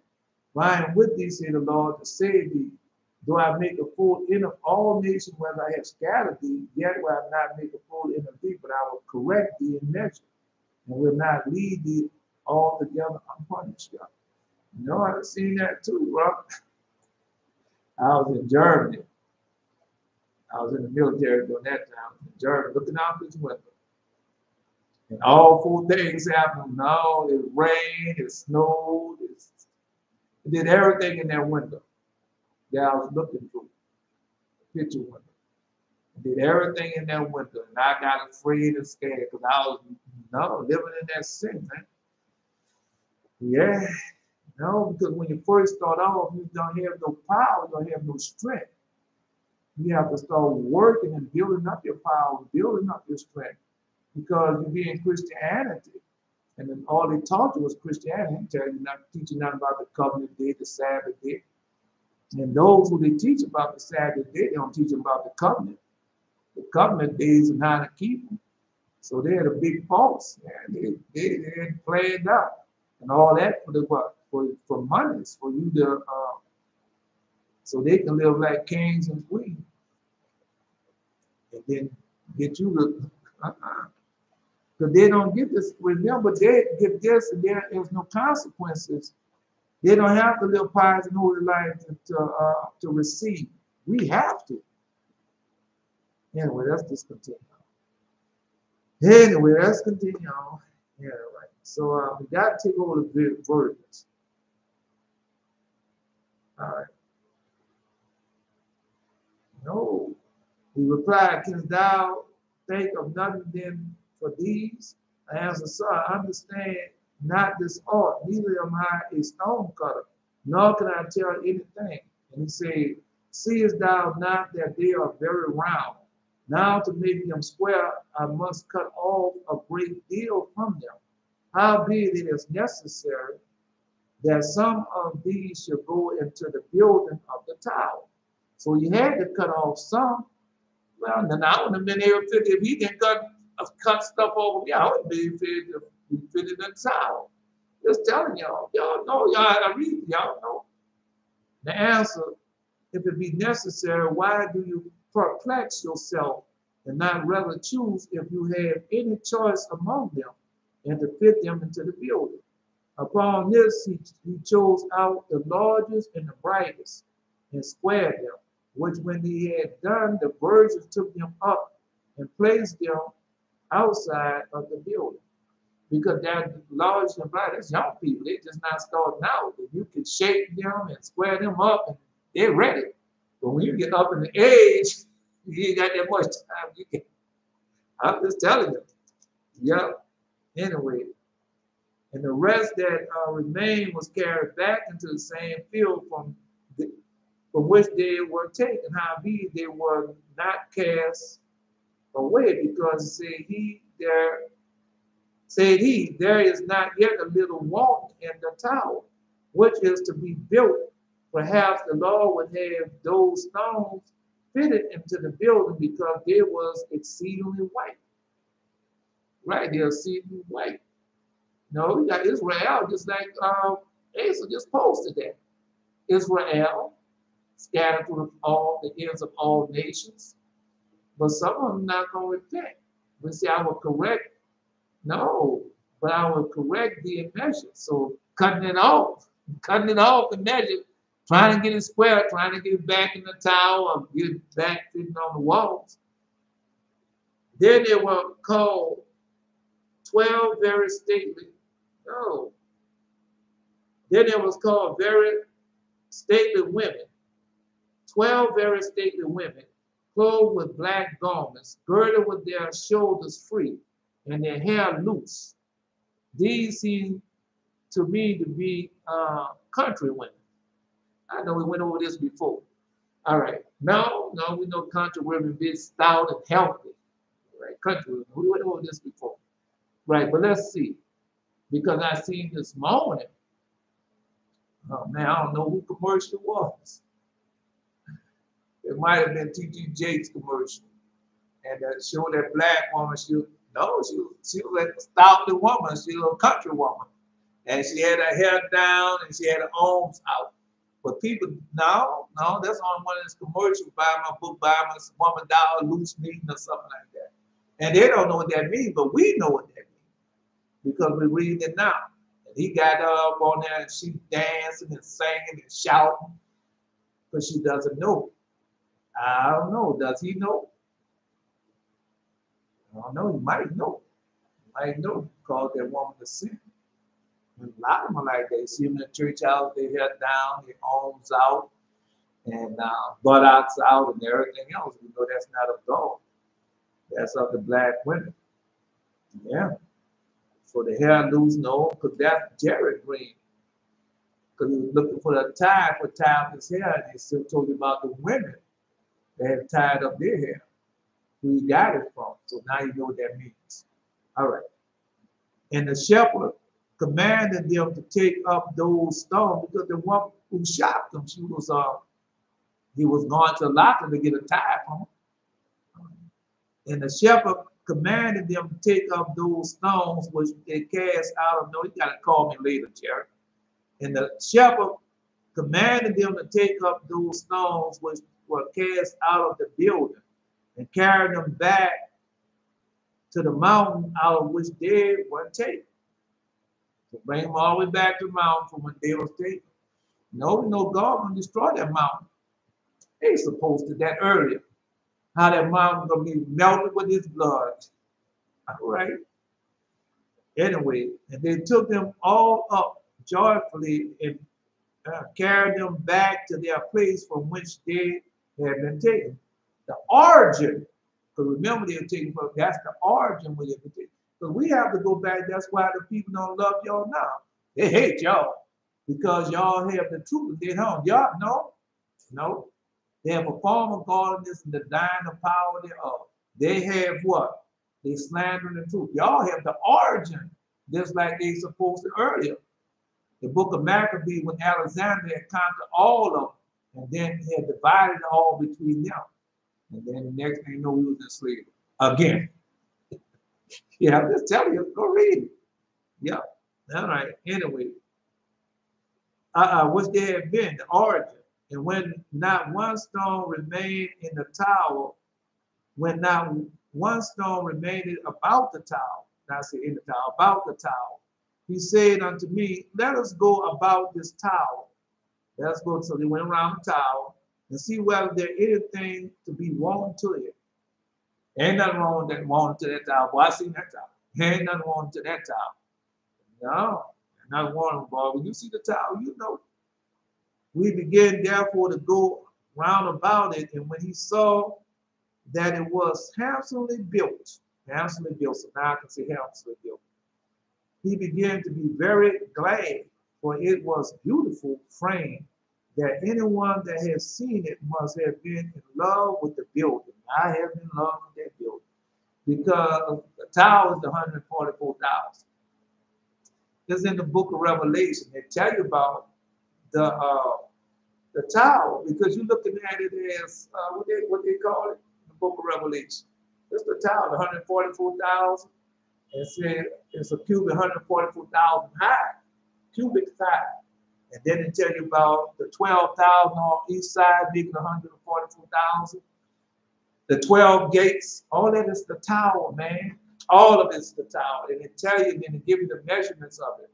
For I am with thee, say the Lord, to save thee. Though I make a full end of all nations, whether I have scattered thee, yet will I not make a full end of thee, but I will correct thee in measure, and will not leave thee altogether unpunished. You know, I've seen that too, bro. I was in Germany. I was in the military during that time. In Germany, looking out this window. And all 4 things happened. No, it rained, it snowed, it did everything in that window that I was looking through, the picture window. It did everything in that window. And I got afraid and scared because I was living in that sin, man. Yeah. No, because when you first start off, you don't have no power, you don't have no strength. You have to start working and building up your power, building up your strength, because you be in Christianity. And then all they taught you was Christianity. Tell you not teaching nothing about the covenant day, the Sabbath day. And those who they teach about the Sabbath day, they don't teach them about the covenant. The covenant days and how to keep them. So they had a big false. They had planned out. And all that for the what? For monies, for you to so they can live like kings and queens. And then get you to because they don't get this. Remember, they get this, and there is no consequences. They don't have to live pious and holy life to receive. We have to. Anyway, let's just continue on. Anyway, let's continue on. Yeah, right. So we got to take over the virgins. All right. No. He replied, canst thou think of nothing then for these? I answered, sir, I understand not this art, neither am I a stone cutter, nor can I tell anything. And he said, seest thou not that they are very round? Now to make them square, I must cut off a great deal from them. Howbeit it is necessary that some of these should go into the building of the tower. So you had to cut off some. Well, then I wouldn't have been able to, if he didn't cut stuff over me, I wouldn't be able to fit it in the tower. Just telling y'all know, y'all I read, y'all know. The answer, if it be necessary, why do you perplex yourself and not rather choose if you have any choice among them and to fit them into the building? Upon this, he chose out the largest and the brightest and squared them, which when he had done, the virgins took them up and placed them outside of the building. Because they're large and bright, that's young people. They just not starting out. But you can shape them and square them up and they're ready. But when you get up in the age, you ain't got that much time. I'm just telling you. Yep. Anyway. And the rest that remained was carried back into the same field from from which they were taken. Howbeit they were not cast away, because said he, there is not yet a little want in the tower, which is to be built. Perhaps the Lord would have those stones fitted into the building, because they was exceedingly white. Right, they're exceedingly white. No, we got Israel, just like Asa just posted that. Israel scattered through all the ends of all nations, but some of them not going to repent. We say, I will correct. No, but I will correct thee in measure. So cutting it off in measure, trying to get it square, trying to get it back in the tower, or get it back fitting on the walls. Then they were called 12 very stately. No. Then there was called very stately women, 12 very stately women, clothed with black garments, girded with their shoulders free, and their hair loose. These seem to me to be country women. I know we went over this before. All right. No, we know country women be stout and healthy. Right, country women. We went over this before. Right, but let's see. Because I seen this morning. Oh man, I don't know who commercial it was. It might have been T.G. Jakes commercial. And showed that black woman, she was a stoutly woman. She was a country woman. And she had her hair down and she had her arms out. But people, no, that's on one of these commercials, buy my book, buy my woman dollar, loose meeting or something like that. And they don't know what that means, but we know what that means. Because we're reading it now. And he got up on there and she dancing and singing and shouting. But she doesn't know. I don't know. Does he know? I don't know. He might know. He might know. Called that woman a sin. And a lot of them are like that. You see them in the church house, they head down, their arms out, and buttocks out, and everything else. We know that's not of God. That's of the black women. Yeah. For the hair loose, no, because that's Jared Green. Because he was looking for the tie for tie up his hair, and he still told you about the women that have tied up their hair. Who he got it from. So now you know what that means. All right. And the shepherd commanded them to take up those stones, because the one who shot them, he was going to lock them to get a tie from them. And the shepherd commanded them to take up those stones which they cast out of. No, you gotta call me later, Jerry. And the shepherd commanded them to take up those stones which were cast out of the building, and carry them back to the mountain out of which they were taken. To bring them all the way back to the mountain from when they were taken. No, God will destroy that mountain. They supposed to that earlier. How that mountain gonna be melted with his blood. All right. Anyway, and they took them all up joyfully and carried them back to their place from which they had been taken. The origin, because remember they were taken from, that's the origin where they were taken. So we have to go back. That's why the people don't love y'all now. They hate y'all because y'all have the truth. They don't. Y'all, no. They have a form of godliness and the dying of power thereof. They have what? They slander the truth. Y'all have the origin, just like they supposed to earlier. The book of Maccabees, when Alexander had conquered all of them, and then he had divided it all between them. And then the next thing you know, we was in slavery again. Yeah, I'm just telling you, go read it. Yeah. All right. Anyway, which they had been, the origin. And when not one stone remained in the tower, when not one stone remained about the tower, not say in the tower, about the tower, he said unto me, let us go about this tower. Let us go. So they went around the tower and see whether there is anything to be wrong to it. Ain't nothing wrong with that wanting to that tower. Boy, I seen that tower. Ain't nothing wrong to that tower. No, nothing wrong, boy. When you see the tower, you know. We began therefore to go round about it, and when he saw that it was handsomely built, so now I can say handsomely built, he began to be very glad, for it was beautiful frame that anyone that has seen it must have been in love with the building. I have been in love with that building because the tower is the 144,000. It's in the book of Revelation. They tell you about the tower because you're looking at it as what they call it, the book of Revelation. It's the tower, the 144,000. It said it's a cubit 144,000 high, cubic high. And then it tell you about the 12,000 on each side, making 144,000. The 12 gates, all that is the tower, man. All of it's the tower. And it tell you, then it give you the measurements of it.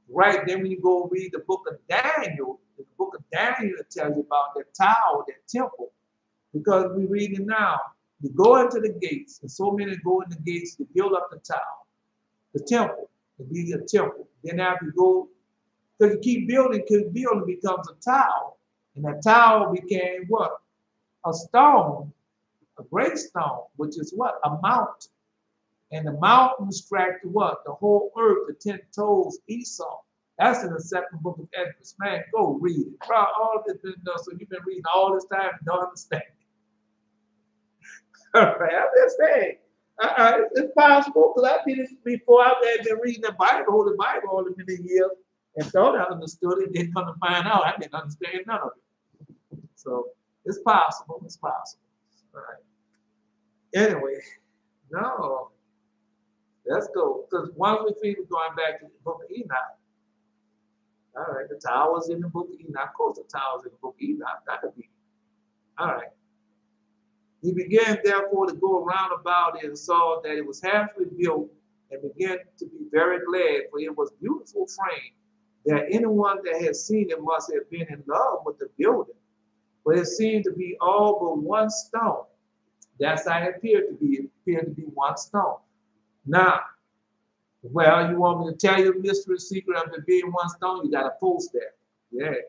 Right, then when you go read the book of Daniel, the book of Daniel tells you about that tower, that temple. Because we read it now. You go into the gates, and so many go in the gates to build up the tower, the temple, to be a temple. Then after you go, because you keep building, because building becomes a tower. And that tower became what? A stone, a great stone, which is what? A mountain. And the mountain stretched what? The whole earth, the 10 toes, Esau. That's in the second book of Exodus. Man, go read it. Bro, all of this been done, so you've been reading all this time and don't understand. All right, I'm just saying. It's possible, because I did it before. I've been reading the Bible, Holy Bible, all the many years, and thought I understood it. Then come to find out, I didn't understand none of it. So it's possible. It's possible. All right. Anyway, no. Let's go. Because once we finish going back to the book of Enoch. All right, the tower's in the book of Enoch. Of course, the tower's in the book of Enoch. That could be. All right. He began, therefore, to go around about it and saw that it was halfway built and began to be very glad, for it was beautiful frame, that anyone that had seen it must have been in love with the building. But it seemed to be all but one stone. That's how it appeared to be. It appeared to be one stone. Now, well, you want me to tell you the mystery secret of it being one stone? You got to post that. Yeah.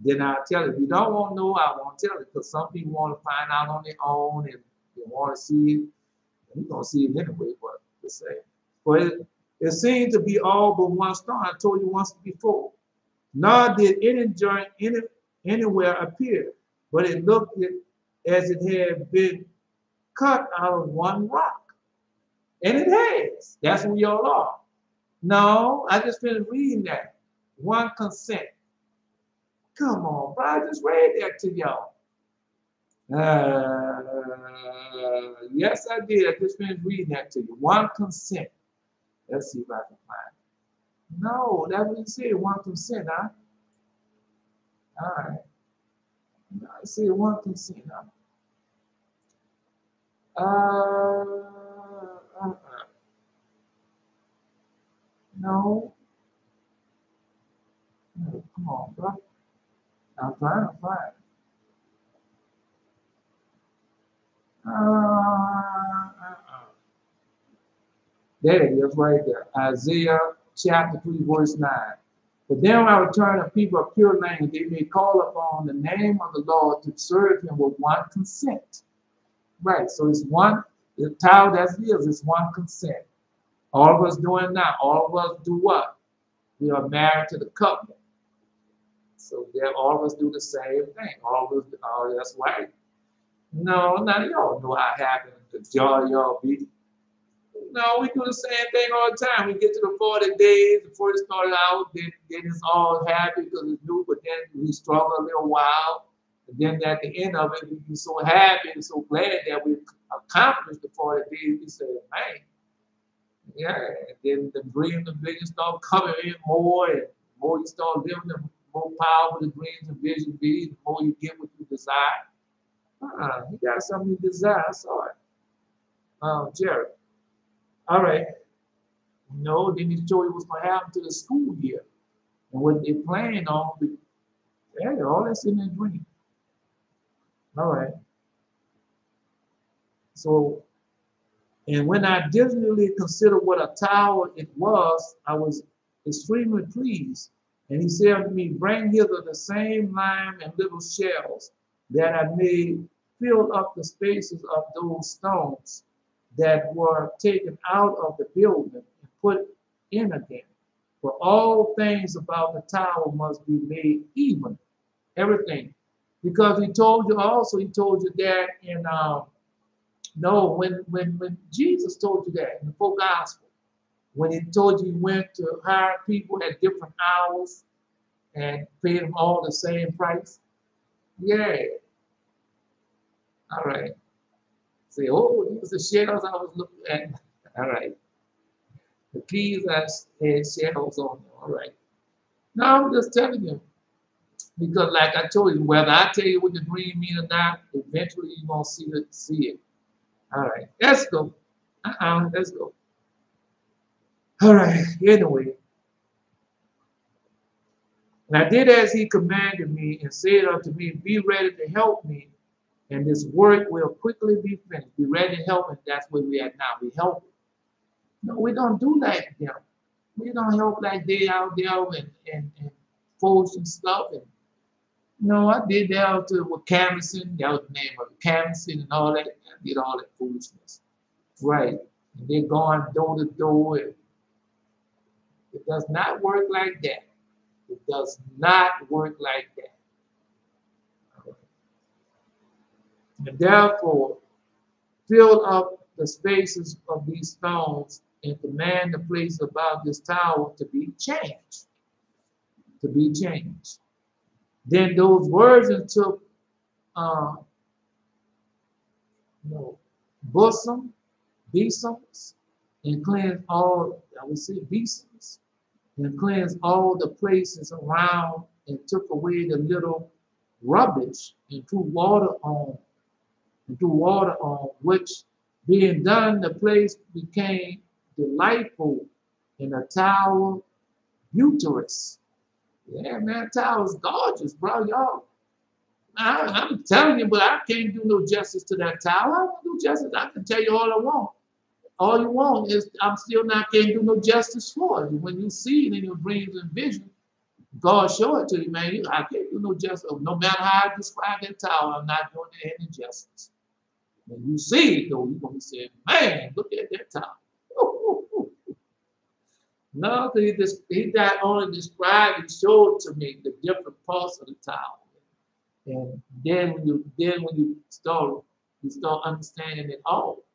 Then I'll tell you. If you don't want to know, I won't tell you, because some people want to find out on their own and they want to see it. You're going to see it anyway, but to say. But it seemed to be all but one stone. I told you once before. Nor did any joint anywhere appear, but it looked as it had been cut out of one rock. And it has. That's where y'all are. No, I just finished reading that. One consent. Come on, bro. I just read that to y'all. Yes, I did. I just finished reading that to you. One consent. Let's see if I can find it. No, that's what it said. One consent, huh? All right. No, I said one consent, huh? No. No, come on, bro. I'm trying to find it. There it is right there. Isaiah chapter 3, verse 9. But then I return a people of pure language, they may call upon the name of the Lord to serve him with one consent. Right, so it's one, the tower that is, it's one consent. All of us doing now, all of us do what? We are married to the covenant. So there, all of us do the same thing. All of us, oh, that's right. No, none of y'all know how it happened. The joy y'all be. No, we do the same thing all the time. We get to the 40 days before it started out, then it's all happy because it's new, but then we struggle a little while. And then at the end of it, we be so happy and so glad that we accomplished the 40 days. We say, man, yeah. And then the dreams and visions start coming in more, and the more you start living, the more powerful the dreams and visions be, the more you get what you desire. You got something you desire. I saw it. Jared. All right. No, then he showed you what's going to happen to the school year and what they plan on. Yeah, all that's in their dream. All right. So, and when I diligently considered what a tower it was, I was extremely pleased. And he said to me, bring hither the same lime and little shells that I made fill up the spaces of those stones that were taken out of the building and put in again. For all things about the tower must be made even, everything. Because he told you also, he told you that in no, when Jesus told you that in the full gospel, when he told you he went to hire people at different hours and paid them all the same price. Yeah, all right. Say, oh, these are the shells I was looking at. All right. The keys had shells on them. All right. Now I'm just telling you, because like I told you, whether I tell you what the dream mean or not, eventually you're gonna see it. All right, let's go. Let's go. All right, anyway. And I did as he commanded me and said unto me, be ready to help me, and this work will quickly be finished. Be ready to help, and that's where we at now. We help. No, we don't do like them. We don't help like they out there and folks and stuff. And no, I did that out to with canvassing. That was the name of it, canvassing and all that. I did all that foolishness. Right. And they're going door to door. And it does not work like that. It does not work like that. And therefore, fill up the spaces of these stones and command the place about this tower to be changed. To be changed. Then those virgins took besoms, and cleansed all, I would say besoms, and cleansed all the places around and took away the little rubbish and threw water on, which being done, the place became delightful and a tower treacherous. Yeah, man, tower's gorgeous, bro, y'all. I'm telling you, but I can't do no justice to that tower. I won't do justice. I can tell you all I want. All you want is I'm still not can't do no justice for it. When you see it in your dreams and visions, God show it to you, man. I can't do no justice. No matter how I describe that tower, I'm not doing it any justice. When you see it, though, you're gonna be saying, man, look at that tower. No, he not only described, he showed to me the different parts of the tower. And then when you start understanding it all.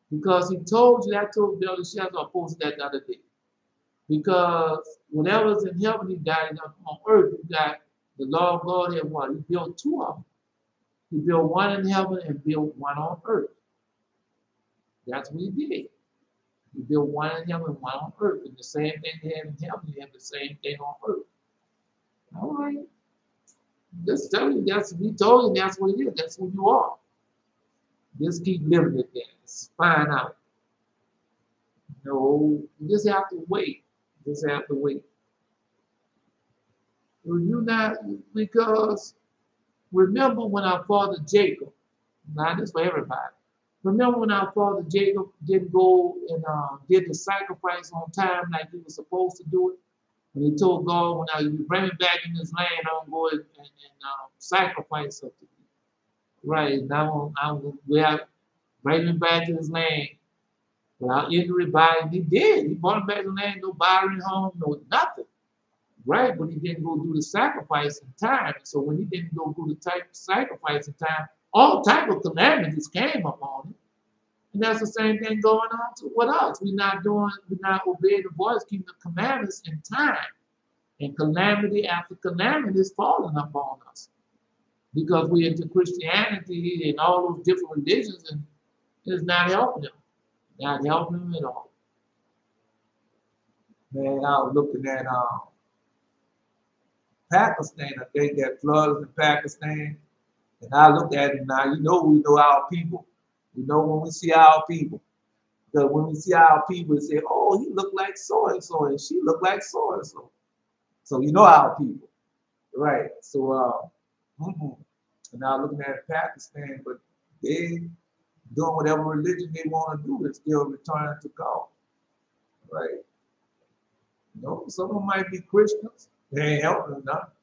Because he told you, I told Bill Shells, I posted that the other day. Because whatever's in heaven, he got it on earth. You got the Lord God had one. He built two of them. He built one in heaven and built one on earth. That's what he did. He built one in heaven and one on earth. And the same thing he had in heaven, he had the same thing on earth. All right. Just tell you, we told you that's what it is. That's who you are. Just keep living it there. Find out. No, you just have to wait. You just have to wait. Will you not? Because remember when our father Jacob, not this for everybody. Remember when our father Jacob didn't go and did the sacrifice on time like he was supposed to do it? When he told God, when you bring me back in this land, I'm going to go and sacrifice something. Right, now we have bring him back to his land without injury by him. He did. He brought him back to the land, no borrowing home, no nothing. Right, but he didn't go do the sacrifice in time. So when he didn't go do the type of sacrifice in time, all type of calamities came upon him. And that's the same thing going on with us. We're not obeying the voice, keeping the commandments in time. And calamity after calamity is falling upon us. Because we're into Christianity and all those different religions, and it's not helping them. Not helping them at all. Man, I was looking at Pakistan. I think that floods in Pakistan. And I looked at it now. We know our people. We know when we see our people. Because when we see our people, we say, oh, he looked like so and so, and she looked like so and so. So you know our people. Right. So and now looking at Pakistan, but they doing whatever religion they want to do and still returning to God. Right? Some of them might be Christians. They ain't helping them nothing.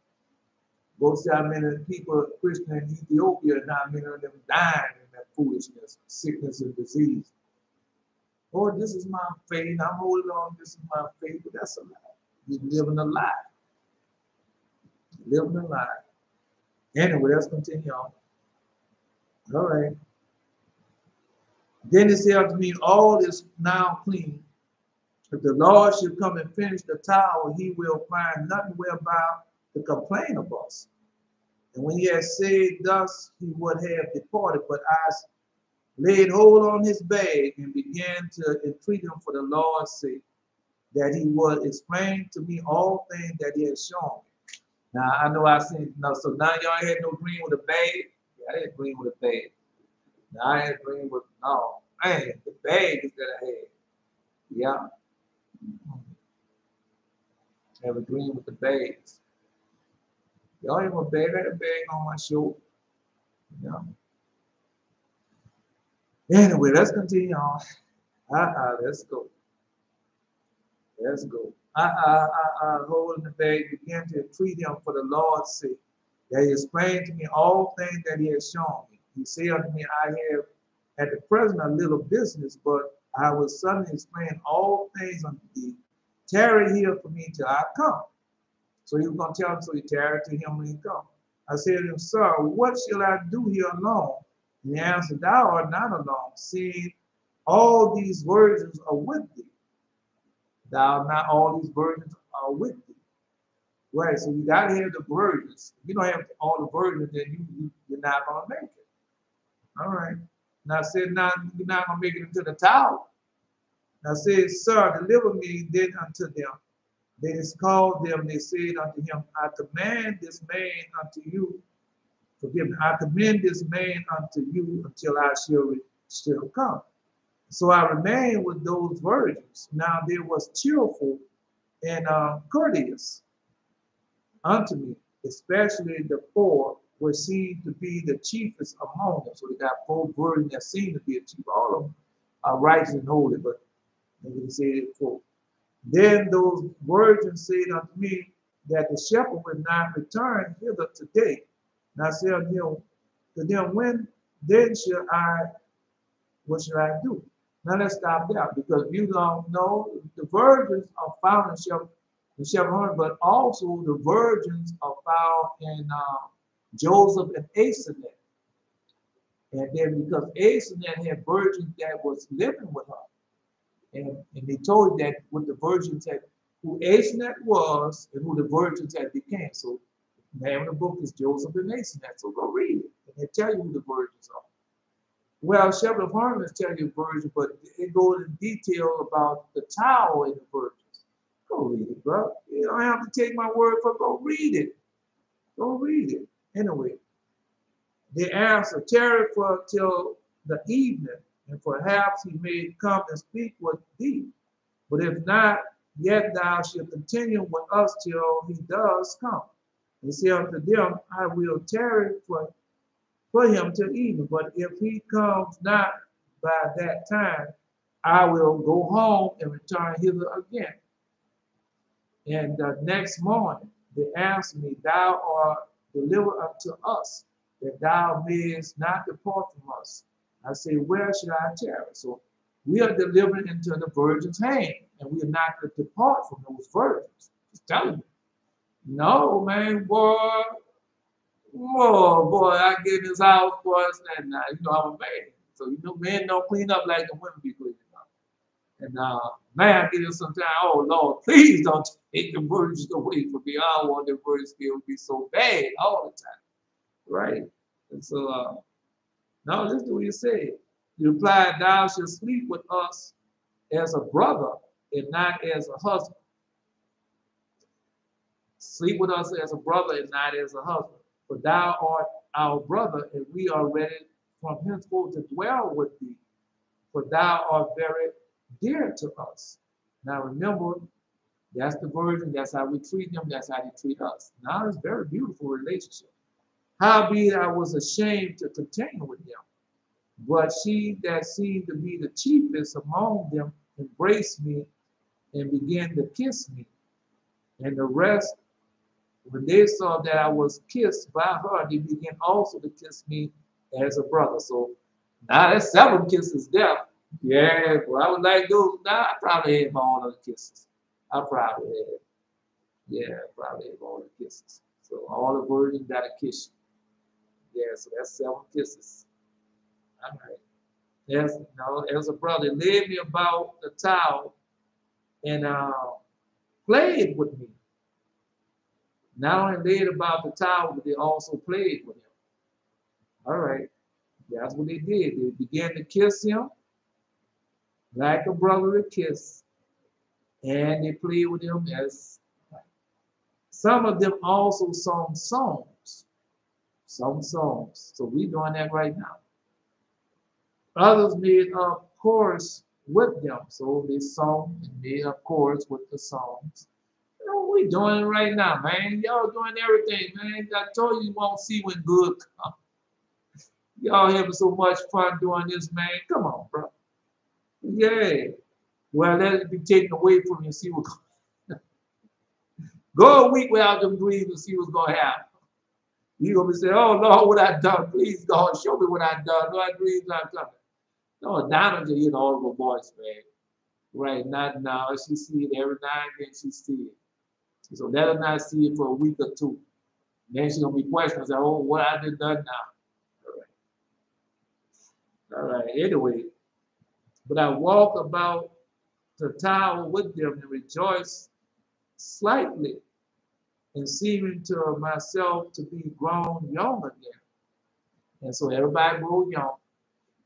Go see how many people are Christian in Ethiopia and how many of them dying in that foolishness, sickness and disease. Oh, this is my faith. I'm holding on. This is my faith. But that's a lie. You're living a lie. Living a lie. Anyway, let's continue on. All right. Then he said unto me, all is now clean. If the Lord should come and finish the tower, he will find nothing whereby to complain of us. And when he had said thus, he would have departed, but I laid hold on his bag and began to entreat him for the Lord's sake, that he would explain to me all things that he had shown me. Now, I know I said, no, so now y'all had no dream with a bag? Yeah, I had a dream with a bag. Now, I had a dream with, no, man, the bag is that I had. Yeah. I have a dream with the bags. Y'all have a bag? I had a bag on my shoulder. Yeah. Anyway, let's continue on. Let's go. Let's go. Holding the bag, began to entreat him for the Lord's sake, that he explained to me all things that he has shown me. He said unto me, I have at the present a little business, but I will suddenly explain all things unto thee. Tarry here for me till I come. So he was going to tell him, so he tarried to him when he come. I said to him, Sir, what shall I do here alone? And he answered, Thou art not alone, seeing all these virgins are with thee. Thou not all these virgins are with thee. Right, so you got to have the virgins. If you don't have all the virgins, then you're not going to make it. All right. Now I said, now you're not going to make it into the tower. Now I said, Sir, deliver me then unto them. They called them, they said unto him, I command this man unto you. Forgive me, I commend this man unto you until I shall come. So I remained with those virgins. Now there was cheerful and courteous unto me, especially the four, which seemed to be the chiefest among them. So they got 4 virgins that seem to be a chief. All of them are righteous and holy, but they didn't say it 4. Then those virgins said unto me that the shepherd would not return hither today. And I said unto them, when then what shall I do? Now let's stop there, because you don't know the virgins are found in shepherd, but also the virgins are found in Joseph and Asenath. And then because Asenath had virgins that was living with her. And they told that what the virgins had, who Asenath was and who the virgins had became. So the name of the book is Joseph and Asenath. So go read it. And they tell you who the virgins are. Well, Shepherd of Hermas tell you virgins, but it goes in detail about the tower and the virgins. Go read it, bro. You don't have to take my word for it. Go read it. Go read it. Anyway, they answered, tarry for till the evening, and perhaps he may come and speak with thee. But if not, yet thou shalt continue with us till he does come. And say unto them, I will tarry for him till evening. But if he comes not by that time, I will go home and return hither again. And the next morning they answered me, Thou art delivered unto us, that thou mayest not depart from us. I say, where should I tarry? So we are delivered into the virgin's hand, and we are not to depart from those virgins. Just telling you. No, man, boy. Whoa, boy, I get in this house, boy, and you know I'm a man. So you know men don't clean up like the women be cleaning up. And man, I get in sometimes, oh Lord, please don't take the virgins away from me. I don't want the virgins to be so bad all the time. Right? And so now listen to what you said. You replied, Thou shalt sleep with us as a brother and not as a husband. Sleep with us as a brother and not as a husband. For thou art our brother, and we are ready from henceforth to dwell with thee. For thou art very dear to us. Now remember, that's the virgin, that's how we treat them, that's how they treat us. Now it's a very beautiful relationship. Howbeit I was ashamed to continue with them. But she that seemed to be the chiefest among them embraced me and began to kiss me. And the rest, when they saw that I was kissed by her, they began also to kiss me as a brother. So now that's 7 kisses there. Yeah, well, I would like those. Now I probably have all of the kisses. I probably have. Yeah, I probably have all the kisses. So all the virgins got a kiss you. Yeah, so that's 7 kisses. All right. There's a brother laid me about the towel and played with me. Not only laid about the towel, but they also played with him. All right. That's what they did. They began to kiss him like a brotherly kiss. And they played with him as some of them also sung songs. Some songs. So we're doing that right now. Others made a chorus with them. So they sung and made a chorus with the songs. You know, we doing it right now, man. Y'all doing everything, man. I told you won't see when good comes. Y'all having so much fun doing this, man. Come on, bro. Yeah. Well, let it be taken away from you and see what go a week without them dreams and see what's going to happen. You're going to be saying, oh, Lord, what I done? Please, God, show me what I done. No, I dreams not coming. No, Donna's an audible voice, man. Right, not now. She see it every now and then. She see it. So let her not see it for a week or two. Then she's going to be questioning, say, oh, what I done now? All right. Anyway, but I walk about the tower with them and rejoice slightly and seeming to myself to be grown young again. And so everybody grow young.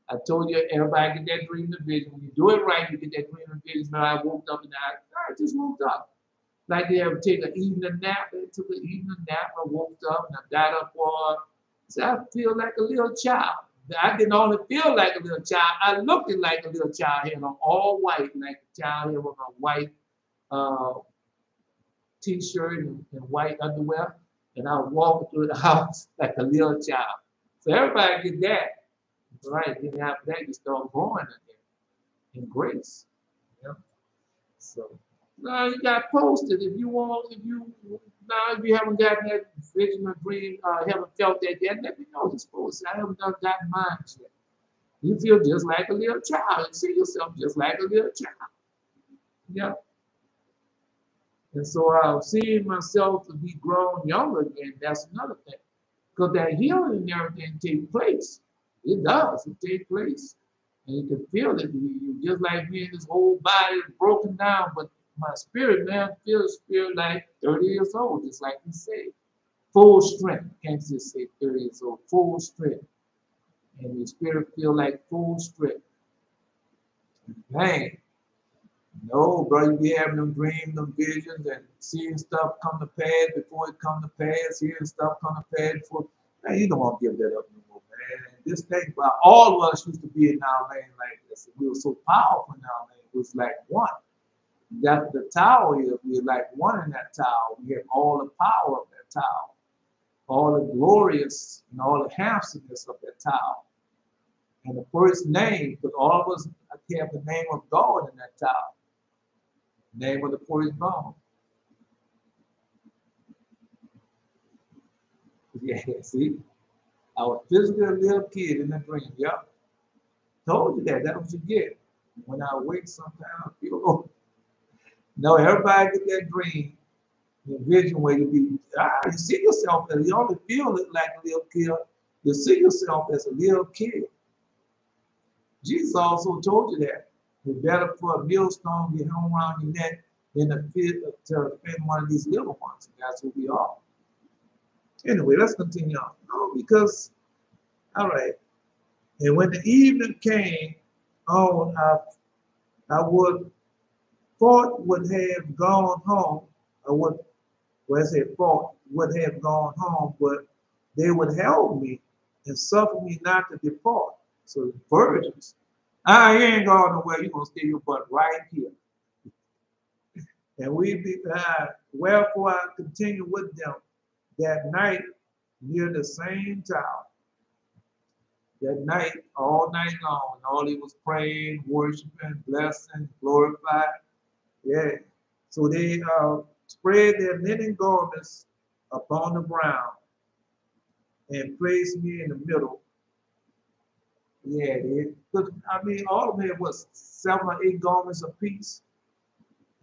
I told you, everybody get that dream and vision. When you do it right, you get that dream and vision. Now I woke up and I just woke up. Like they ever take an evening nap. They took an evening nap. I woke up and I got up for, so I feel like a little child. I didn't only feel like a little child. I looked like a little child here. I'm all white, like a child here with a white t-shirt and white underwear. And I was walking through the house like a little child. So everybody get that. Right, then after that you start growing again in grace. Yeah. So now you got posted if you want, if you haven't gotten that vision or dream, haven't felt that yet, let me know. Just post. I haven't gotten mine yet. You feel just like a little child. You see yourself just like a little child. Yeah. And so I've seen myself to be grown younger again. That's another thing. Because that healing and everything takes place. It does. It takes place. And you can feel it. You just like me, this whole body is broken down, but my spirit, man, feels spirit like 30 years old, just like you say. Full strength. Can't just say 30 years old. Full strength. And your spirit feel like full strength. Man. No, bro, you be having them dreams, them visions, and seeing stuff come to pass before it come to pass, hearing stuff come to pass before. Man, you don't want to give that up no more, man. This thing about all of us used to be in our lane like this. We were so powerful in our lane. It was like one. That's the tower is. We're like one in that tower. We have all the power of that tower, all the glorious and all the handsomeness of that tower. And the first name, because all of us have the name of God in that tower. Name of the firstborn. Yeah, see? I was physically a little kid in the dream. Yep. Told you that. That's what you get. When I wake, sometimes I feel old. No, everybody get that dream, the vision where you be, you see yourself as you only feel it like a little kid. You see yourself as a little kid. Jesus also told you that. It's better for a millstone to get hung around your neck than to offend one of these little ones. That's what we are. Anyway, let's continue on. No, because, all right. And when the evening came on, I would have gone home. Would have gone home, but they would help me and suffer me not to depart. So virgins. You ain't going nowhere. You're going to stay your butt right here. And wherefore I continued with them that night near the same tower. That night, all night long, and all he was praying, worshiping, blessing, glorifying. Yeah. So they spread their linen garments upon the ground and placed me in the middle. Yeah, I mean, all of them was 7 or 8 garments apiece.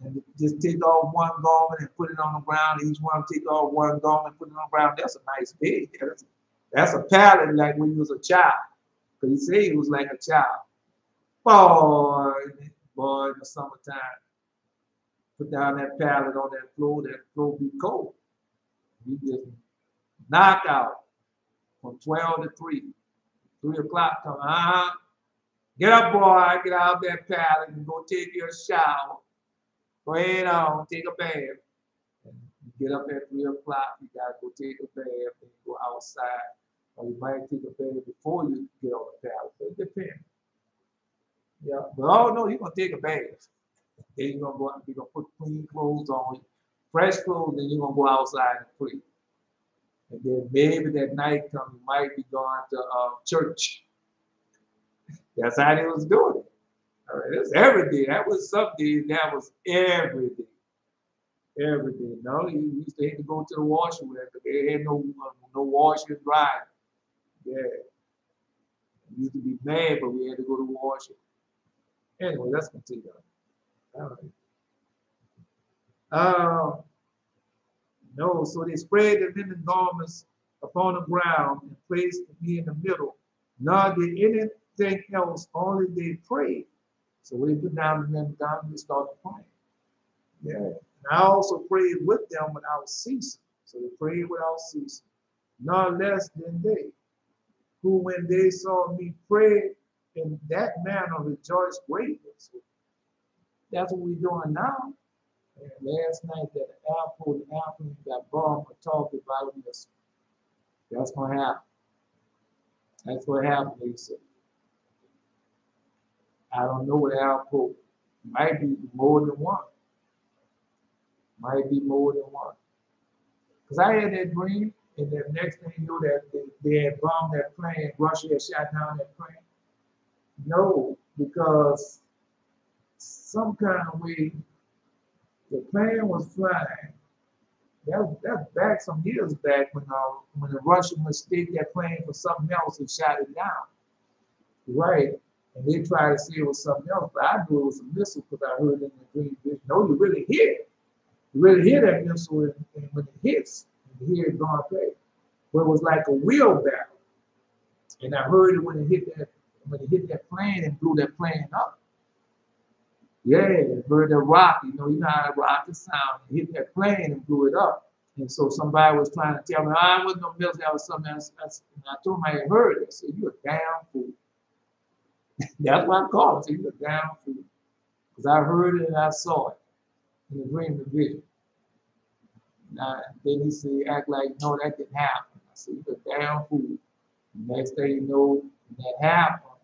And just take off one garment and put it on the ground. Each one take off one garment and put it on the ground. That's a nice bed. That's a pallet like when you was a child. Because he said he was like a child. Boy, in the summertime, put down that pallet on that floor be cold. You just knock out from 12 to 3. 3 o'clock come, get up, boy, get out of that pallet and go take your shower. Go ahead on, take a bath. And you get up at 3 o'clock, you gotta go take a bath and go outside. Or you might take a bath before you get on the pallet. It depends. Yeah, but oh no, you're gonna take a bath. Then you're gonna go out, you're gonna put clean clothes on, fresh clothes, then you're gonna go outside and pray. And then maybe that night come, you might be going to church. That's how they was doing it. All right, that's every day. That was some days. That was every day. Every day. No, you used to have to go to the washroom because they had no washer and dryer. Yeah. We used to be mad, but we had to go to the washroom. Anyway, let's continue. All right. No, so they spread their linen garments upon the ground and placed me in the middle. Nor did anything else, only they prayed. So we put down the linen garments and started praying. Yeah. And I also prayed with them without ceasing. So they prayed without ceasing. Nor less than they, who when they saw me pray in that manner rejoiced greatly. So that's what we're doing now. And last night that the airplane got bombed for talking about this. That's what happened. That's what happened, they said. I don't know what airport. Might be more than one. Might be more than one. Because I had that dream, and the next thing you know that they had bombed that plane, Russia had shot down that plane. No, because some kind of way the plane was flying. That's back some years back when the Russians mistook that plane for something else and shot it down. Right. And they tried to say it was something else, but I knew it was a missile because I heard it in the dream vision. No, you really hear it. You really hear that missile and when it hits, you hear it going back. But it was like a wheelbarrow. And I heard it when it hit that plane and blew that plane up. Yeah, heard that rock, you know how that rocket sound. It hit that plane and blew it up. And so somebody was trying to tell me, I wasn't no missile, that was something else. And I told him I had heard it. I said, you're a damn fool. That's what I called him. I said, you're a damn fool. Because I heard it and I saw it in the dream and vision. Then he said, act like, no, that didn't happen. I said, you're a damn fool. The next thing you know, when that happened,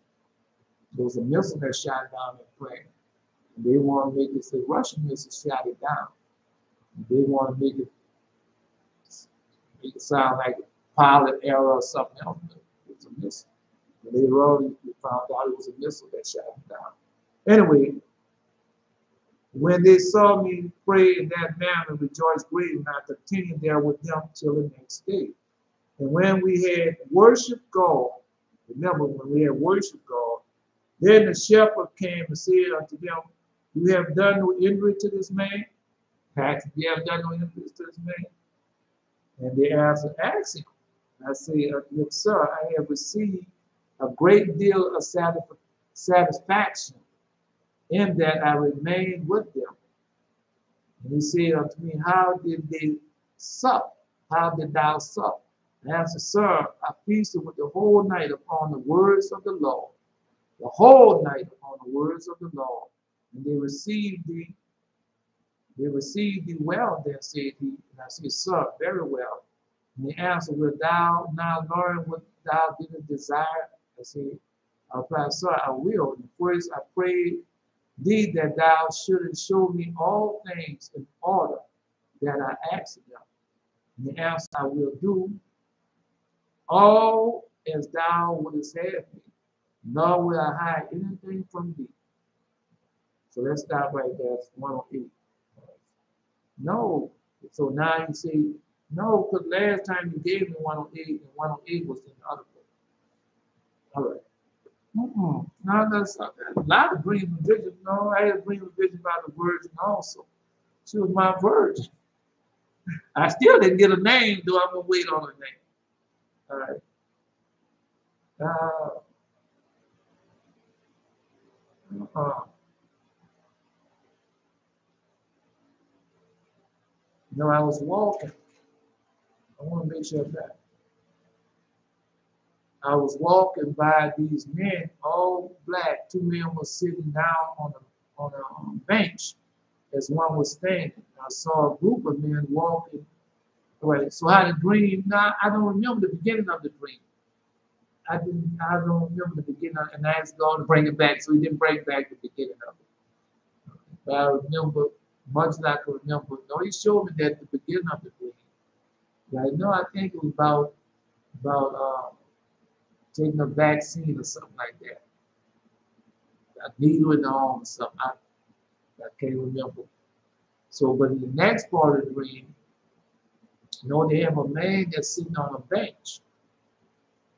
there was a missile that shot down that plane. They want to make it say Russian missiles shot it down. They want to make it sound like a pilot error or something else. It was a missile. And later on, we found out it was a missile that shot it down. Anyway, when they saw me pray in that manner, rejoiced greatly, and I continued there with them till the next day. And when we had worshiped God, remember when we had worshiped God, then the shepherd came and said unto them, you have done no injury to this man? You have done no injury to this man? And they answered, ask him. I say, look, sir, I have received a great deal of satisfaction in that I remained with them. And he said unto me, how did they sup? How did thou sup? I answered, sir, I feasted with the whole night upon the words of the Lord. The whole night upon the words of the Lord. And they received thee well, then said he. And I said, sir, very well. And he answered, wilt thou now learn what thou didst desire? I said, I replied, sir, I will. And first I prayed thee that thou shouldest show me all things in order that I asked them. And he answered, I will do all as thou wouldest have me, nor will I hide anything from thee. So let's stop right there. It's 108. No. So now you say, no, because last time you gave me 108, and 108 was in the other book. All right. No, that's a lot of dreams and visions. No, I had a dream and vision about the virgin also. She was my virgin. I still didn't get a name, though I'm gonna wait on a name. All right. Uh, uh, no, I was walking. I want to make sure of that. I was walking by these men, all black. Two men were sitting down on a bench as one was standing. I saw a group of men walking. All right. So I had a dream. Now I don't remember the beginning of the dream. I don't remember the beginning, and I asked God to bring it back, so He didn't bring back the beginning of it. But I remember much as I could remember. No, He showed me that the beginning of the dream. Right? No, I think it was about taking a vaccine or something like that. A needle in the arm or something. I can't remember. So, but in the next part of the dream, they have a man that's sitting on a bench.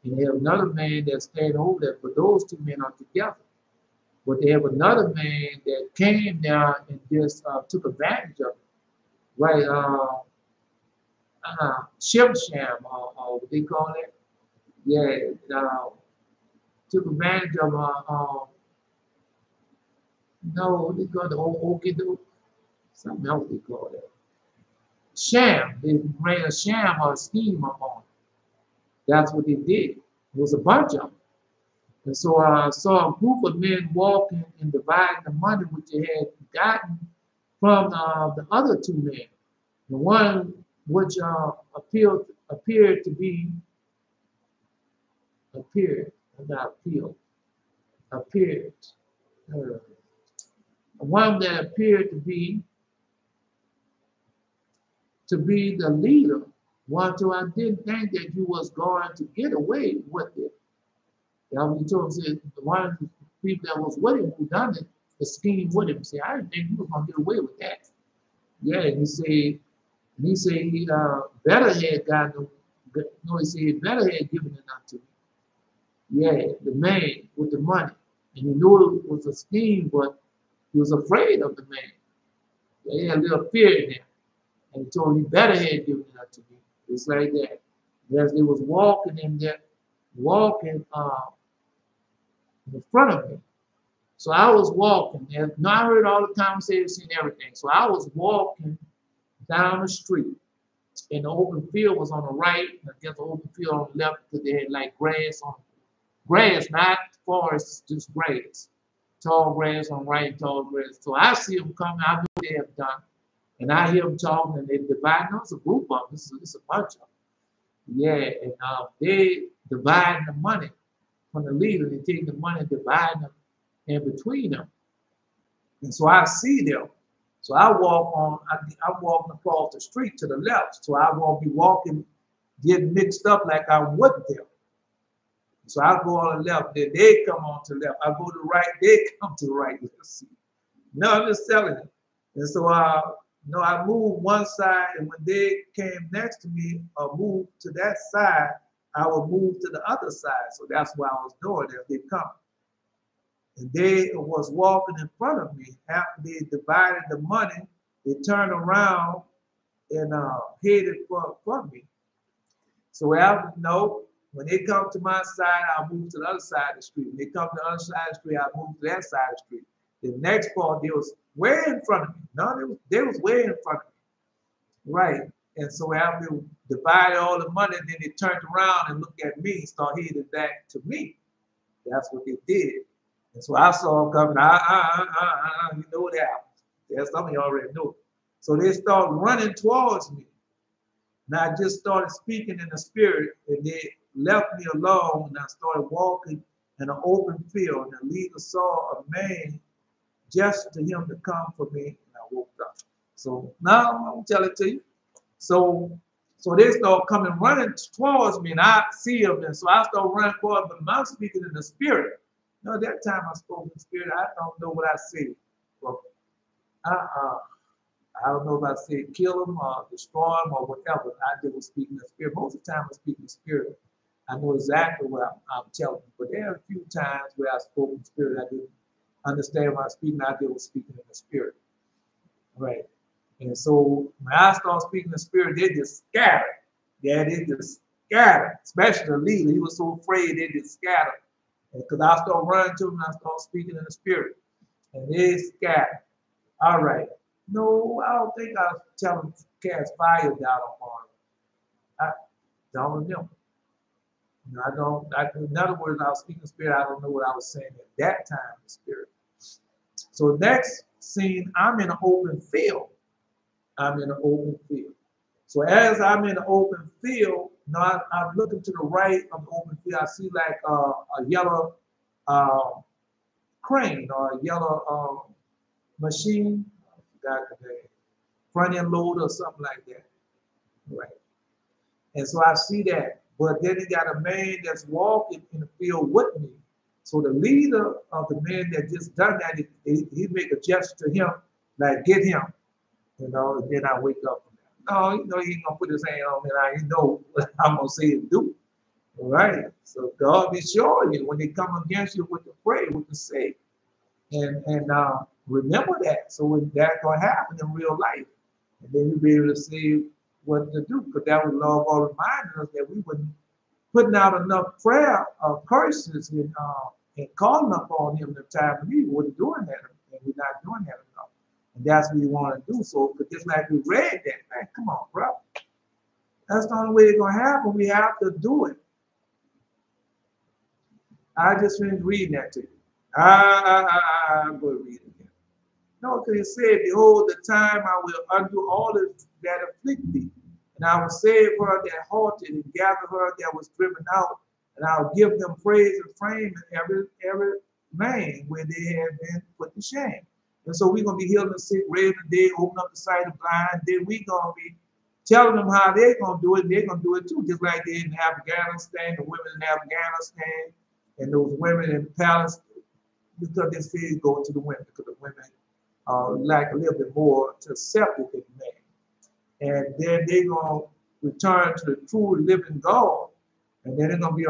And they have another man that's standing over there, but those two men are together. But they have another man that came down and just took advantage of it. Right? Shim what they call it? Yeah, took advantage of, no, what they call the old okey doke? Something else they call it. Sham. They ran a sham or a scheme upon it. That's what they did. It was a bunch of them. And so I saw a group of men walking and dividing the money which they had gotten from the other two men. The one which appeared to be not appeared. The one that appeared to be the leader. One, so I didn't think that you was going to get away with it. He told him, said, one of the people that was with him who done it, the scheme with him, said, I didn't think you was going to get away with that. Yeah, and he said he better had gotten, no, he said he better had given it unto me. Yeah, the man with the money. And he knew it was a scheme, but he was afraid of the man. Yeah, he had a little fear in him. And he told him he better had given it unto me. It's like that. And as they was walking in there, walking in front of me. So I was walking, and I heard all the conversations and everything. So I was walking down the street, and the open field was on the right, and I guess the open field on the left, because they had like grass, not forest, just grass. Tall grass on the right, tall grass. So I see them coming, I know what they have done. And I hear them talking, and they dividing. It's a group of them, it's a bunch of them. Yeah, and they dividing the money from the leader. They take the money, dividing them in between them. And so I see them. So I'm walking across the street to the left. So I won't be walking, getting mixed up like I wasn't there. So I go on the left, then they come on to the left. I go to the right, they come to the right. Let's see. No, I'm just telling you. And so I moved one side, and when they came next to me or moved to that side, I would move to the other side. So that's what I was doing as they come. And they was walking in front of me. After they divided the money, they turned around and headed for me. So when they come to my side, I'll move to the other side of the street. When they come to the other side of the street, I'll move to that side of the street. The next part, they was way in front of me. No, they was way in front of me. Right. And so after they divided all the money, then they turned around and looked at me and started heading back to me. That's what they did. And so I saw them coming, you know what happened. Yeah, some of you already know. So they started running towards me. And I just started speaking in the spirit, and they left me alone, and I started walking in an open field. And the leader saw a man gestured to him to come for me, and I woke up. So now I'm gonna tell it to you. So they start coming running towards me, and I see them, and so I start running towards them, but I'm speaking in the spirit. No, that time I spoke in the spirit, I don't know what I said. Well, I don't know if I said kill them or destroy them or whatever. I did was speaking in the spirit. Most of the time I speak in the spirit. I know exactly what I'm telling you. But there are a few times where I spoke in the spirit. I didn't understand what I was speaking. I was speaking in the spirit. Right. And so when I start speaking in the spirit, they just scattered. Yeah, they just scattered. Especially the leader. He was so afraid they just scattered. Because I start running to them and I start speaking in the spirit. And they scattered. All right. No, I don't think I was telling them to cast fire down upon them. I don't remember. I don't. In other words, I was speaking spirit. I don't know what I was saying at that time in the spirit. So next scene, I'm in an open field. I'm in an open field. So as I'm in an open field, now I'm looking to the right of the open field. I see like a yellow crane or a yellow machine. I forgot the name. Front end loader or something like that. Right. And so I see that. But then he got a man that's walking in the field with me. So the leader of the man that just done that, he make a gesture to him, like, get him. And then I wake up from that. No, he ain't gonna put his hand on me. He know what I'm gonna say and do. All right. So God be showing you when they come against you what to pray, what to say. And remember that. So when that's gonna happen in real life, and then you'll be able to see what to do. Because that was Lord God reminding us that we wouldn't putting out enough prayer of curses and calling upon him the time of need. We wasn't doing that, and we're not doing that enough. And that's what we want to do. So, just like we read that, man, come on, bro. That's the only way it's going to happen. We have to do it. I just finished reading that to you. I'm going to read it again. No, because it said, behold, the time I will undo all that afflict thee. And I will save her that halted and gather her that was driven out. And I'll give them praise and fame in every man where they have been put to shame. And so we're going to be healing the sick, raising the dead, opening up the sight of blind. Then we're going to be telling them how they're going to do it. And they're going to do it too, just like they did in Afghanistan, the women in Afghanistan, and those women in Palestine, because this feed go to the women, because the women like a little bit more to accept it than men. And then they're going to return to the true living God. And then they're going to be,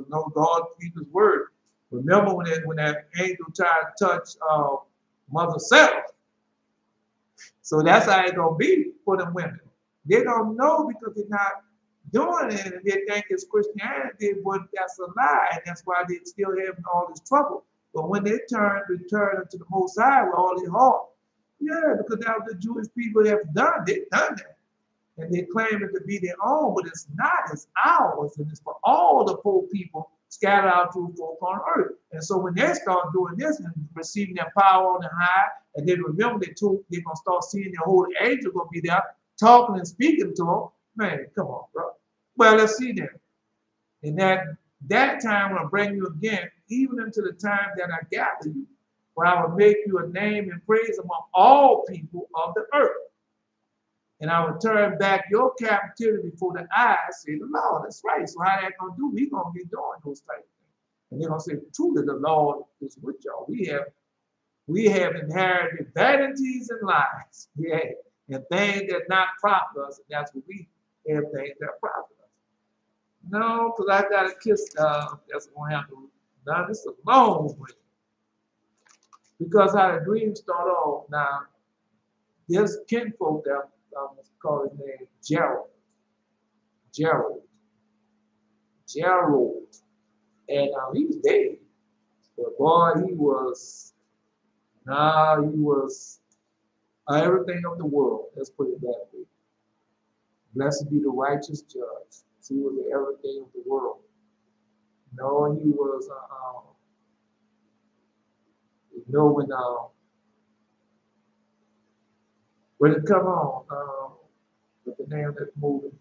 no, God keep his word. Remember when that angel tried to touch Mother Sarah. So that's how it's going to be for them women. They don't know because they're not doing it, and they think it's Christianity, but that's a lie, and that's why they're still having all this trouble. But when they return to the Most High with all their heart, yeah, because that's what the Jewish people have done. They've done that. And they claim it to be their own, but it's not. It's ours, and it's for all the poor people scattered out through folk on earth. And so when they start doing this and receiving their power on the high, and then remember they're going to start seeing their whole angel going to be there talking and speaking to them. Man, come on, bro. Well, let's see then. And that time when I bring you again, even until the time that I gather you, where I will make you a name and praise among all people of the earth. And I will turn back your captivity before the eyes, say the Lord. That's right. So how that going to do? We're going to be doing those type of things. And they're going to say, truly the Lord is with y'all. We have inherited vanities and lies. Yeah. And things that not profit us. And that's what we have, things that profit us. No, because I got to kiss. That's going to have to. Now, this is a long way. Because how the dream start off, now, there's kinfolk that I'm going to call his name Gerald. And he's dead. But boy, he was everything of the world. Let's put it that way. Blessed be the righteous judge. He was the everything of the world. No, he was, when it come on, with the name of that movie,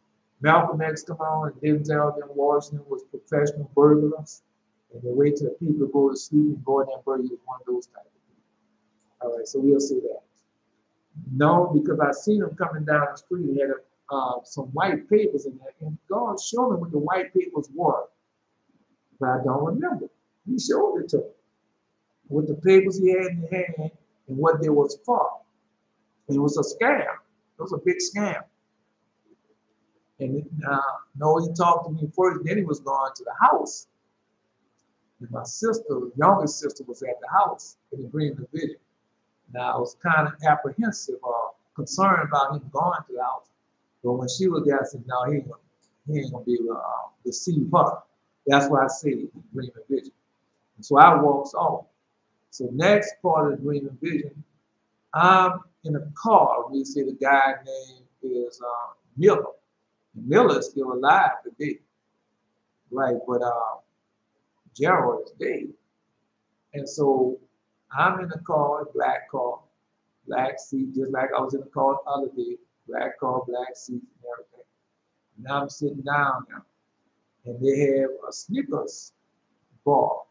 Malcolm X come on, and Denzel in Washington was professional burglars, and they wait till people go to sleep and go in there and burgle is one of those type of people. All right, so we'll see that. No, because I seen him coming down the street. He had some white papers in there, and God showed me what the white papers were, but I don't remember. He showed it to me. What the papers he had in his hand and what they was for. It was a scam. It was a big scam. And no, he talked to me first, then he was going to the house. And my sister, youngest sister, was at the house in the dream and vision. Now I was kind of apprehensive or concerned about him going to the house. But when she was there, I said, no, he ain't gonna be able to deceive her. That's why I say dream and vision. And so I walks off. So next part of the dream and vision, I'm in a car. We see the guy name is Miller. And Miller is still alive today, right? But Gerald is dead. And so I'm in the car, black seat, just like I was in the car the other day, black car, black seat, and everything. And I'm sitting down now, and they have a Snickers bar.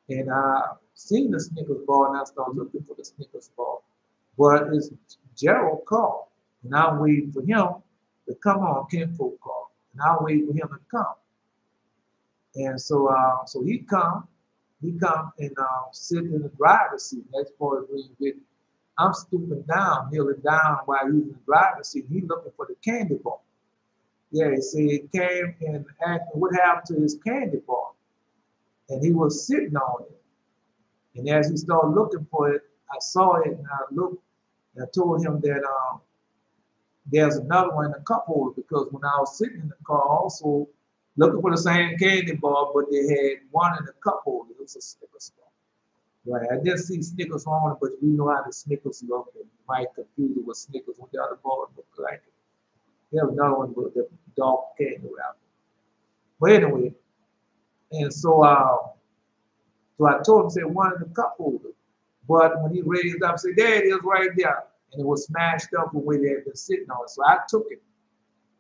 And I seen the Snickers bar, and I started looking for the Snickers bar. But it's Gerald car, and I'm waiting for him to come on, Kinfolk car, and I'm waiting for him to come. And so, so he come and sit in the driver's seat next part of the green video. I'm stooping down, kneeling down while he's in the driver's seat. He's looking for the candy bar. Yeah, he said he came and asked me what happened to his candy bar. And he was sitting on it. And as he started looking for it, I saw it and I looked and I told him that there's another one in the cup holder, because when I was sitting in the car also looking for the same candy bar, but they had one in the cup holder. It was a Snickers bar. Right. I didn't see Snickers on it, but we know how the Snickers look, and you might confuse it with Snickers when the other bar looked like it. There was another one with the dark candy wrapper. But anyway, and so so I told him, say one in the cup holder. But when he raised up, I said, there it is right there. And it was smashed up the way they had been sitting on it. So I took it.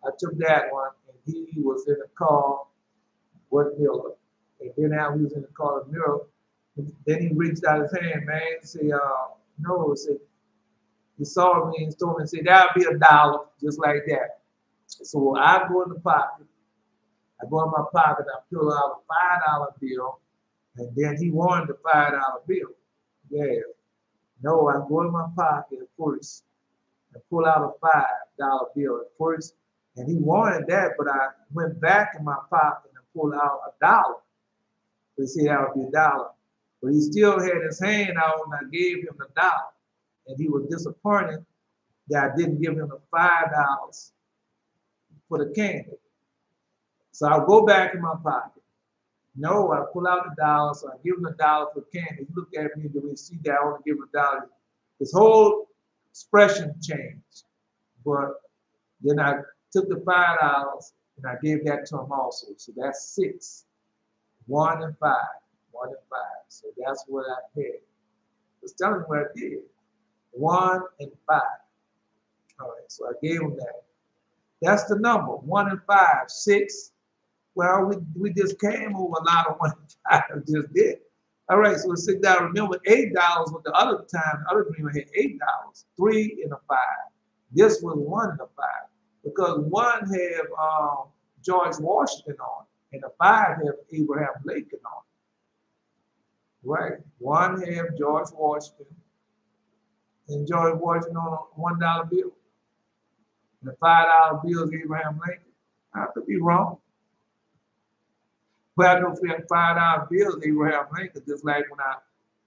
I took that one, and he was in the car with Miller. And then after he was in the car with Miller, then he reached out his hand, man, and said, no, said, he saw me and told me, and said, that'll be $1, just like that. So I go in the pocket. I go in my pocket, I pull out a $5 bill, and then he wanted the $5 bill. Yeah. No, I go in my pocket at first and pull out a $5 bill at first, and he wanted that, but I went back in my pocket and pulled out $1. They said that would be $1. But he still had his hand out, and I gave him the $1. And he was disappointed that I didn't give him the $5 for the candy. So I go back in my pocket. No, I pull out the $1, so I give him the $1 for candy. He looked at me, did we see that I only give him $1? His whole expression changed. But then I took the $5 and I gave that to him also. So that's 6. 1 and 5. 1 and 5. So that's what I had. Just telling him what I did. 1 and 5. All right, so I gave him that. That's the number. 1 and 5. 6. Well, we just came over a lot of 1 and 5. Just did. All right, so $6. Remember, $8 was the other time. The other dreamer had $8. 3 and a 5. This was 1 and a 5. Because 1 had George Washington on, and the 5 had Abraham Lincoln on. Right? 1 had George Washington, and George Washington on a $1 bill. And the $5 bill is Abraham Lincoln. I could be wrong. But I know for that $5 bill is Abraham Lincoln, just like when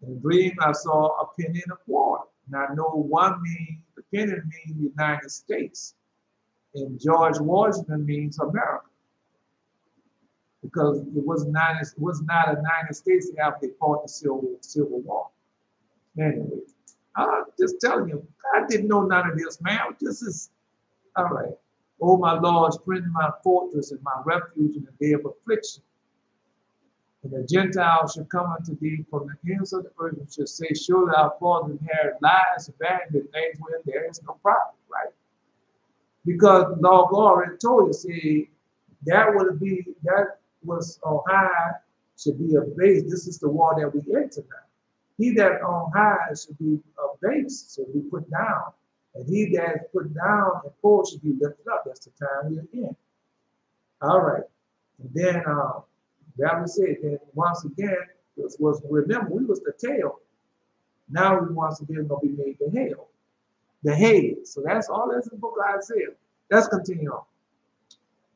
in the dream I saw a penny and a quarter. And I know one means, the penny means the United States. And George Washington means America. Because it was not a United States after they fought the Civil War. Anyway, I'm just telling you, I didn't know none of this, man. This is, all right. Oh, my Lord, strengthen my fortress and my refuge in the day of affliction. And the Gentiles shall come unto thee from the ends of the earth and shall say, surely our fathers inherit lies and vanity, things where there is no profit, right? Because the Lord God already told you, see, that was on high should be abased. This is the war that we enter now. He that on high should be abased, should be put down. And he that is put down and poor should be lifted up. That's the time we're in. All right. And then that was it. Then once again, remember, we was the tail. Now we once again going to be made the head. The head. So that's all that's in the book of Isaiah. Let's continue on.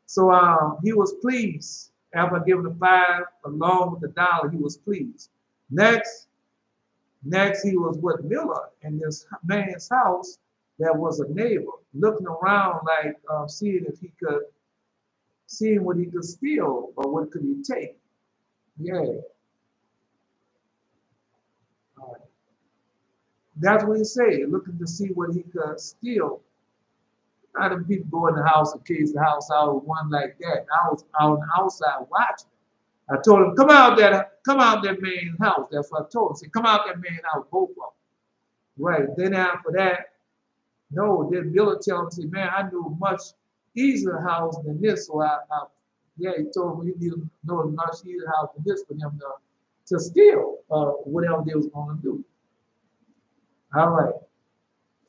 So he was pleased. After giving the 5 along with the dollar, he was pleased. Next he was with Miller in this man's house that was a neighbor, looking around like seeing if he could, seeing what he could steal or what could he take. Yeah. All right. That's what he said, looking to see what he could steal. A lot of people go in the house and case the house out with one like that. I was on the outside watching. I told him, come out that man's house. That's what I told him. I said, come out that man's house, both of them. Right. Then after that, no, then Miller tell him, say, man, I knew a much easier house than this. So yeah, he told me he didn't know a much easier house than this for them to steal whatever they was going to do. All right.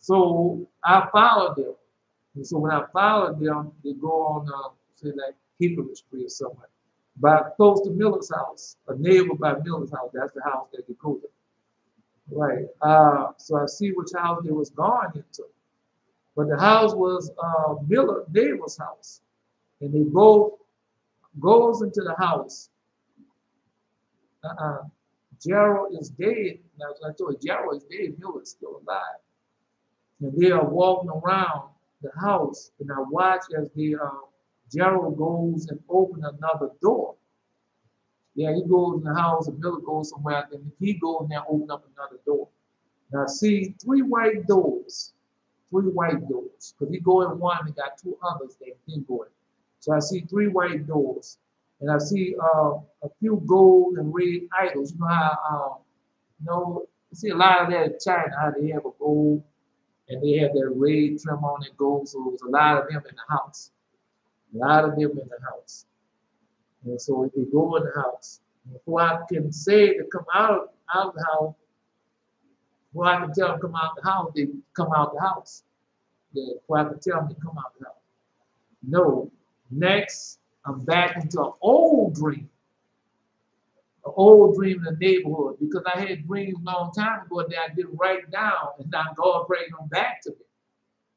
So I followed them. And so when I followed them, they go on, say like Hickory Street or somewhere, by close to Miller's house, a neighbor by Miller's house. That's the house that they go to. Right. So I see which house they was going into. But the house was Miller neighbor's house. And they both goes into the house. Gerald is dead. Now, I told you, Gerald is dead. Miller is still alive. And they are walking around the house. And I watch as Gerald goes and opens another door. Yeah, he goes in the house and Miller goes somewhere. And he goes in there and opens up another door. Now, I see 3 white doors. 3 white doors. Because he go in one and got 2 others that didn't go in. So I see 3 white doors. And I see a few gold and red idols. You know how, you see a lot of that in China, how they have a gold and they have that red trim on it gold. So there's a lot of them in the house. A lot of them in the house. And so if they go in the house, before I can say to come out of the house, before I can tell them to come out the house, they come out the house. Yeah, before I can tell them to come out the house. No. Next, I'm back into an old dream. An old dream in the neighborhood. Because I had dreams a long time ago that I didn't write down. And now God bringing them back to me.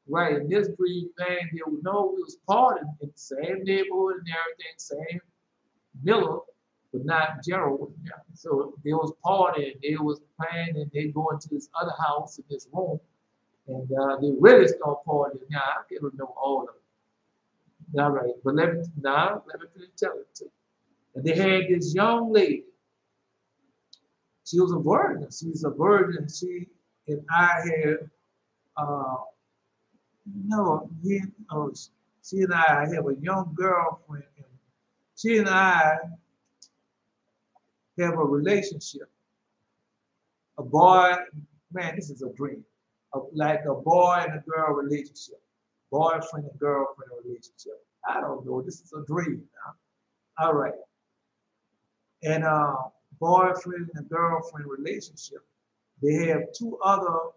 Right. In this dream, man, we was partying in the same neighborhood and everything, same Miller, but not Gerald. So they was partying, they was playing, and they go into this other house in this room. And they really start partying. Now, I can't remember all of it. All right, but let me finish telling it to you. And they had this young lady. She was a virgin. She was a virgin. She and I had, she and I have a young girlfriend. And she and I have a relationship. A boy, man, this is a dream. Like a boy and a girl relationship. Boyfriend and girlfriend relationship. I don't know. This is a dream now. All right. And boyfriend and girlfriend relationship. They have 2 other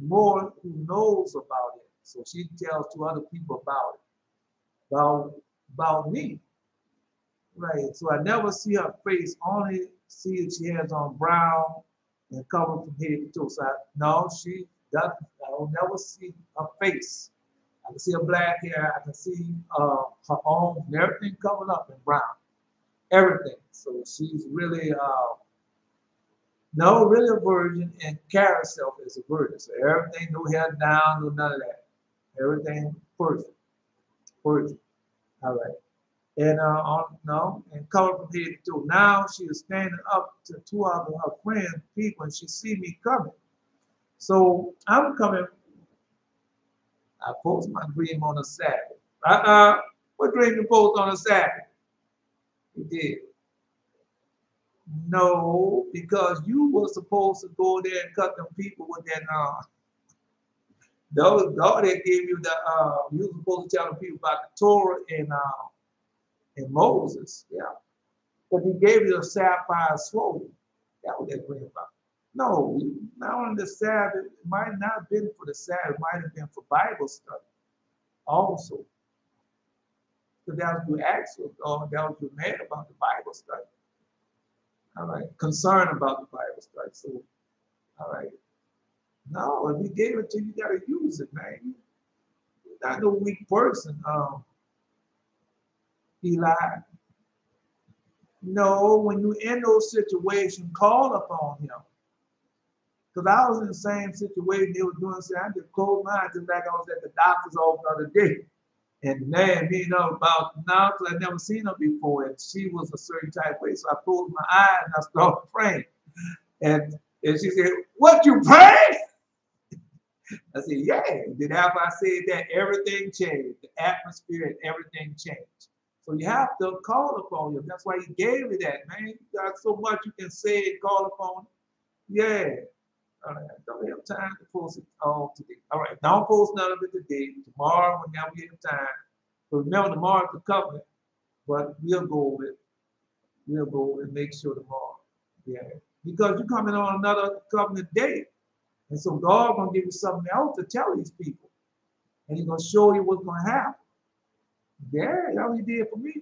more who knows about it. So she tells 2 other people about it. About me. Right. So I never see her face, only see if she has on brown and covered from head to toe. So no, she doesn't. I will never see her face. I can see her black hair. I can see her arms and everything covered up in brown. Everything. So she's really, really a virgin and carry herself as a virgin. So everything, no hair down, no none of that. Everything perfect. Virgin. All right. And and covered from head to toe. Now she is standing up to 2 of her friends, people, and she see me coming. So I'm coming. I post my dream on a Sabbath. What dream you post on a Sabbath? You did. No, because you were supposed to go there and cut them people with that. God that gave you the. You were supposed to tell them people about the Torah and Moses. Yeah. But he gave you a sapphire sword. That was that dream about. No, not on the Sabbath. It might not have been for the Sabbath. It might have been for Bible study also. Because that was your actual God. That was your man about the Bible study. All right. Concern about the Bible study. So, all right. No, if he gave it to you, you got to use it, man. You not no weak person, Eli. No, when you're in those situations, call upon him. Because I was in the same situation they were doing, say, I just closed my eyes just like I was at the doctor's office the other day. And the man, me know about now, because I'd never seen her before, and she was a certain type of way. So I closed my eyes and I started praying. And she said, "What, you pray?" I said, "Yeah." And then after I said that, everything changed. The atmosphere and everything changed. So you have to call upon him. That's why he gave me that, man. You got so much you can say and call upon him. Yeah. All right. Don't have time to post it all today. All right. Don't post none of it today. Tomorrow, whenever we have time. But remember, tomorrow's the covenant. But we'll go over it. We'll go over it and make sure tomorrow. Yeah. Because you're coming on another covenant day. And so God gonna give you something else to tell these people. And he's gonna show you what's gonna happen. Yeah, that's what he did for me.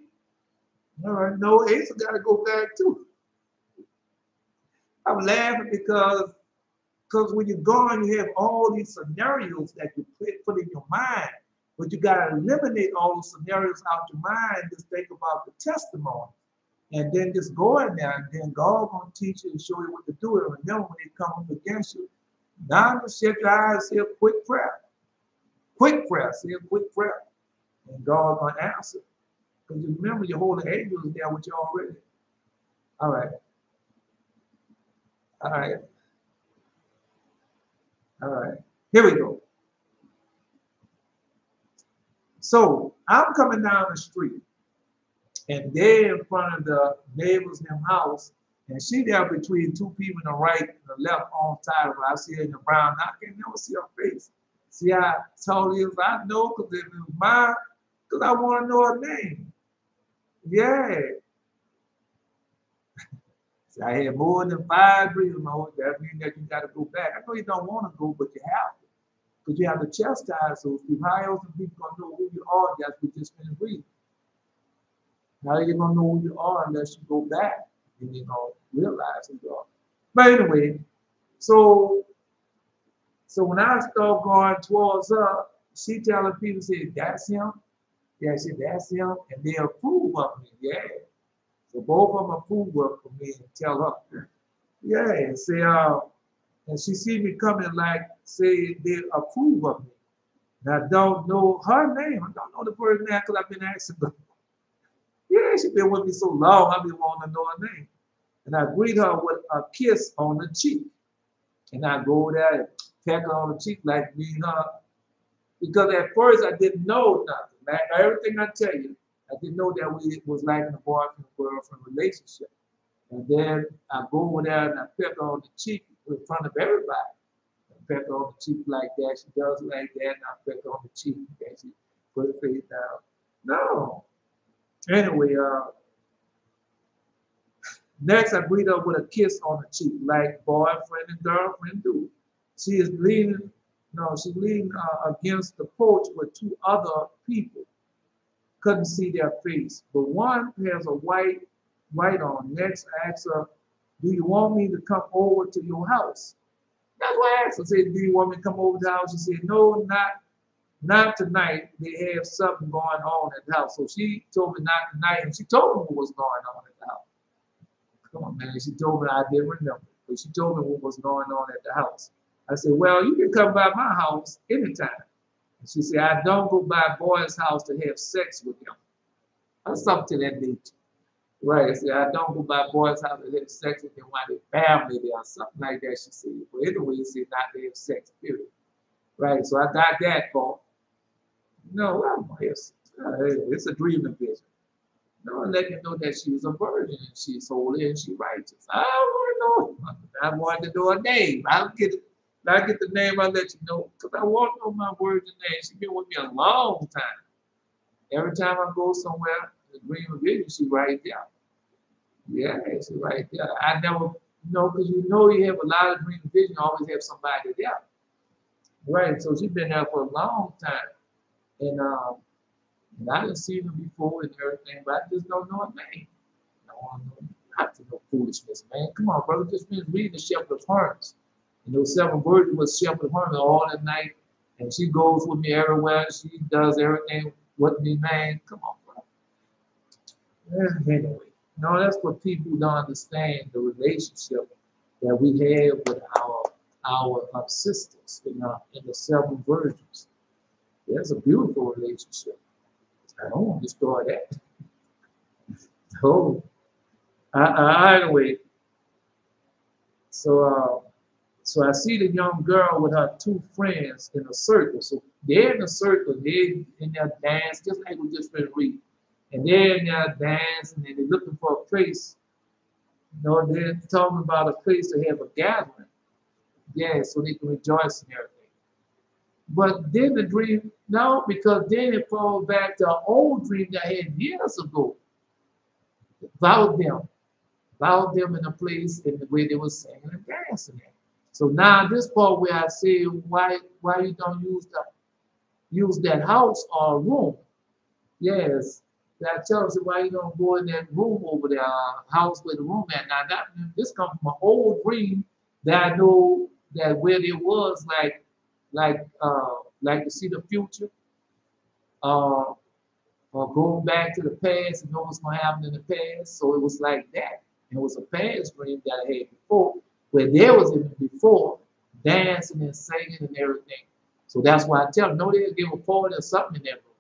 All right, no, Asa gotta go back too. I'm laughing because when you're gone, you have all these scenarios that you put in your mind. But you gotta eliminate all those scenarios out your mind. Just think about the testimony. And then just go in there, and then God gonna teach you and show you what to do. And remember, when they come up against you, now just shut your eyes, say a quick prayer. Quick prayer, say a quick prayer. And God gonna answer. Because you remember your holy angels is there with you already. All right. All right. All right. Here we go. So I'm coming down the street, and they're in front of the neighbor's house, and she there between two people on the right and the left on side of her. I see her in the brown. I can never see her face. See how tall he is? I know because it was mine, because I want to know her name. Yeah. See, I had more than 5 breathing modes. That means that you got to go back. I know you don't want to go, but you have to. Because you have to chastise those people. How else are people going to know who you are just we just finished breathing? How are you going to know who you are unless you go back and you're going to realize who you are? But anyway, so when I start going towards her, she telling people, say, "That's him." Yeah, she said, "That's him." And they approve of me. Yeah. So both of them approve of me and tell her. Yeah, and say, and she see me coming like, say, they approve of me. And I don't know her name. I don't know the person name because I've been asking her. Yeah, she's been with me so long, I've been wanting to know her name. And I greet her with a kiss on the cheek. And I go there and peck her on the cheek like me and her. Because at first I didn't know nothing. Like everything I tell you, I didn't know that we was like in a boyfriend girlfriend relationship. And then I go over there and I peck her on the cheek in front of everybody. I peck her on the cheek like that. She does like that, and I peck her on the cheek and she put her face down. No. Anyway, next I greet her with a kiss on the cheek, like boyfriend and girlfriend do. She is leaning, she's leaning against the porch with 2 other people. Couldn't see their face, but one has a white on. Next, I asked her, "Do you want me to come over to your house?" That's what I asked her. I said, "Do you want me to come over to the house?" She said, "No, not tonight. They have something going on at the house." So she told me not tonight, and she told me what was going on at the house. Come on, man. She told me I didn't remember, but she told me what was going on at the house. I said, "Well, you can come by my house anytime." And she said, "I don't go by a boy's house to have sex with him." Or something to that nature. Right. I said, "I don't go by a boy's house to have sex with him while they family there," or something like that, she said. But anyway, she said not to have sex, period. Right. So I got that part. No, it's a dreaming vision. No, let me know that she was a virgin and she's holy and she's righteous. I don't want to know. I wanted to know her name. I'll get the name, I'll let you know. Because I want to know my virgin name. She's been with me a long time. Every time I go somewhere, the dream of vision, she's right there. Yeah, she's right there. I never because you have a lot of dream of vision, you always have somebody there. Right. So she's been there for a long time. And I didn't see her before and everything, but I just don't know her name. No, not to no foolishness, man. Come on, brother. Just been reading the Shepherd of Hermas. And those 7 virgins was Shepherd of Hermas all that night. And she goes with me everywhere. She does everything with me, man. Come on, bro. Anyway, no, that's what people don't understand, the relationship that we have with our sisters in the seven virgins. That's a beautiful relationship. I don't want to destroy that. So, anyway, so I see the young girl with her two friends in a circle. So they're in a circle, they're in their dance, just like we just read. And they're in their dance, and they're looking for a place. They're talking about a place to have a gathering. Yeah, so they can rejoice and everything. But then the dream, no, because then it falls back to an old dream that I had years ago about them in a place in the way they were singing and dancing. So now this part where I say why you don't use that house or room. Yes, that tells you why you don't go in that room over there, house where the room at. Now this comes from an old dream that I know that where there was like to see the future, uh, or going back to the past and know what's gonna happen in the past. So it was like that. It was a past dream that I had before, where there was even before dancing and singing and everything. So that's why I tell them, no, they'll give a party or something in that room.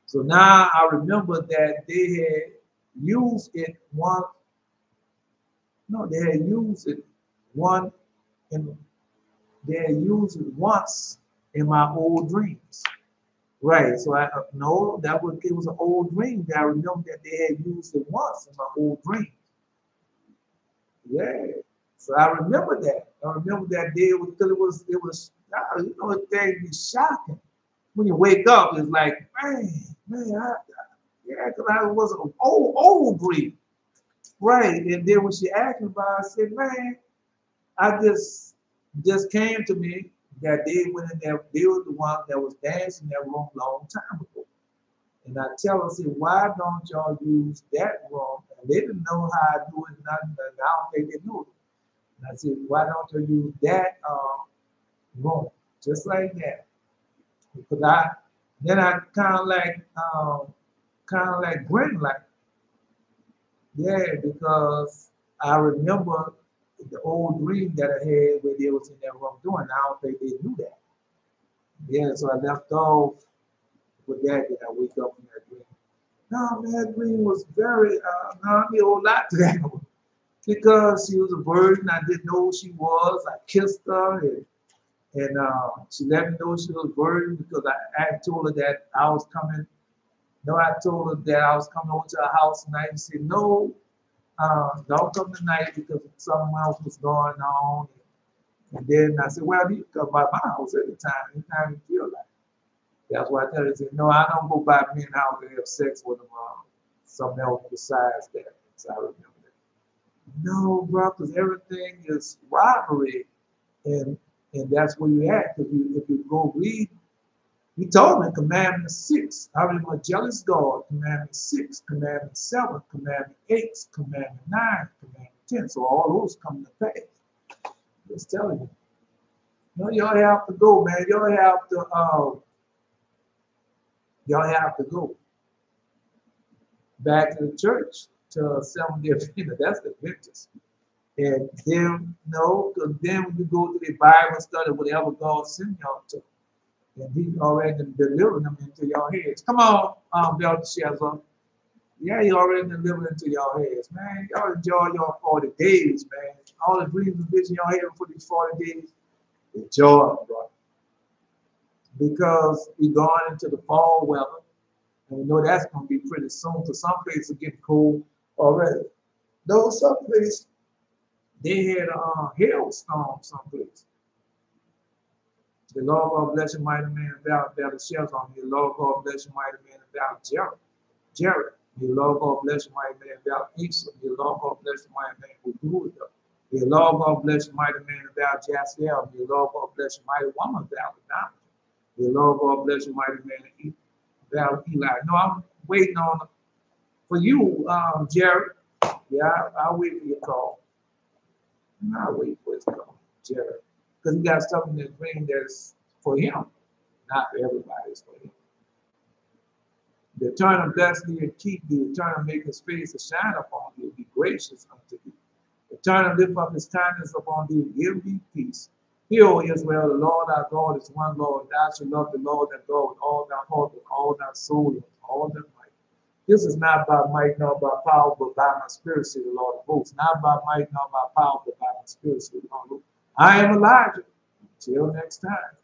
So now I remember that they had used it one. No, they had used it one, and they had used it once in my old dreams. Right. So I no, it was an old dream that I remember that they had used it once in my old dream. Yeah. So I remember that. I remember that day because it was it thing be shocking. When you wake up, it's like, yeah, because I was an old dream. Right. And then when she asked me about it, I said, man, I just came to me that they went in there, they were the ones that was dancing in that room a long time ago. And I tell her, I said, why don't y'all use that room? And they didn't know how I do it, nothing, and I don't think they knew it. And I said, why don't you use that room? Just like that. Because I kind of like grin like, yeah, because I remember the old dream that I had where they was in that room doing. I don't think they knew that. Yeah, so I left off with that, and I wake up from that dream. No, man, that dream was very, I mean, a whole lot to that one. Because she was a virgin, I didn't know who she was. I kissed her, and she let me know she was a virgin because I told her that I was coming. No, I told her that I was coming over to her house tonight. And she said, no, don't come tonight because something else was going on. And then I said, well, you can come by my house anytime you feel like. That's why I tell her, I said, no, I don't go by men's house and have sex with them. Something else besides that. So I remember that. No, bro, because everything is robbery, and that's where you at. If you go read, he told me Commandment 6. I am a jealous God. Commandment 6, Commandment 7, Commandment 8, Commandment 9, Commandment 10. So all those come to pass. Just telling you. No, y'all have to go, man. Y'all have to go back to the church to Seventh-day Adventist. That's the Adventist. And then, no, because then when you go to the Bible study, whatever God sent y'all to, and He already delivered them into your heads. Come on, Belshazzar. Yeah, He already delivered into your heads, man. Y'all enjoy your 40 days, man. All the dreams and visions y'all had for these 40 days, enjoy them, bro. Because we're going into the fall weather, and we know that's going to be pretty soon. So some places are getting cold already. Though some places, they had a hailstorm someplace. The Lord God bless you, mighty man, and thou shells on me. The Lord God bless you, mighty man, and thou Jared. The Lord God bless you, mighty man, and thou Asa. The Lord God bless you, mighty man, who do it. The Lord God bless you, mighty man, and thou Jastiel. The Lord God bless you, mighty woman, thou Adonai. The Lord God bless you, mighty man, and thou Eli. No, I'm waiting on for you, Jared. Yeah, I'll wait for your call. I'll wait for his call, Jared. Because he got something in his dream that's for him, not for everybody, it's for him. The eternal bless thee and keep thee. Eternal make his face to shine upon thee, be gracious unto thee. Eternal lift up his kindness upon thee, give thee peace. Hear, O Israel, the Lord our God is one Lord. Thou shalt love the Lord thy God with all thy heart, with all thy soul, and with all thy might. This is not by might nor by power, but by my spirit, saith the Lord of hosts. Not by might nor by power, but by my spirit, saith the Lord of hosts. I am Elijah. Until next time.